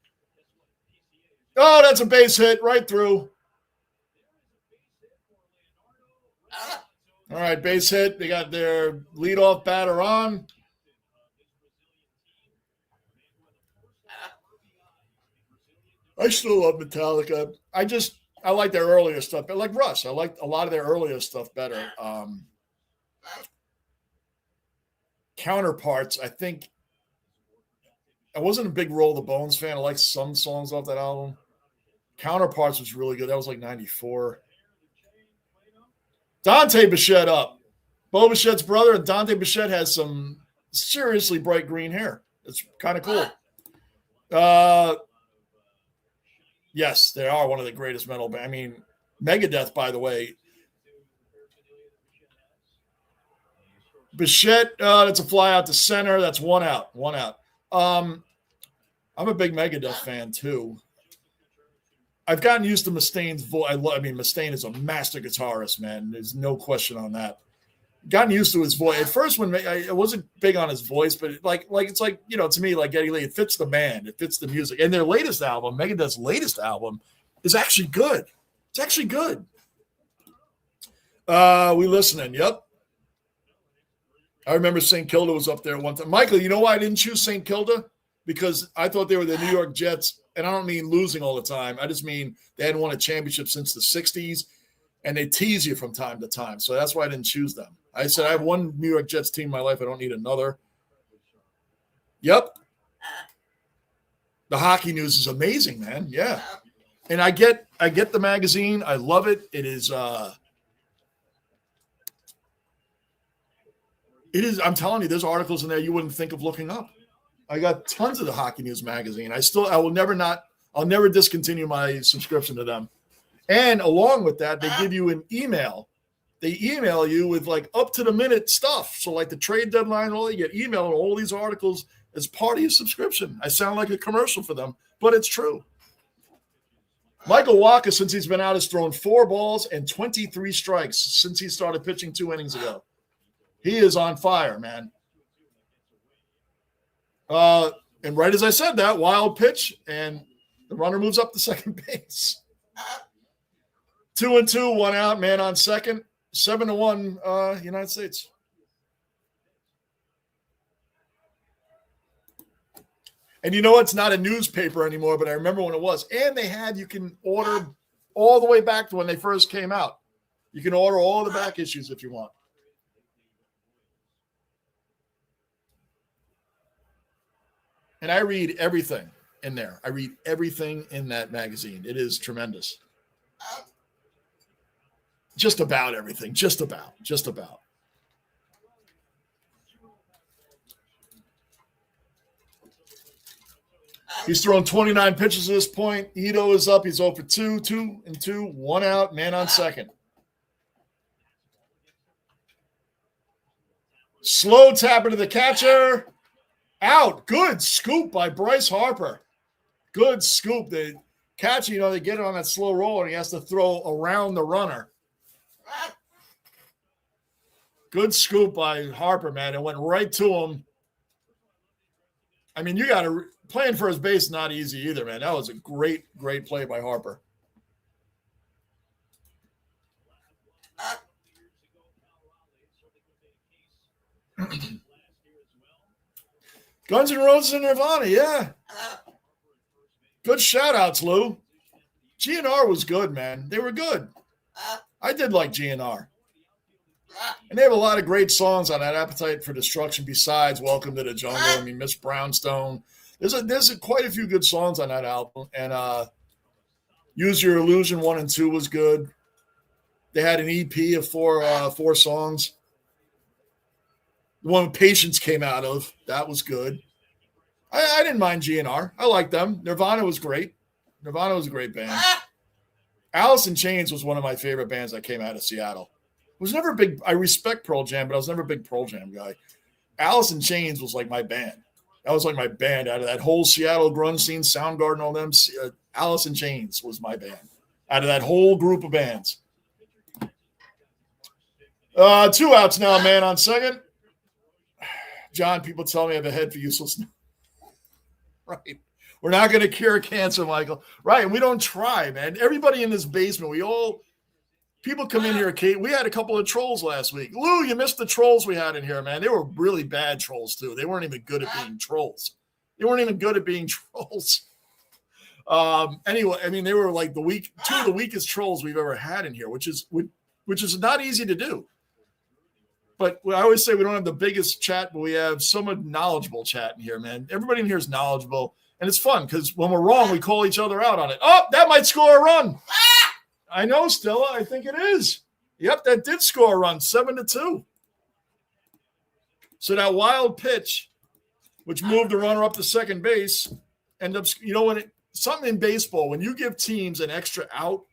Oh, that's a base hit right through. All right, base hit. They got their leadoff batter on. I still love Metallica. I like their earlier stuff, but like Russ, I like a lot of their earlier stuff better. Counterparts, I think. I wasn't a big Roll the Bones fan. I liked some songs off that album. Counterparts was really good. That was like 94. Dante Bichette up. Bo Bichette's brother, and Dante Bichette has some seriously bright green hair. It's kind of cool. Yes, they are one of the greatest metal bands. I mean, Megadeth, by the way. Bichette, that's a fly out to center. That's one out. I'm a big Megadeth fan, too. I've gotten used to Mustaine's voice. Mustaine is a master guitarist, man. There's no question on that. Gotten used to his voice. At first, when I wasn't big on his voice, but it's like to me, like Geddy Lee, it fits the band, it fits the music. And their latest album, Megadeth's latest album, is actually good. It's actually good. We listening? Yep. I remember St. Kilda was up there one time. Michael, you know why I didn't choose St. Kilda? Because I thought they were the New York Jets, and I don't mean losing all the time. I just mean they hadn't won a championship since the 60s, and they tease you from time to time. So that's why I didn't choose them. I said I have one New York Jets team in my life. I don't need another. Yep. The hockey news is amazing, man. Yeah. And I get the magazine. I love it. It is I'm telling you, there's articles in there you wouldn't think of looking up. I got tons of the Hockey News magazine. I'll never discontinue my subscription to them. And along with that, they give you an email. They email you with like up to the minute stuff. So like the trade deadline, you get email and all these articles as part of your subscription. I sound like a commercial for them, but it's true. Michael Wacha, since he's been out, has thrown 4 balls and 23 strikes since he started pitching 2 innings ago. He is on fire, man. And right as I said that, wild pitch, and the runner moves up to second base. 2-2, 1 out, man on second. 7-1, United States. And you know, it's not a newspaper anymore, but I remember when it was. And you can order all the way back to when they first came out. You can order all the back issues if you want. And I read everything in there. I read everything in that magazine. It is tremendous. Just about everything. Just about. He's thrown 29 pitches at this point. Ito is up. He's 0 for 2, 2-2, 1 out, man on second. Slow tapper to the catcher. Out. Good scoop by Bryce Harper. Good scoop. The catcher, they get it on that slow roll, and he has to throw around the runner. Good scoop by Harper, man. It went right to him. I mean, you got to playing first base, not easy either, man. That was a great play by Harper. Guns N' Roses and Nirvana, yeah. Good shout-outs, Lou. GNR was good, man. They were good. I did like GNR. And they have a lot of great songs on that Appetite for Destruction besides Welcome to the Jungle. I mean, Miss Brownstone. There's quite a few good songs on that album. And Use Your Illusion 1 and 2 was good. They had an EP of four songs. The one Patience came out of, that was good. I didn't mind GNR. I liked them. Nirvana was great. Nirvana was a great band. Alice in Chains was one of my favorite bands that came out of Seattle. Was never big. I respect Pearl Jam, but I was never a big Pearl Jam guy. Alice in Chains was like my band. That was like my band out of that whole Seattle grunge scene, Soundgarden, all them. Alice in Chains was my band out of that whole group of bands. 2 outs now, man on second. John, people tell me I have a head for uselessness. Right. We're not going to cure cancer, Michael. Right. And we don't try, man. Everybody in this basement, people come in here, Kate. We had a couple of trolls last week. Lou, you missed the trolls we had in here, man. They were really bad trolls, too. They weren't even good at being trolls. Anyway, I mean, they were like two of the weakest trolls we've ever had in here, which is not easy to do. But I always say we don't have the biggest chat, but we have some knowledgeable chat in here, man. Everybody in here is knowledgeable, and it's fun because when we're wrong, we call each other out on it. Oh, that might score a run. I know, Stella. I think it is. Yep, that did score a run, 7-2. So that wild pitch, which moved the runner up to second base, ended up, something in baseball, when you give teams an extra out,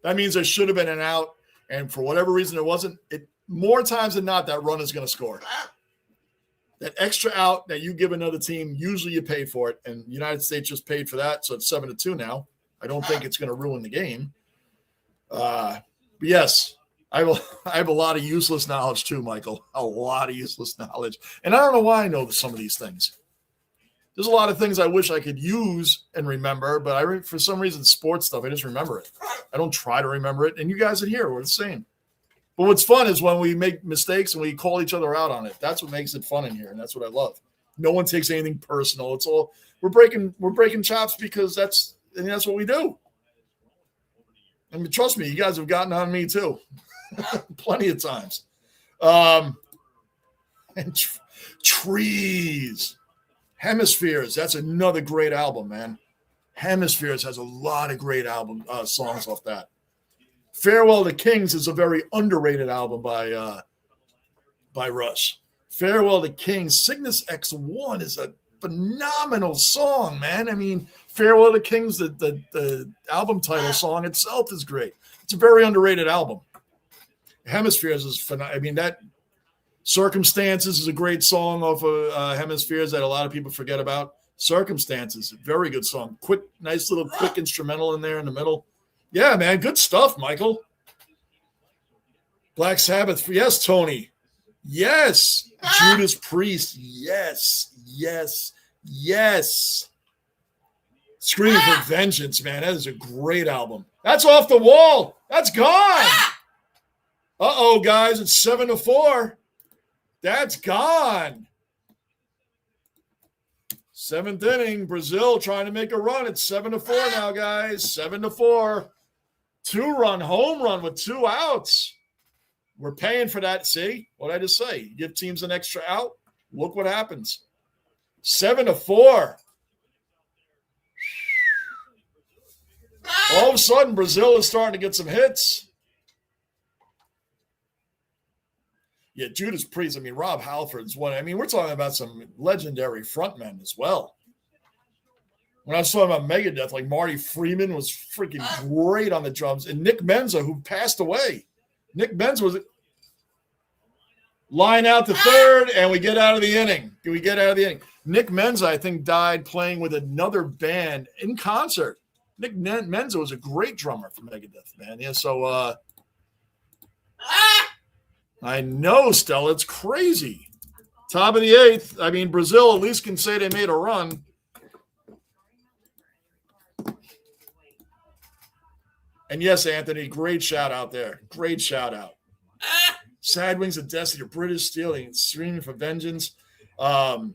that means there should have been an out, and for whatever reason, there wasn't. More times than not, that run is going to score. That extra out that you give another team, usually you pay for it, and the United States just paid for that, so it's 7-2 now. I don't think it's going to ruin the game. But yes, I have a lot of useless knowledge too, Michael. A lot of useless knowledge. And I don't know why I know some of these things. There's a lot of things I wish I could use and remember, but for some reason, sports stuff, I just remember it. I don't try to remember it. And you guys in here, we're the same. But what's fun is when we make mistakes and we call each other out on it. That's what makes it fun in here, and that's what I love. No one takes anything personal. It's all we're breaking chops because that's what we do. I mean, trust me, you guys have gotten on me too, plenty of times. And Trees, Hemispheres. That's another great album, man. Hemispheres has a lot of great songs off that. Farewell to Kings is a very underrated album by Rush. Farewell to Kings. Cygnus X1 is a phenomenal song, man. I mean, Farewell to Kings, the album title song itself is great. It's a very underrated album. Hemispheres is phenomenal. I mean, that Circumstances is a great song off of Hemispheres that a lot of people forget about. Circumstances, very good song. Nice little quick instrumental in there in the middle. Yeah, man, good stuff, Michael. Black Sabbath, yes, Tony. Yes. Judas Priest, yes. Screaming for Vengeance, man, that is a great album. That's off the wall. That's gone. Uh-oh, guys, it's 7-4. That's gone. 7th inning, Brazil trying to make a run. It's 7-4 now, guys. 7-4. 2-run home run with 2 outs. We're paying for that. See what I just say? Give teams an extra out. Look what happens. 7-4. All of a sudden, Brazil is starting to get some hits. Yeah, Judas Priest. I mean, Rob Halford's one. I mean, we're talking about some legendary frontmen as well. When I was talking about Megadeth, like Marty Freeman was freaking great on the drums. And Nick Menza, who passed away. Nick Menza was line out to third, and we get out of the inning. Nick Menza, I think, died playing with another band in concert. Nick Menza was a great drummer for Megadeth, man. Yeah, so I know, Stella, it's crazy. Top of the 8th. I mean, Brazil at least can say they made a run. And yes, Anthony, great shout out there. Great shout out. Sad Wings of Destiny, British Steel, Screaming for Vengeance. One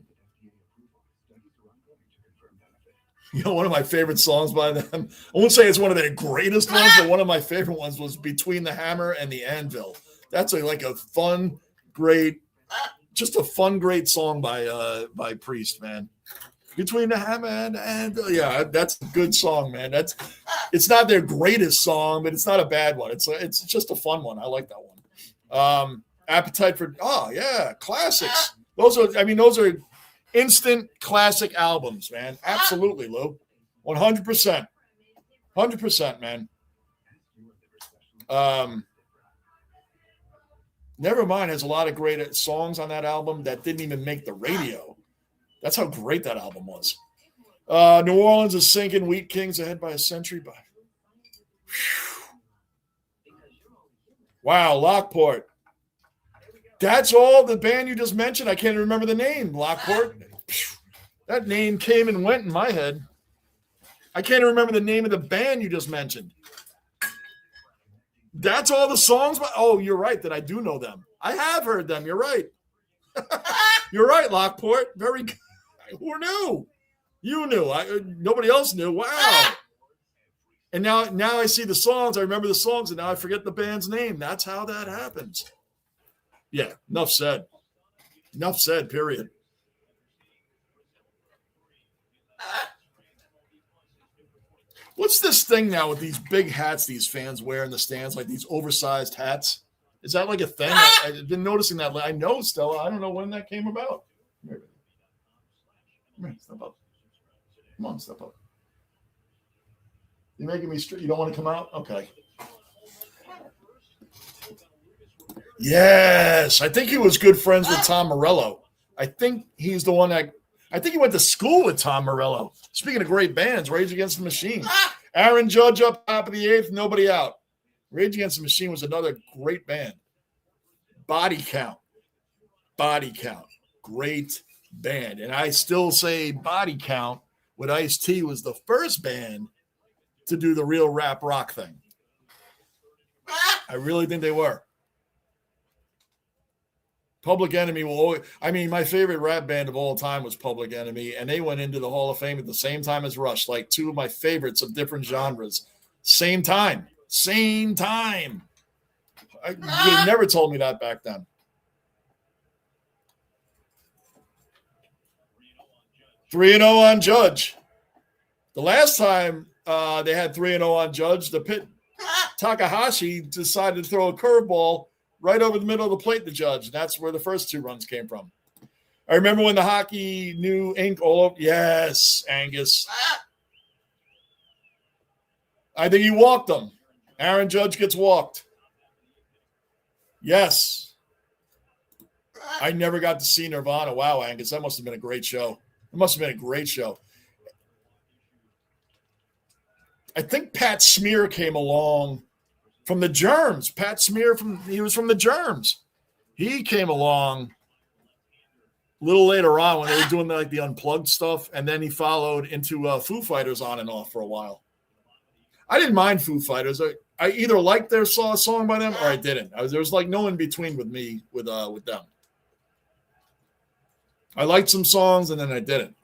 of my favorite songs by them. I won't say it's one of their greatest ones, but one of my favorite ones was Between the Hammer and the Anvil. That's like a fun, great song by Priest, man. Between the Hammer and Anvil. Yeah, that's a good song, man. It's not their greatest song, but it's not a bad one. It's just a fun one. I like that one. Appetite for classics. Those are instant classic albums, man. Absolutely, Lou. 100%. 100%, man. Nevermind has a lot of great songs on that album that didn't even make the radio. That's how great that album was. New Orleans is sinking. Wheat Kings ahead by a century. Wow, Lockport. That's all the band you just mentioned. I can't remember the name. Lockport. That name came and went in my head. I can't remember the name of the band you just mentioned. That's all the songs. Oh, you're right that I do know them. I have heard them. You're right. You're right, Lockport. Very good. Who knew? You knew. Nobody else knew. Wow. And now I see the songs. I remember the songs, and now I forget the band's name. That's how that happens. Yeah, enough said. Enough said, period. What's this thing now with these big hats these fans wear in the stands, like these oversized hats? Is that like a thing? I've been noticing that. I know, Stella. I don't know when that came about. Come here, step up. Come on, step up. You're making me straight. You don't want to come out? Okay. Yes. I think he was good friends with Tom Morello. I think he's the one that – I think he went to school with Tom Morello. Speaking of great bands, Rage Against the Machine. Aaron Judge up top of the 8th, nobody out. Rage Against the Machine was another great band. Body Count. Great band. And I still say Body Count with Ice-T was the first band to do the real rap rock thing. I really think they were. Public Enemy will always – I mean, my favorite rap band of all time was Public Enemy, and they went into the Hall of Fame at the same time as Rush, like two of my favorites of different genres. Same time. You never told me that back then. Three and 0 on Judge. The last time they had 3-0 on Judge, the Pit Takahashi decided to throw a curveball right over the middle of the plate to Judge. That's where the first 2 runs came from. I remember when the hockey knew ink all over. Yes, Angus. I think he walked them. Aaron Judge gets walked. Yes. I never got to see Nirvana. Wow, Angus, that must have been a great show. I think Pat Smear came along from the Germs. Pat Smear, he was from the Germs. He came along a little later on when they were doing like the Unplugged stuff, and then he followed into Foo Fighters on and off for a while. I didn't mind Foo Fighters. I either liked their song by them or I didn't. There was like no in between with me with them. I liked some songs and then I didn't.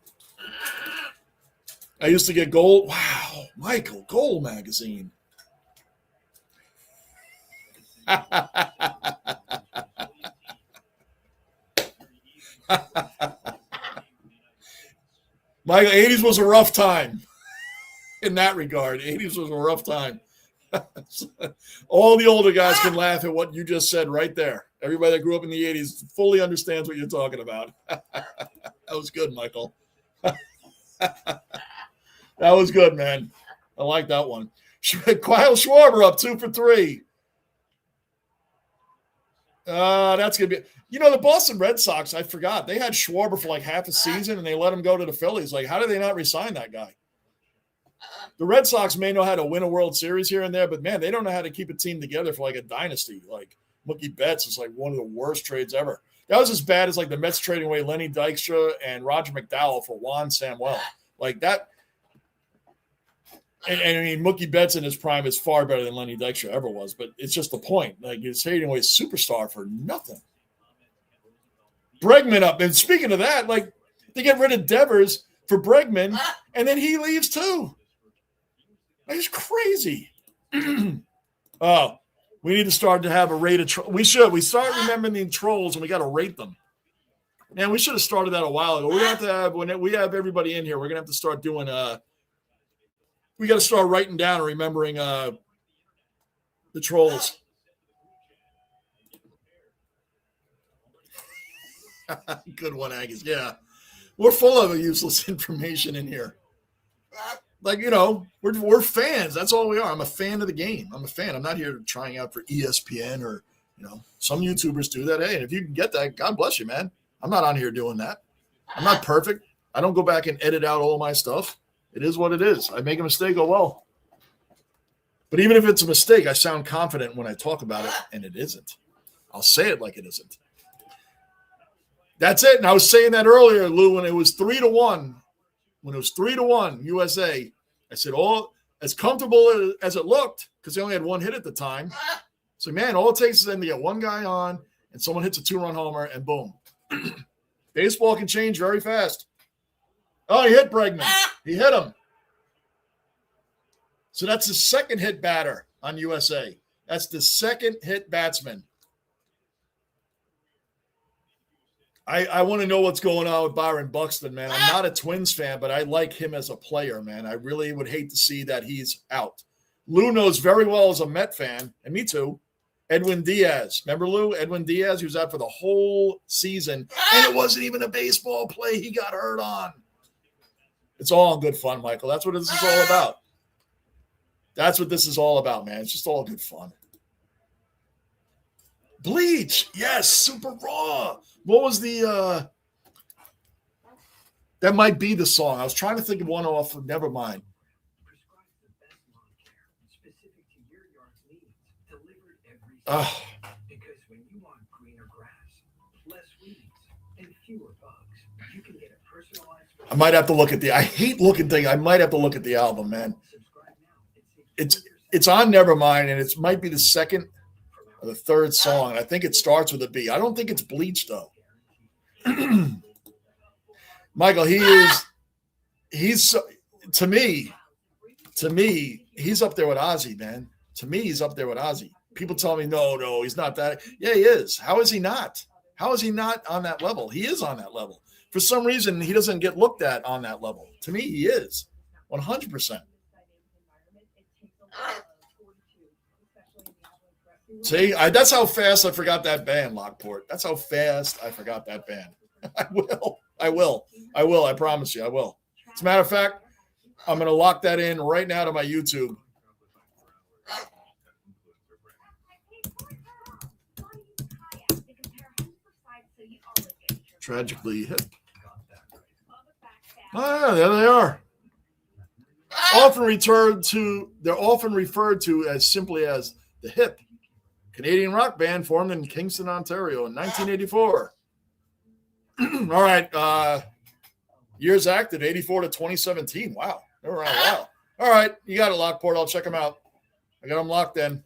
I used to get Gold. Wow, Michael, Gold magazine. Michael, 80s was a rough time in that regard. 80s was a rough time. All the older guys can laugh at what you just said right there. Everybody that grew up in the 80s fully understands what you're talking about. That was good, Michael. That was good, man. I like that one. Kyle Schwarber up 2 for 3. That's going to be – the Boston Red Sox, I forgot. They had Schwarber for like half a season, and they let him go to the Phillies. Like, how did they not re-sign that guy? The Red Sox may know how to win a World Series here and there, but, man, they don't know how to keep a team together for like a dynasty. Like, Mookie Betts is like one of the worst trades ever. That was as bad as like the Mets trading away Lenny Dykstra and Roger McDowell for Juan Samuel. Like that – and I mean, Mookie Betts in his prime is far better than Lenny Dykstra ever was, but it's just the point. Like, you're trading away a superstar for nothing. Bregman up. And speaking of that, like, they get rid of Devers for Bregman, and then he leaves too. Like, it's crazy. Oh, we need to start to have a rate of we should. We start remembering the trolls, and we got to rate them. Man, we should have started that a while ago. We have to have, when we have everybody in here, we're going to have to start doing we got to start writing down and remembering the trolls. Good one, Agus. Yeah. We're full of useless information in here. Like, we're fans. That's all we are. I'm a fan of the game. I'm a fan. I'm not here trying out for ESPN or, some YouTubers do that. Hey, and if you can get that, God bless you, man. I'm not on here doing that. I'm not perfect. I don't go back and edit out all my stuff. It is what it is. I make a mistake, oh well. But even if it's a mistake, I sound confident when I talk about it, and it isn't. I'll say it like it isn't. That's it. And I was saying that earlier, Lou, when it was 3-1. When it was 3-1 USA, I said, as comfortable as it looked, because they only had one hit at the time. So, man, all it takes is them to get one guy on, and someone hits a 2-run homer, and boom. Baseball can change very fast. Oh, he hit Bregman. He hit him. So that's the second hit batter on USA. That's the second hit batsman. I want to know what's going on with Byron Buxton, man. I'm not a Twins fan, but I like him as a player, man. I really would hate to see that he's out. Lou knows very well as a Met fan, and me too, Edwin Diaz. Remember, Lou? Edwin Diaz, he was out for the whole season, and it wasn't even a baseball play he got hurt on. It's all in good fun, Michael. That's what this is all about. That's what this is all about, man. It's just all good fun. Bleach. Yes, Super Raw. What was the that might be the song. I was trying to think of one off. Never mind. Because when you want greener grass, less weeds, and fewer bugs, you can get a personalized. I might have to look at I hate looking things. I might have to look at the album, man. It's on Nevermind, and it might be the second or the third song. I think it starts with a B. I don't think it's Bleach, though. Michael, he's to me, he's up there with Ozzy, man. To me, he's up there with Ozzy. People tell me, no, he's not that. Yeah, he is. How is he not? How is he not on that level? He is on that level. For some reason, he doesn't get looked at on that level. To me, he is 100%. See, that's how fast I forgot that band, Lockport. That's how fast I forgot that band. I will. I promise you, I will. As a matter of fact, I'm going to lock that in right now to my YouTube. Tragically hip. Oh, yeah, there they are. They're often referred to as simply as the Hip, Canadian rock band formed in Kingston, Ontario in 1984. All right. Years active, 84 to 2017. Wow. They were around a while. All right. You got it, Lockport. I'll check them out. I got them locked in.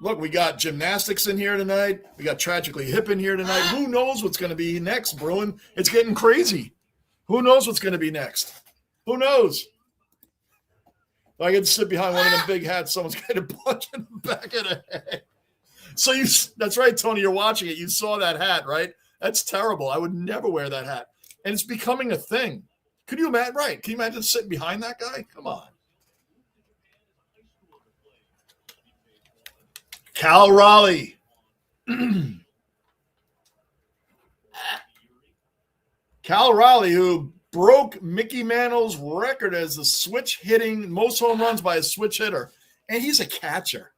Look, we got gymnastics in here tonight. We got Tragically Hip in here tonight. Who knows what's going to be next, Bruin? It's getting crazy. Who knows what's going to be next? Who knows? If I get to sit behind one of them big hats, someone's going to punch in the back of the head. So that's right, Tony. You're watching it. You saw that hat, right? That's terrible. I would never wear that hat. And it's becoming a thing. Could you imagine? Right. Can you imagine sitting behind that guy? Come on. Cal Raleigh. Cal Raleigh, who broke Mickey Mantle's record as the switch hitting most home runs by a switch hitter. And he's a catcher.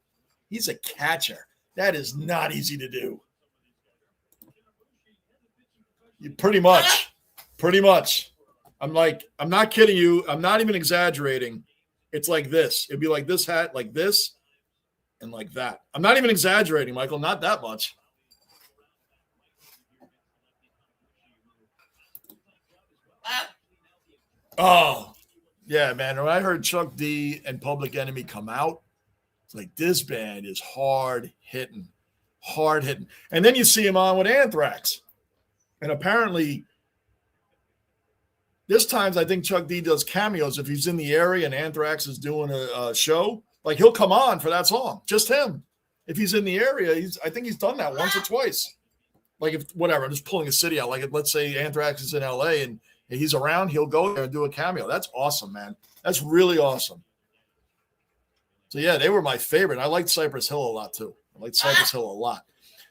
He's a catcher. That is not easy to do. Pretty much. I'm not kidding you. I'm not even exaggerating. It's like this. It'd be like this hat, like this, and like that. I'm not even exaggerating, Michael. Not that much. Oh, yeah, man. When I heard Chuck D and Public Enemy come out, it's like, this band is hard hitting. And then you see him on with Anthrax. And apparently, this times I think Chuck D does cameos if he's in the area and Anthrax is doing a show. Like, he'll come on for that song, just him. If he's in the area, I think he's done that once or twice. Like, if whatever, I'm just pulling a city out. Like, let's say Anthrax is in LA and he's around, he'll go there and do a cameo. That's awesome, man. That's really awesome. So, yeah, they were my favorite. I liked Cypress Hill a lot, too. I liked Cypress Hill a lot.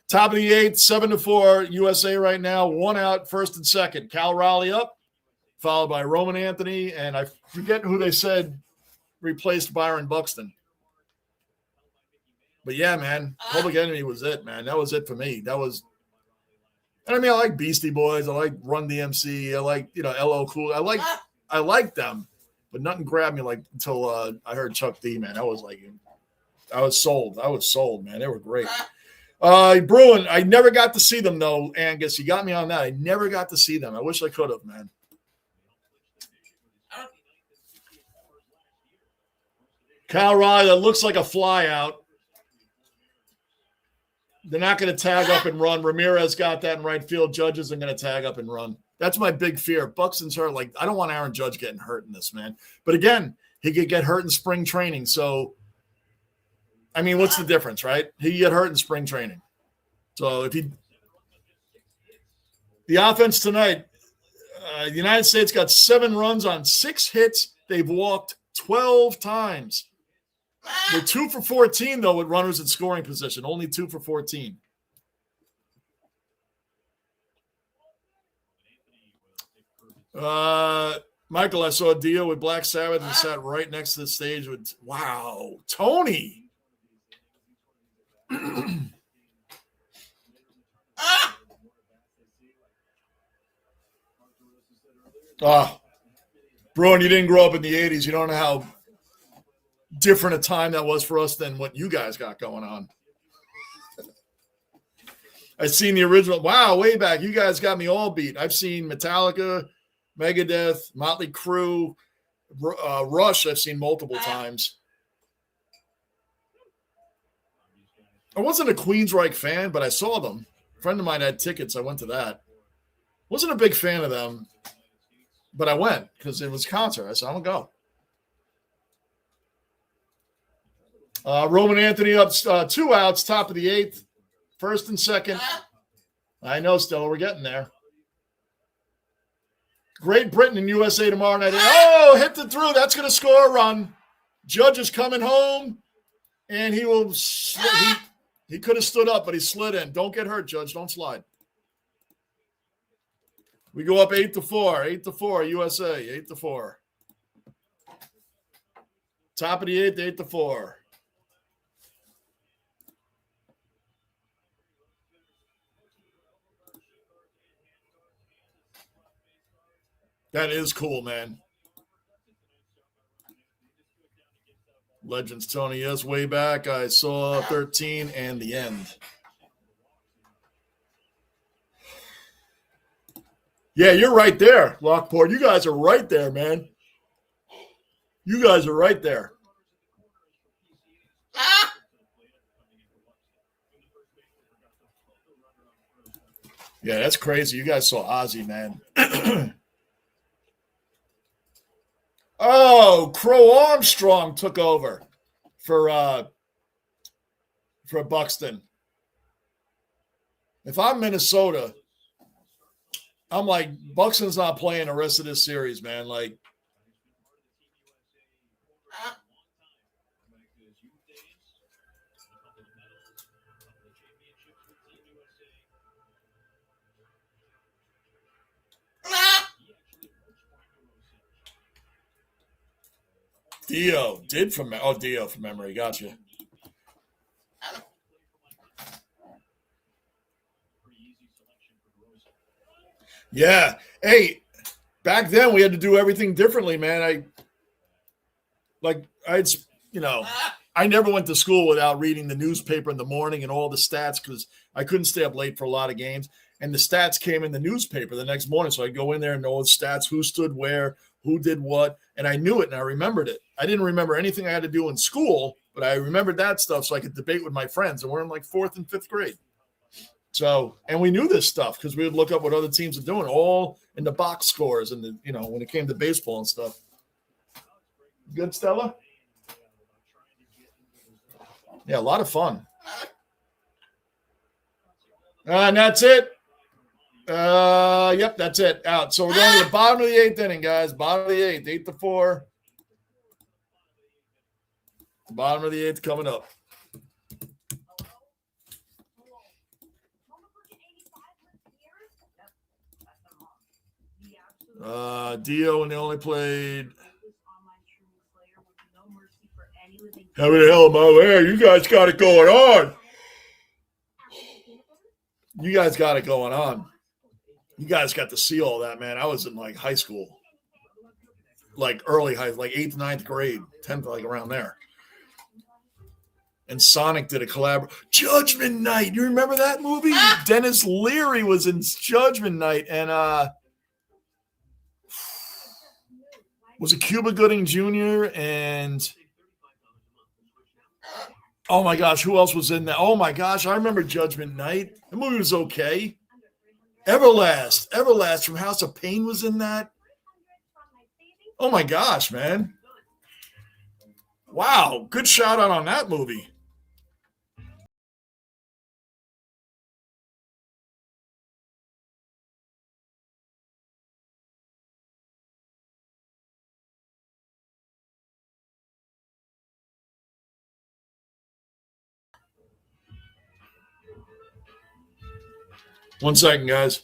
Top of the 8th, 7-4, USA right now. 1 out, first and second. Cal Raleigh up, followed by Roman Anthony, and I forget who they said replaced Byron Buxton. But, yeah, man, Public Enemy was it, man. That was it for me. That was – and I mean, I like Beastie Boys. I like Run DMC. I like, LL Cool. I like them, but nothing grabbed me like until I heard Chuck D, man. I was sold. I was sold, man. They were great. Bruin, I never got to see them, though, Angus. You got me on that. I never got to see them. I wish I could have, man. Cal Raleigh, that looks like a fly out. They're not going to tag up and run. Ramirez got that in right field. Judges are going to tag up and run. That's my big fear. Buxton's hurt. Like, I don't want Aaron Judge getting hurt in this, man. But again, he could get hurt in spring training. So, I mean, what's the difference, right? He could get hurt in spring training. So the offense tonight, the United States got 7 runs on 6 hits. They've walked 12 times. They're 2 for 14, though, with runners in scoring position. Only 2 for 14. Michael, I saw Dio with Black Sabbath and sat right next to the stage with, wow, Tony. Bruin, you didn't grow up in the 80s. You don't know how different a time that was for us than what you guys got going on. I've seen the original. Wow, way back. You guys got me all beat. I've seen Metallica, Megadeth, Motley Crue, Rush. I've seen multiple times. I wasn't a Queensryche fan, but I saw them. A friend of mine had tickets. I went to that. Wasn't a big fan of them, but I went because it was a concert. I said, I'm going to go. Roman Anthony up 2 outs, top of the 8th, first and second. I know, Stella, we're getting there. Great Britain and USA tomorrow night. Oh, hit the through. That's going to score a run. Judge is coming home, and he will. He could have stood up, but he slid in. Don't get hurt, Judge. Don't slide. We go up 8-4. 8-4, USA. 8-4. Top of the 8th, 8-4. That is cool, man. Legends, Tony. Yes, way back. I saw 13 and the end. Yeah, you're right there, Lockport. You guys are right there, man. You guys are right there. Yeah, that's crazy. You guys saw Ozzy, man. Oh, Crow Armstrong took over for Buxton. If I'm Minnesota, I'm like, Buxton's not playing the rest of this series, man. Like, Dio did from Dio from memory. Gotcha. Yeah. Hey, back then we had to do everything differently, man. I'd you know, I never went to school without reading the newspaper in the morning and all the stats because I couldn't stay up late for a lot of games. And the stats came in the newspaper the next morning. So I'd go in there and know the stats, who stood where, who did what. And I knew it and I remembered it. I didn't remember anything I had to do in school, but I remembered that stuff so I could debate with my friends. And we're in like 4th and 5th grade. So, and we knew this stuff because we would look up what other teams are doing, all in the box scores and the, when it came to baseball and stuff. Good, Stella? Yeah, a lot of fun. And that's it. Yep, that's it. Out. So we're going to the bottom of the 8th inning, guys. Bottom of the 8th, 8-4. Bottom of the 8th coming up. Dio, and they only played. How the hell am I there? You guys got it going on. You guys got it going on. You guys got to see all that, man. I was in like high school, like early high, like 8th, 9th grade, 10th, like around there. And Sonic did a collab. Judgment Night. You remember that movie? Dennis Leary was in Judgment Night. And was it Cuba Gooding Jr. and oh my gosh, who else was in that? Oh my gosh, I remember Judgment Night. The movie was okay. Everlast from House of Pain was in that. Oh my gosh, man. Wow, good shout out on that movie. One second, guys.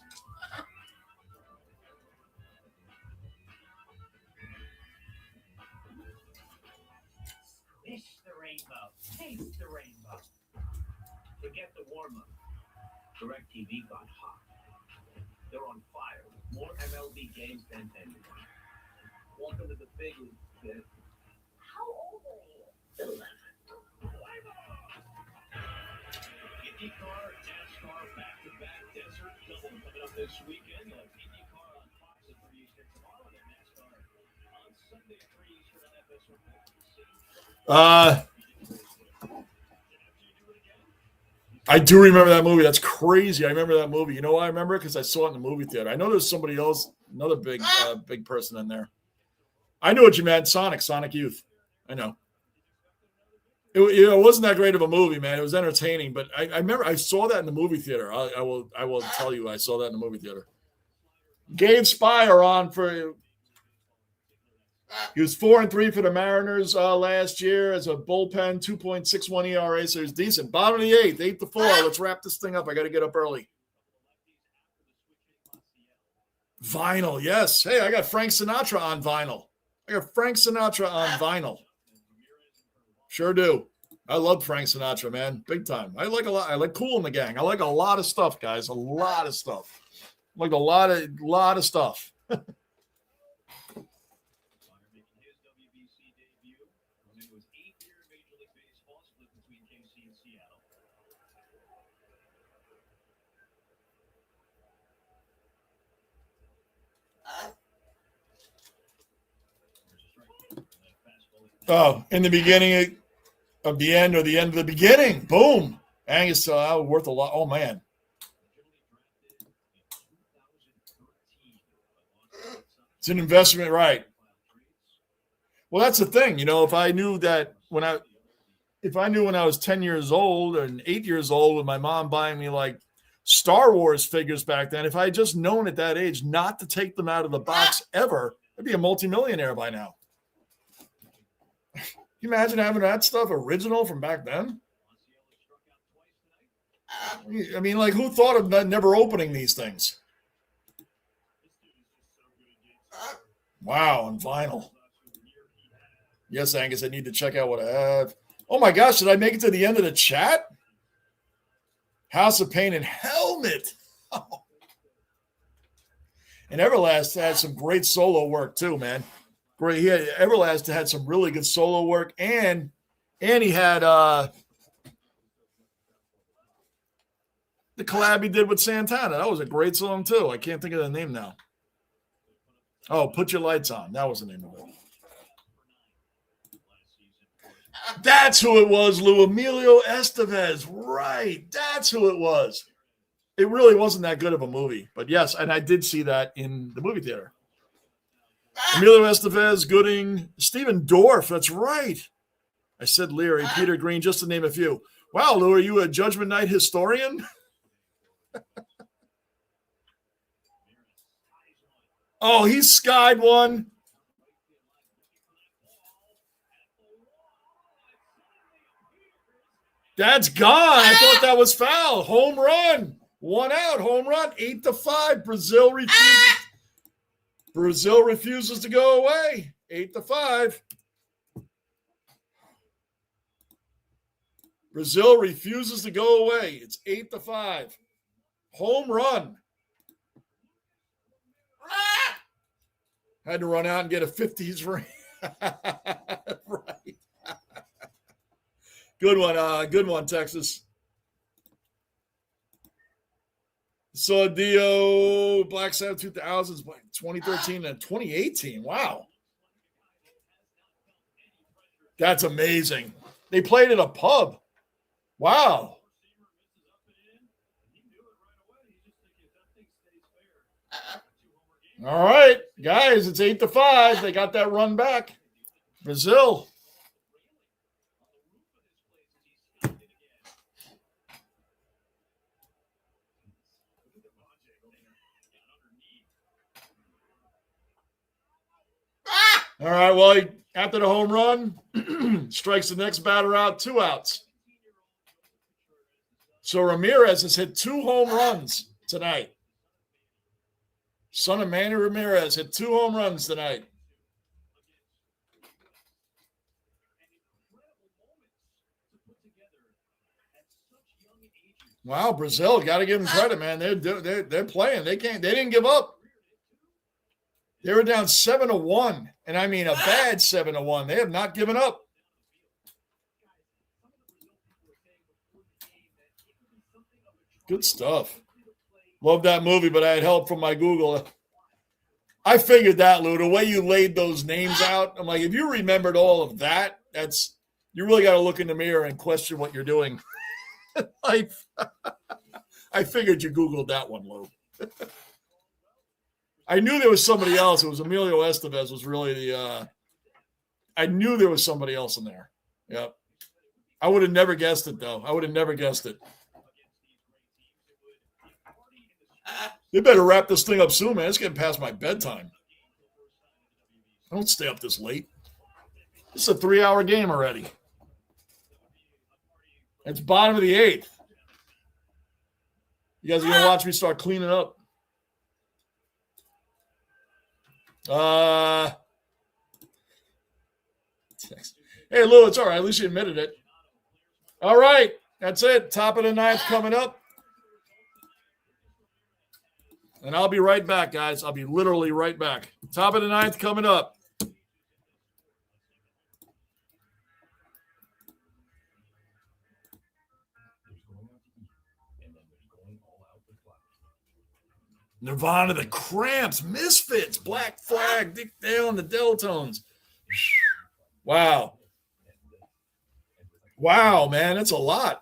Wish the rainbow. Taste the rainbow. Forget the warm-up. DirecTV got hot. They're on fire with more MLB games than anyone. Welcome to the big league, kid. How old are you? 11. IndyCar, NASCAR, back-to-back desert double coming up this weekend. IndyCar on Fox at 3 Eastern tomorrow, and then NASCAR on Sunday at 3 Eastern on FS1. I do remember that movie. That's crazy. I remember that movie. You know why I remember it? Because I saw it in the movie theater. I know there's somebody else, another big person in there. I knew what you meant. Sonic Youth. I know. It wasn't that great of a movie, man. It was entertaining, but I remember I saw that in the movie theater. I will tell you, I saw that in the movie theater. Gabe Spire on for. He was 4-3 for the Mariners last year as a bullpen, 2.61 ERA, so he's decent. Bottom of the 8th, 8-4. Let's wrap this thing up. I got to get up early. Vinyl, yes. Hey, I got Frank Sinatra on vinyl. Sure do. I love Frank Sinatra, man. Big time. I like a lot. I like Kool and the Gang. I like a lot of stuff, guys. A lot of stuff. Like a lot of stuff. Oh, in the beginning of the end or the end of the beginning. Boom. Angus worth a lot. Oh, man. It's an investment, right? Well, that's the thing. If I knew that when I was 10 years old and 8 years old with my mom buying me like Star Wars figures back then. If I had just known at that age not to take them out of the box ever, I'd be a multimillionaire by now. Can you imagine having that stuff original from back then? I mean, like, who thought of never opening these things? Wow, on vinyl. Yes, Angus, I need to check out what I have. Oh my gosh, did I make it to the end of the chat? House of Pain and Helmet. Oh. And Everlast had some great solo work too, man. Great. Everlast had some really good solo work, and he had the collab he did with Santana. That was a great song too. I can't think of the name now. Oh, Put Your Lights On. That was the name of it. That's who it was, Lou. Emilio Estevez. Right. That's who it was. It really wasn't that good of a movie. But yes, and I did see that in the movie theater. Emilio Estevez, Gooding, Stephen Dorff. That's right. I said Leary, Peter Green, just to name a few. Wow, Lou, are you a Judgment Night historian? Oh, he skied one. That's gone. I thought that was foul. Home run. 1 out. Home run. 8-5. Brazil refuses to go away. 8-5. Brazil refuses to go away. It's 8-5. Home run. Had to run out and get a 50s ring. Right. Good one, Texas. So Dio, Black Sabbath 2000s, 2013 and 2018. Wow. That's amazing. They played at a pub. Wow. All right, guys, it's 8-5. They got that run back. Brazil. All right, well, after the home run, strikes the next batter out, 2 outs. So Ramirez has hit 2 home runs tonight. Son of Manny Ramirez hit 2 home runs tonight. Wow, Brazil, got to give them credit, man. They're playing. They didn't give up. They were down 7-1, and I mean a bad 7-1. They have not given up. Good stuff. Love that movie, but I had help from my Google. I figured that, Lou. The way you laid those names out, I'm like, if you remembered all of that, you really got to look in the mirror and question what you're doing. I figured you Googled that one, Lou. I knew there was somebody else. It was Emilio Estevez was really the I knew there was somebody else in there. Yep. I would have never guessed it, though. I would have never guessed it. They better wrap this thing up soon, man. It's getting past my bedtime. I don't stay up this late. This is a 3-hour game already. It's bottom of the 8th. You guys are going to watch me start cleaning up. Hey, Lou, it's all right. At least you admitted it. All right. That's it. Top of the 9th coming up. And I'll be right back, guys. I'll be literally right back. Top of the 9th coming up. Nirvana, the Cramps, Misfits, Black Flag, Dick Dale, and the Deltones. Wow. Wow, man, that's a lot.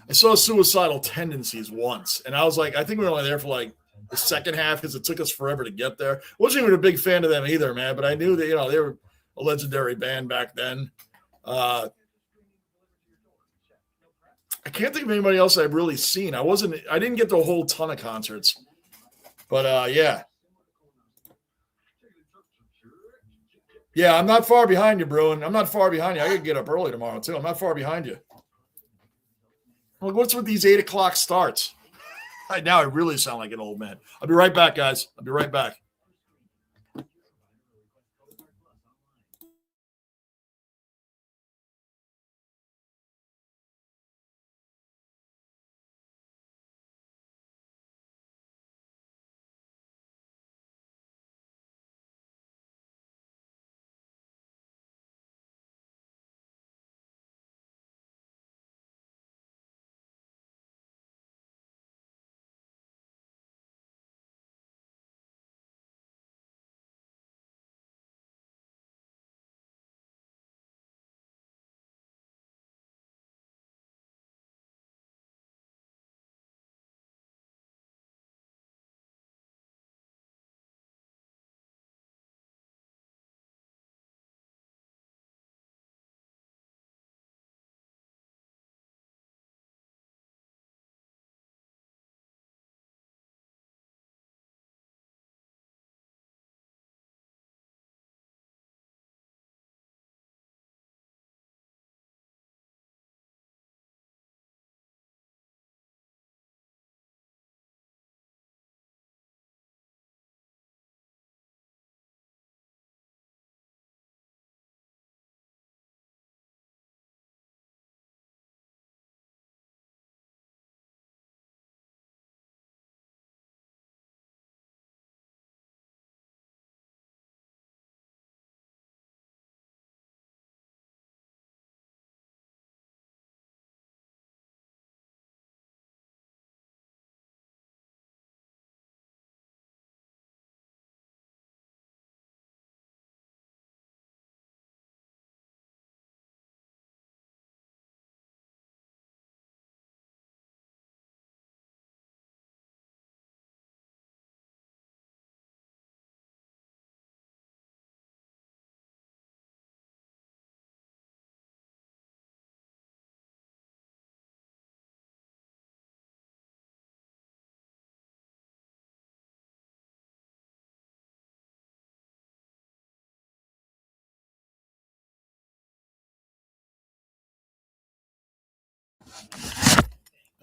I saw Suicidal Tendencies once, and I was like, I think we were only there for like the second half because it took us forever to get there. Wasn't even a big fan of them either, man, but I knew that, they were a legendary band back then. I can't think of anybody else I've really seen. I didn't get to a whole ton of concerts. But yeah. Yeah, I'm not far behind you, Bruin. I'm not far behind you. I could get up early tomorrow, too. I'm not far behind you. Well, what's with these 8 o'clock starts? Now I really sound like an old man. I'll be right back, guys. I'll be right back.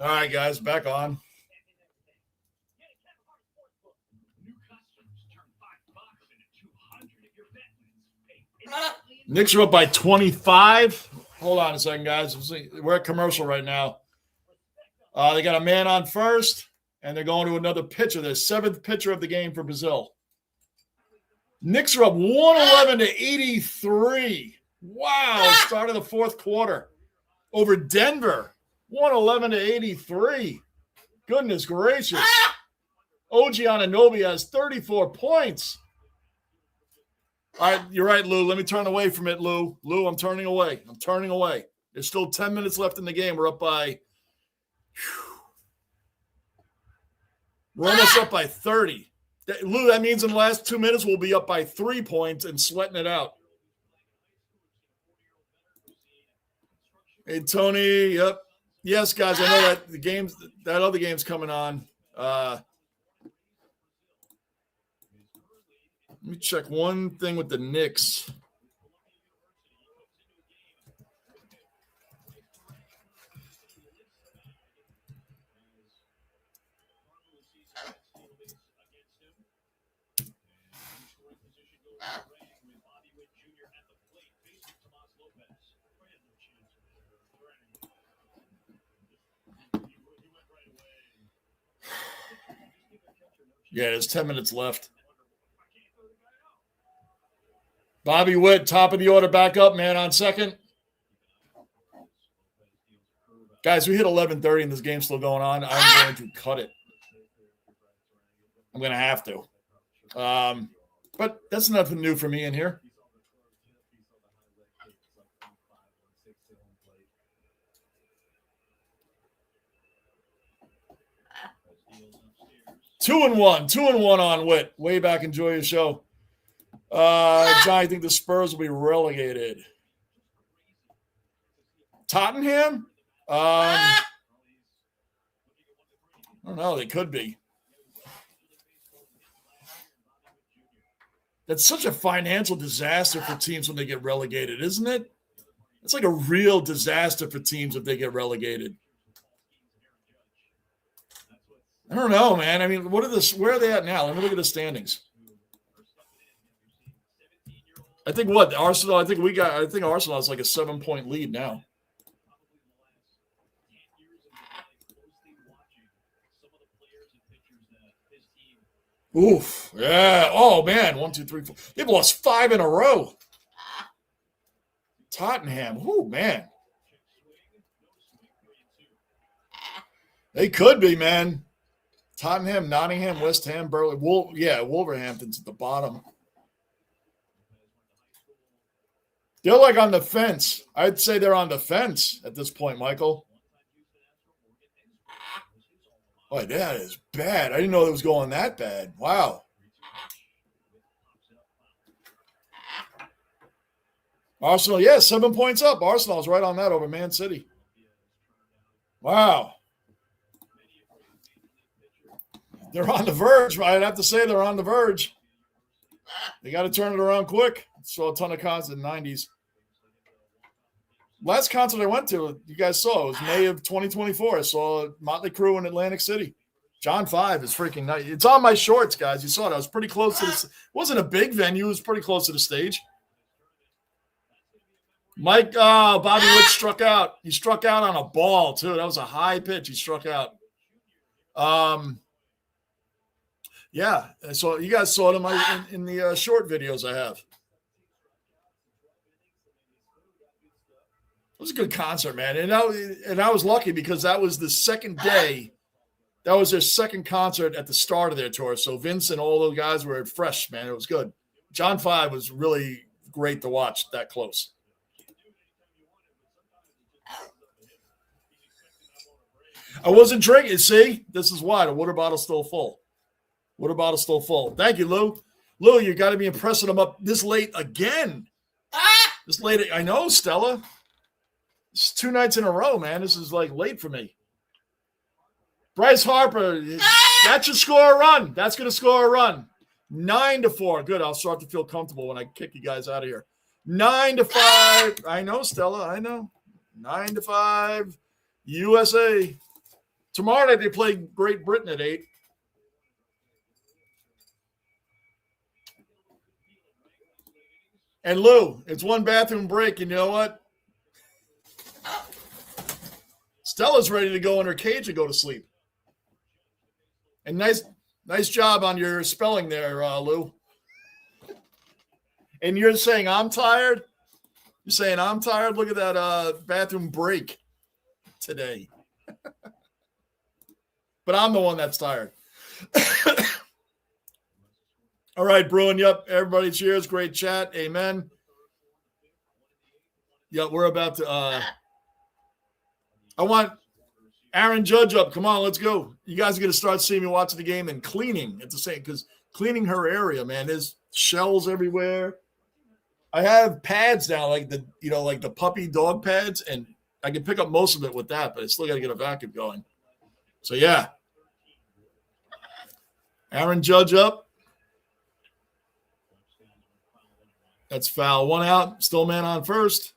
All right, guys, back on. Knicks are up by 25. Hold on a second, guys. We're at commercial right now. They got a man on first, and they're going to another pitcher. The 7th pitcher of the game for Brazil. Knicks are up 111 to 83. Wow, start of the 4th quarter over Denver. 111 to 83. Goodness gracious. OG Anunoby has 34 points. All right, you're right, Lou. Let me turn away from it, Lou. Lou, I'm turning away. There's still 10 minutes left in the game. We're up by we're almost up by 30. Lou, that means in the last 2 minutes we'll be up by 3 points and sweating it out. Hey, Tony. Yep. Yes, guys, I know that that other game's coming on. Let me check one thing with the Knicks. Yeah, there's 10 minutes left. Bobby Witt, top of the order, back up, man, on second. Guys, we hit 11:30 and this game's still going on. I'm going to cut it. I'm going to have to. But that's nothing new for me in here. Two and one on Witt. Way back, enjoy your show. John, I think the Spurs will be relegated. Tottenham? don't know. They could be. That's such a financial disaster for teams when they get relegated, isn't it? It's like a real disaster for teams if they get relegated. I don't know, man. I mean, where are they at now? Let me look at the standings. I think Arsenal. I think Arsenal has like a 7-point lead now. Oof. Yeah. Oh man. 1, 2, 3, 4. They've lost 5 in a row. Tottenham. Oh man. They could be, man. Tottenham, Nottingham, West Ham, Burnley. Wolverhampton's at the bottom. They're like on the fence. I'd say they're on the fence at this point, Michael. Boy, that is bad. I didn't know it was going that bad. Wow. Arsenal, 7 points up. Arsenal's right on that over Man City. Wow. They're on the verge. I'd have to say they're on the verge. They got to turn it around quick. Saw a ton of concerts in the 90s. Last concert I went to, you guys saw, it was May of 2024. I saw Motley Crue in Atlantic City. John 5 is freaking nice. It's on my shorts, guys. You saw it. I was pretty close to this. It wasn't a big venue. It was pretty close to the stage. Bobby Wood struck out. He struck out on a ball, too. That was a high pitch. He struck out. Yeah. So you guys saw them in the short videos I have. It was a good concert, man. And I was lucky because that was the second day. That was their second concert at the start of their tour. So Vince and all those guys were fresh, man. It was good. John 5 was really great to watch that close. I wasn't drinking. See, this is why the water bottle's still full. Water bottle's still full. Thank you, Lou. Lou, you got to be impressing them up this late again. This late, I know, Stella. It's 2 nights in a row, man. This is like late for me. Bryce Harper, that should score a run. That's going to score a run. 9-4. Good. I'll start to feel comfortable when I kick you guys out of here. 9-5. I know, Stella. I know. 9-5. USA. Tomorrow night they play Great Britain at 8. And Lou, it's one bathroom break. And you know what? Stella's ready to go in her cage and go to sleep. And nice job on your spelling there, Lou. And you're saying I'm tired? You're saying I'm tired? Look at that bathroom break today. But I'm the one that's tired. All right, Bruin. Yep. Everybody cheers. Great chat. Amen. Yep. We're about to I want Aaron Judge up. Come on, let's go. You guys are going to start seeing me watching the game and cleaning at the same, because cleaning her area, man, there's shells everywhere. I have pads now, like the puppy dog pads, and I can pick up most of it with that, but I still got to get a vacuum going. So, yeah. Aaron Judge up. That's foul. 1 out. Still man on first.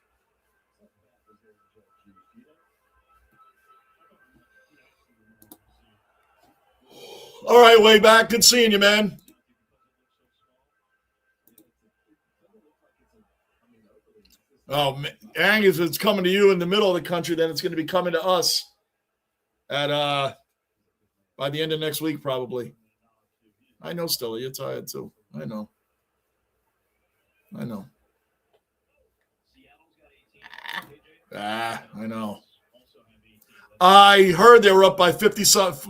All right, way back. Good seeing you, man. Oh, man. Angus, it's coming to you in the middle of the country, then it's going to be coming to us at by the end of next week, probably. I know, Stella, you're tired too. I know. I know. I heard they were up by 50.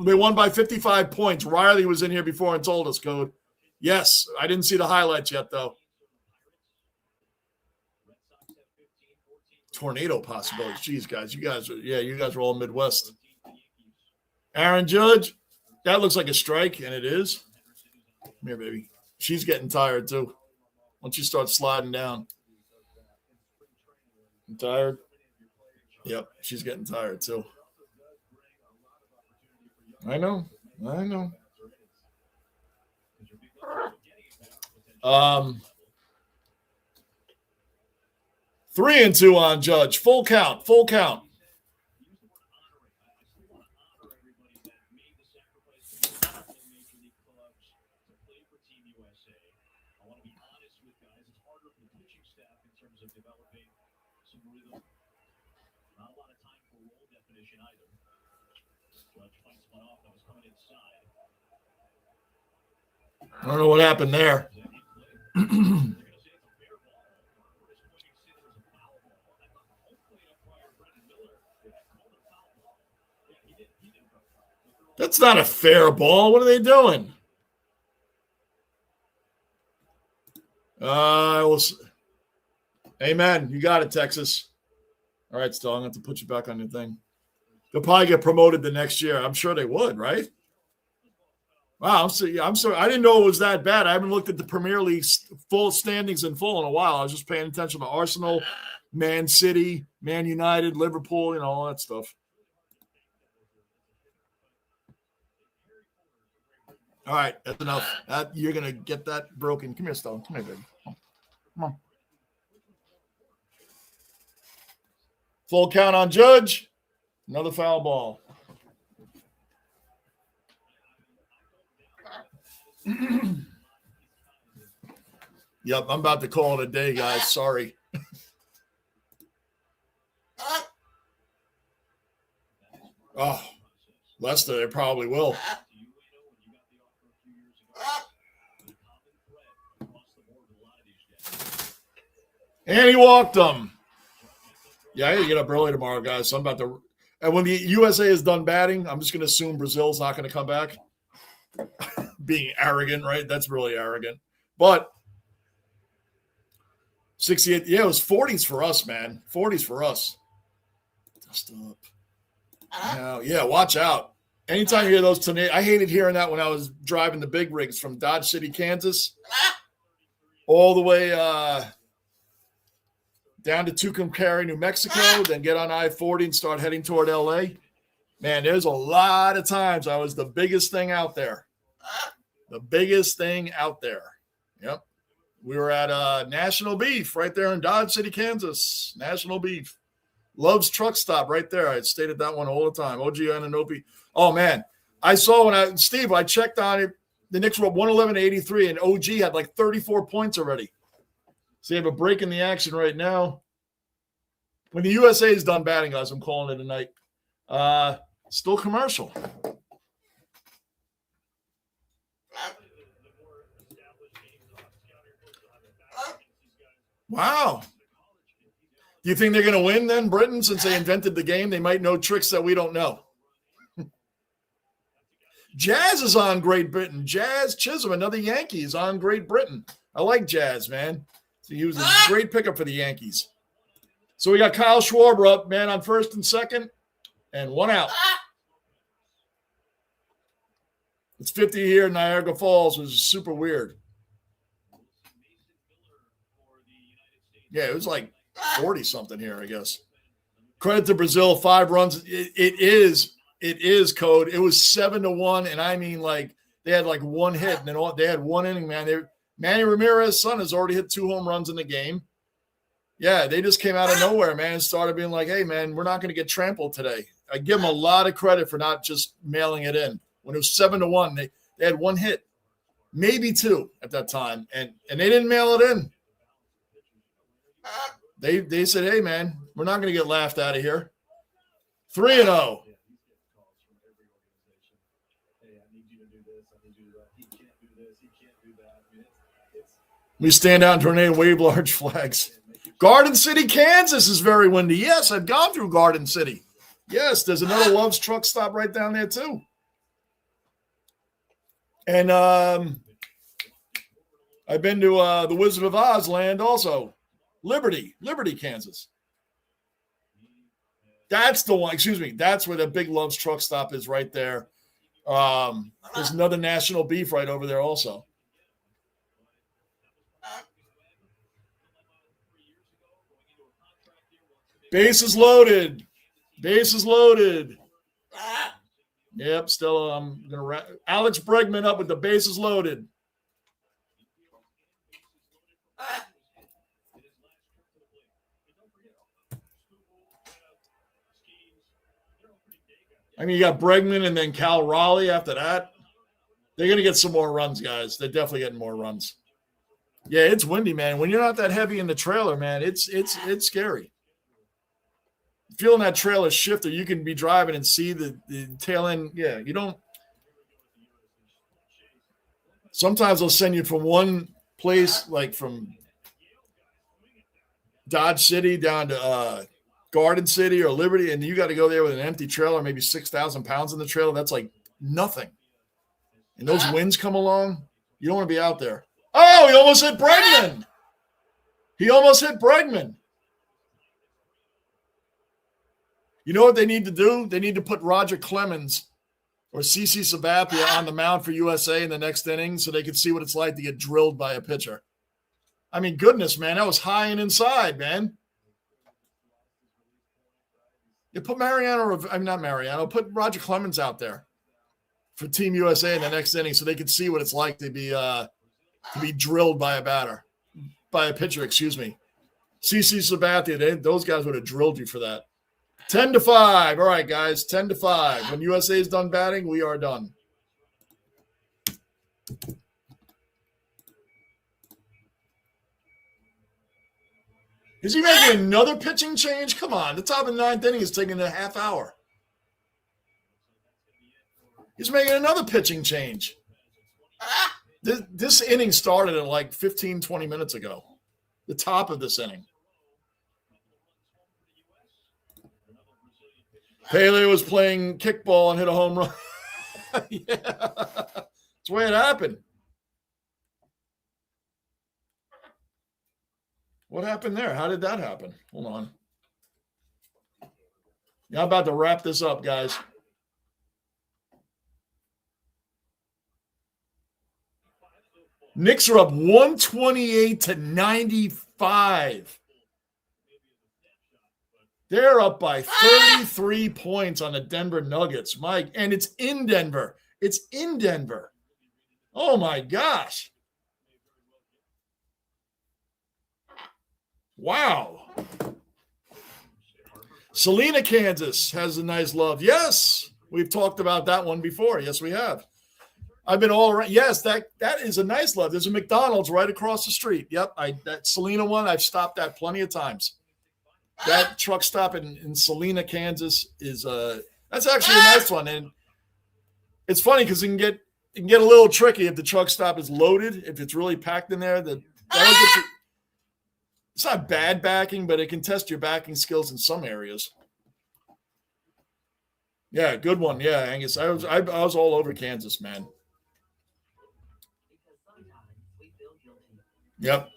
They won by 55 points. Riley was in here before and told us, Code. Yes, I didn't see the highlights yet, though. Tornado possibilities. Jeez, guys, you guys are all Midwest. Aaron Judge, that looks like a strike, and it is. Come here, baby. She's getting tired, too. Once you start sliding down. I'm tired? Yep, she's getting tired, too. I know. 3-2 on Judge. Full count. I don't know what happened there. That's not a fair ball. What are they doing? Amen. You got it, Texas. All right, still, I'm going to have to put you back on your thing. They'll probably get promoted the next year. I'm sure they would, right? Wow, I'm sorry. I didn't know it was that bad. I haven't looked at the Premier League full standings in full in a while. I was just paying attention to Arsenal, Man City, Man United, Liverpool, all that stuff. All right, that's enough. You're going to get that broken. Come here, Stone. Come here, baby. Come on. Full count on Judge. Another foul ball. Yep, I'm about to call it a day, guys. Sorry. Oh, Leicester, they probably will. And he walked them. Yeah, I got to get up early tomorrow, guys. So I'm about to. And when the USA is done batting, I'm just going to assume Brazil's not going to come back. Being arrogant, right? That's really arrogant. But 68, yeah, it was 40s for us, man. 40s for us. Dust up. Yeah, watch out. Anytime you hear those tornadoes, I hated hearing that when I was driving the big rigs from Dodge City, Kansas, all the way down to Tucumcari, New Mexico, then get on I-40 and start heading toward L.A. Man, there's a lot of times I was the biggest thing out there. The biggest thing out there. Yep. We were at National Beef right there in Dodge City, Kansas. National Beef. Love's Truck Stop right there. I stated that one all the time. OG Ananopi. Oh, man. I saw Steve, I checked on it. The Knicks were up 111-83, and OG had like 34 points already. So you have a break in the action right now. When the USA is done batting, guys, I'm calling it a night. Still commercial. Wow. Do you think they're going to win then, Britain, since they invented the game? They might know tricks that we don't know. Jazz is on Great Britain. Jazz Chisholm, another Yankee, is on Great Britain. I like Jazz, man. So he was a great pickup for the Yankees. So we got Kyle Schwarber up, man, on first and second, and one out. It's 50 here in Niagara Falls, which is super weird. Yeah, it was like 40-something here, I guess. Credit to Brazil, 5 runs. It is code. It was 7-1, and I mean, like, they had like one hit, and then they had one inning, man. Manny Ramirez's son has already hit 2 home runs in the game. Yeah, they just came out of nowhere, man, and started being like, hey, man, we're not going to get trampled today. I give them a lot of credit for not just mailing it in. When it was 7-1, they had one hit, maybe 2 at that time, and they didn't mail it in. They said, hey, man, we're not going to get laughed out of here. 3-0. We stand out in tornado and wave large flags. Garden City, Kansas is very windy. Yes, I've gone through Garden City. Yes, there's another Love's Truck Stop right down there too. And I've been to the Wizard of Oz land also. Liberty, Kansas. That's the one, excuse me. That's where the big Love's Truck Stop is right there. There's another National Beef right over there also. Bases loaded. Yep, still I'm gonna Alex Bregman up with the bases loaded. I mean, you got Bregman and then Cal Raleigh after that. They're gonna get some more runs, guys. They're definitely getting more runs. Yeah, it's windy, man. When you're not that heavy in the trailer, man, it's scary. Feeling that trailer shifter, you can be driving and see the tail end. Yeah, you don't. Sometimes they'll send you from one place, like from Dodge City down to Garden City or Liberty, and you got to go there with an empty trailer, maybe 6,000 pounds in the trailer. That's like nothing. And those winds come along, you don't want to be out there. Oh, he almost hit Bregman. He almost hit Bregman. You know what they need to do? They need to put Roger Clemens or CC Sabathia on the mound for USA in the next inning so they can see what it's like to get drilled by a pitcher. I mean, goodness, man, that was high and inside, man. You put put Roger Clemens out there for Team USA in the next inning so they can see what it's like to be drilled by a pitcher, excuse me. CC Sabathia, those guys would have drilled you for that. 10-5. All right, guys, 10-5. When USA is done batting, we are done. Is he making another pitching change? Come on. The top of the ninth inning is taking a half hour. He's making another pitching change. This inning started at like 15, 20 minutes ago. The top of this inning. Pele was playing kickball and hit a home run. Yeah. That's the way it happened. What happened there? How did that happen? Hold on. Yeah, I'm about to wrap this up, guys. Knicks are up 128-95. They're up by 33 points on the Denver Nuggets, Mike. And it's in Denver. It's in Denver. Oh, my gosh. Wow. Salina, Kansas has a nice love. Yes, we've talked about that one before. Yes, we have. I've been all around. Yes, that is a nice love. There's a McDonald's right across the street. Yep, that Salina one, I've stopped at plenty of times. That truck stop in Salina, Kansas is that's actually a nice one. And it's funny because it can get a little tricky if the truck stop is loaded, if it's really packed in there. It's not bad backing, but it can test your backing skills in some areas. Yeah, good one. Yeah, Angus. I was all over Kansas, man. Yep.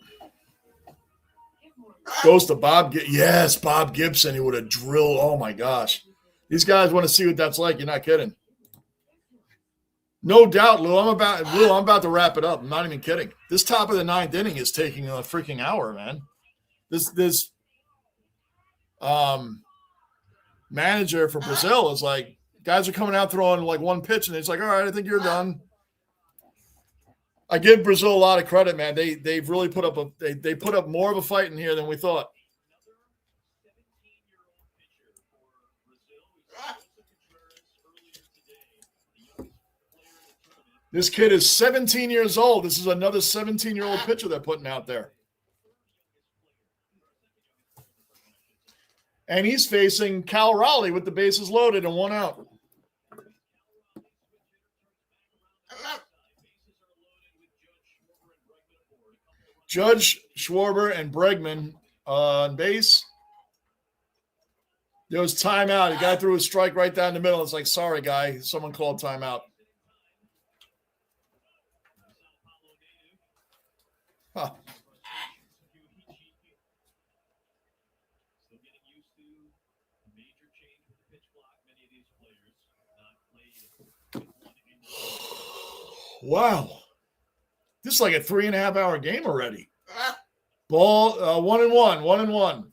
Goes to Bob. Yes, Bob Gibson. He would have drilled. Oh my gosh, these guys want to see what that's like. You're not kidding. No doubt, Lou. I'm about to wrap it up. I'm not even kidding. This top of the ninth inning is taking a freaking hour, man. This manager for Brazil is like, guys are coming out throwing like one pitch, and it's like, all right, I think you're done. I give Brazil a lot of credit, man. They've really put up they put up more of a fight in here than we thought. This kid is 17 years old. This is another 17-year-old pitcher they're putting out there. And he's facing Cal Raleigh with the bases loaded and one out. Judge, Schwarber, and Bregman on base. There was timeout. The guy threw a strike right down the middle. It's like, sorry, guy. Someone called timeout. Huh. Wow. This is like a 3.5-hour game already. Ball 1-1.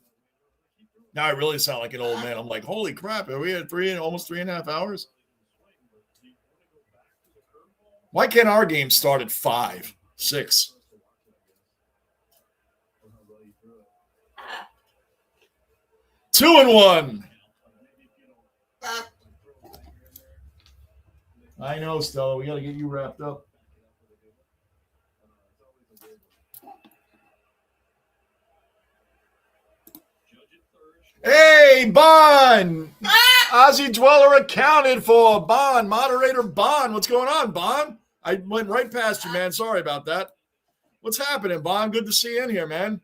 Now I really sound like an old man. I'm like, holy crap. Are we at almost 3.5 hours? Why can't our game start at 5, 6? Two and one. I know, Stella. We got to get you wrapped up. Hey, Bond! Aussie Dweller accounted for. Bond, moderator Bond. What's going on, Bond? I went right past you, man. Sorry about that. What's happening, Bond? Good to see you in here, man.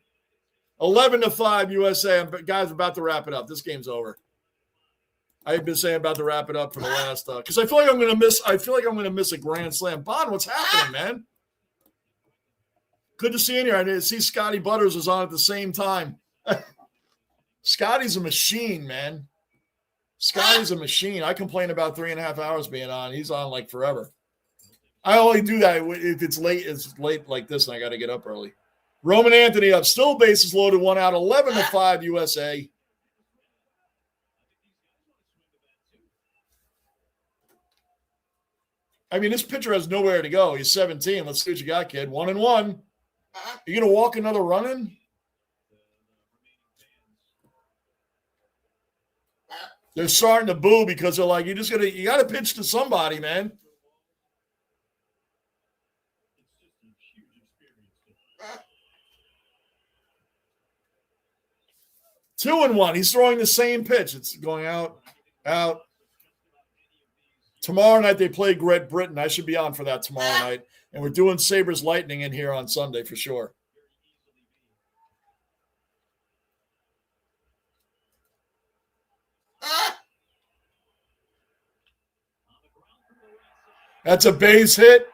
11-5 USA. Guys, about to wrap it up. This game's over. I've been saying about to wrap it up for the last because I feel like I'm gonna miss. I feel like I'm gonna miss a grand slam. Bond, what's happening, man? Good to see you in here. I didn't see Scotty Butters was on at the same time. Scotty's a machine, man. Scotty's a machine. I complain about 3.5 hours being on. He's on like forever. I only do that if it's late. It's late like this, and I got to get up early. Roman Anthony up. Still bases loaded. 1 out. 11-5 USA. I mean, this pitcher has nowhere to go. He's 17. Let's see what you got, kid. 1 and 1. You gonna walk another run in? They're starting to boo because they're like, you gotta pitch to somebody, man. Two and one. He's throwing the same pitch. It's going out. Tomorrow night they play Great Britain. I should be on for that tomorrow night. And we're doing Sabres Lightning in here on Sunday for sure. That's a base hit.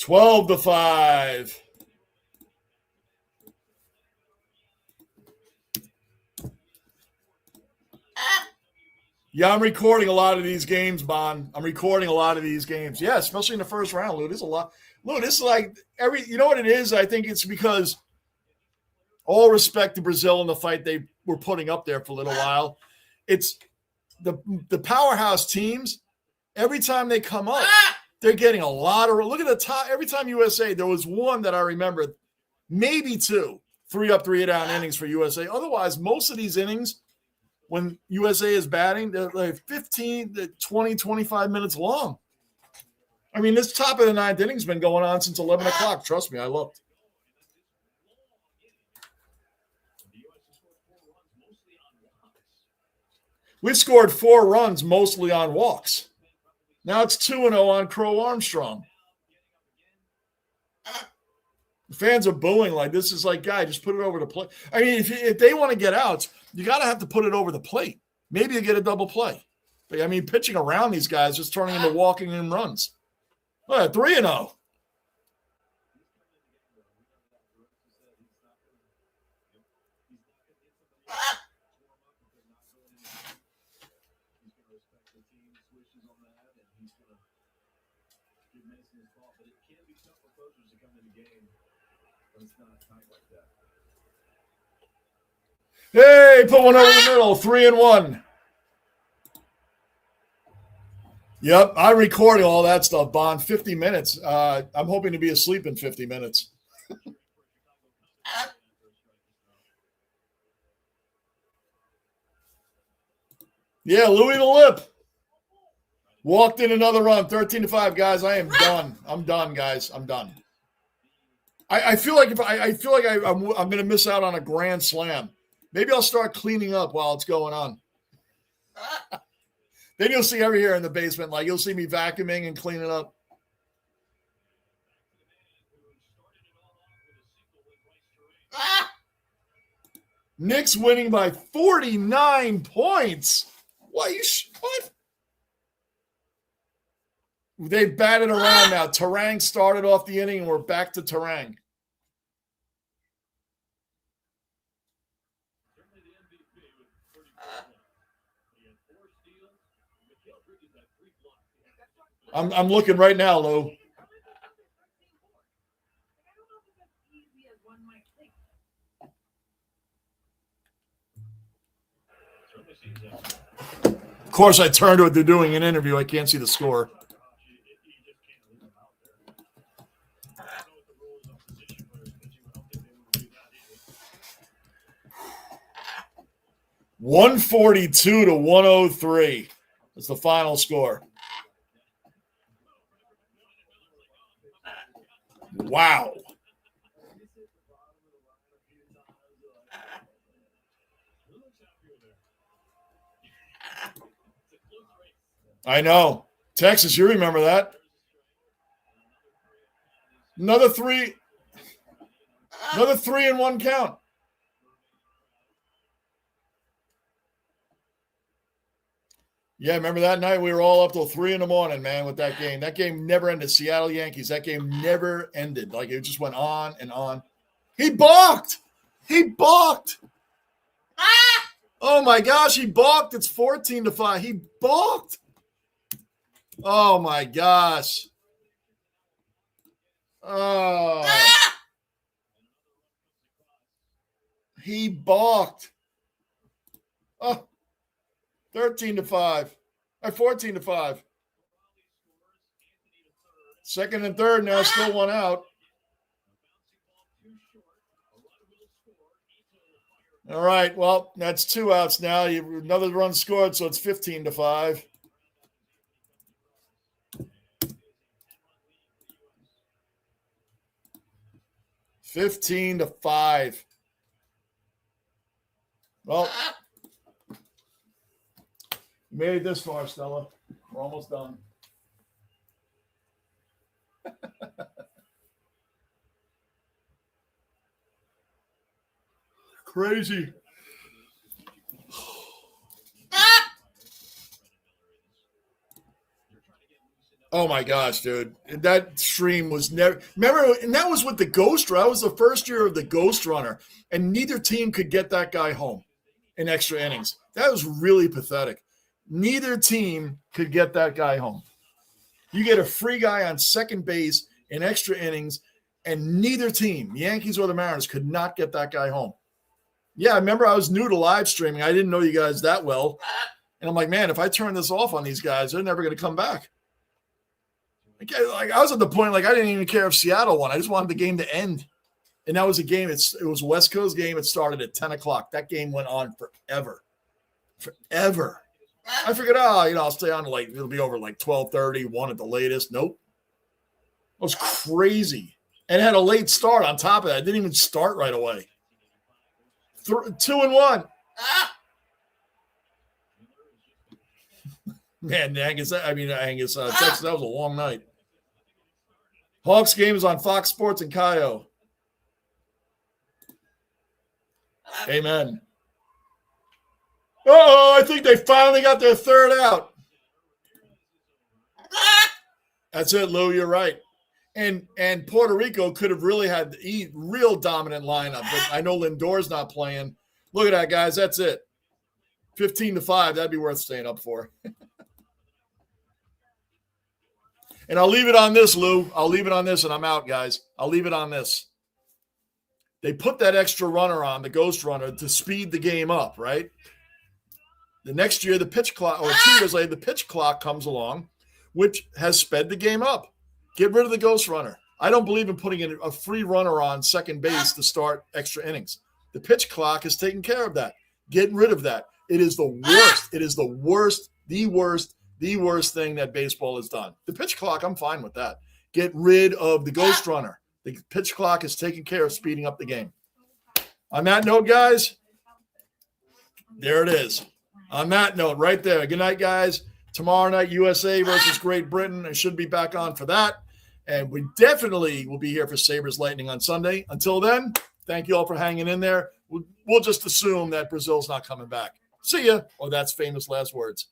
12-5. Yeah, I'm recording a lot of these games, Bond. I'm recording a lot of these games. Yeah, especially in the first round, Lou. There's a lot. Lou, this is like you know what it is? I think it's because all respect to Brazil and the fight they were putting up there for a little while. It's the powerhouse teams. Every time they come up, they're getting a lot of – look at the top. Every time USA, there was one that I remember, maybe 2, 3 up, 3 down innings for USA. Otherwise, most of these innings – when USA is batting, they're like 15 to 20, 25 minutes long. I mean, this top of the 9th inning has been going on since 11 o'clock. Trust me, I looked. We've scored 4 runs, mostly on walks. Now it's 2-0 on Crow Armstrong. The fans are booing like this is like, guy, just put it over the plate. I mean, if they want to get outs, you got to have to put it over the plate. Maybe you get a double play. But, I mean, pitching around these guys just turning into walking in runs. 3-0. Hey, put one over the middle. 3-1. Yep, I'm recording all that stuff, Bond. 50 minutes. I'm hoping to be asleep in 50 minutes. Yeah, Louis the Lip. Walked in another run. 13-5, guys. I am done. I'm done, guys. I'm done. I feel like I'm going to miss out on a grand slam. Maybe I'll start cleaning up while it's going on. Then you'll see every here in the basement. Like you'll see me vacuuming and cleaning up. Knicks winning by 49 points. What? What? They batted around now. Terang started off the inning, and we're back to Terang. I'm looking right now, Lou. Of course, I turn to it. They're doing an interview. I can't see the score. $142 to $103 is the final score. Wow. I know. Texas, you remember that. Another three in one count. Yeah, remember that night we were all up till 3 a.m, man, with that game. That game never ended. Seattle Yankees, that game never ended. Like, it just went on and on. He balked. Oh my gosh, he balked. It's 14-5. He balked. Oh my gosh. Oh. He balked. Oh. 13-5. 14-5. Second and third now, still one out. All right, well, that's 2 outs now. Another run scored, so it's 15-5. $15-5. Well, you made it this far, Stella. We're almost done. Crazy. Oh my gosh, dude. That stream was never. Remember, and that was with the Ghost Runner. That was the first year of the Ghost Runner, and neither team could get that guy home in extra innings. That was really pathetic. Neither team could get that guy home. You get a free guy on second base in extra innings, and neither team, the Yankees or the Mariners, could not get that guy home. Yeah, I remember I was new to live streaming. I didn't know you guys that well. And I'm like, man, if I turn this off on these guys, they're never going to come back. Like, I was at the point, like, I didn't even care if Seattle won. I just wanted the game to end. And that was a game. It was a West Coast game. It started at 10 o'clock. That game went on forever. Forever. I figured, I'll stay on like, it'll be over like 12:30, 1 at the latest. Nope. It was crazy. And it had a late start on top of that. It didn't even start right away. 2-1. Man, Texas, that was a long night. Hawks game is on Fox Sports and Kayo. Amen. Oh, I think they finally got their third out. That's it, Lou. You're right. And Puerto Rico could have really had the real dominant lineup, but I know Lindor's not playing. Look at that, guys. That's it. 15-5. That'd be worth staying up for. And I'll leave it on this, Lou. I'll leave it on this, and I'm out, guys. I'll leave it on this. They put that extra runner on, the Ghost Runner, to speed the game up, right? The next year, the pitch clock, or 2 years later, the pitch clock comes along, which has sped the game up. Get rid of the Ghost Runner. I don't believe in putting a free runner on second base to start extra innings. The pitch clock is taking care of that. Get rid of that. It is the worst. It is the worst thing that baseball has done. The pitch clock, I'm fine with that. Get rid of the Ghost Runner. The pitch clock is taking care of speeding up the game. On that note, guys, there it is. On that note, right there. Good night, guys. Tomorrow night, USA versus Great Britain. I should be back on for that. And we definitely will be here for Sabres Lightning on Sunday. Until then, thank you all for hanging in there. We'll just assume that Brazil's not coming back. See ya. Oh, that's famous last words.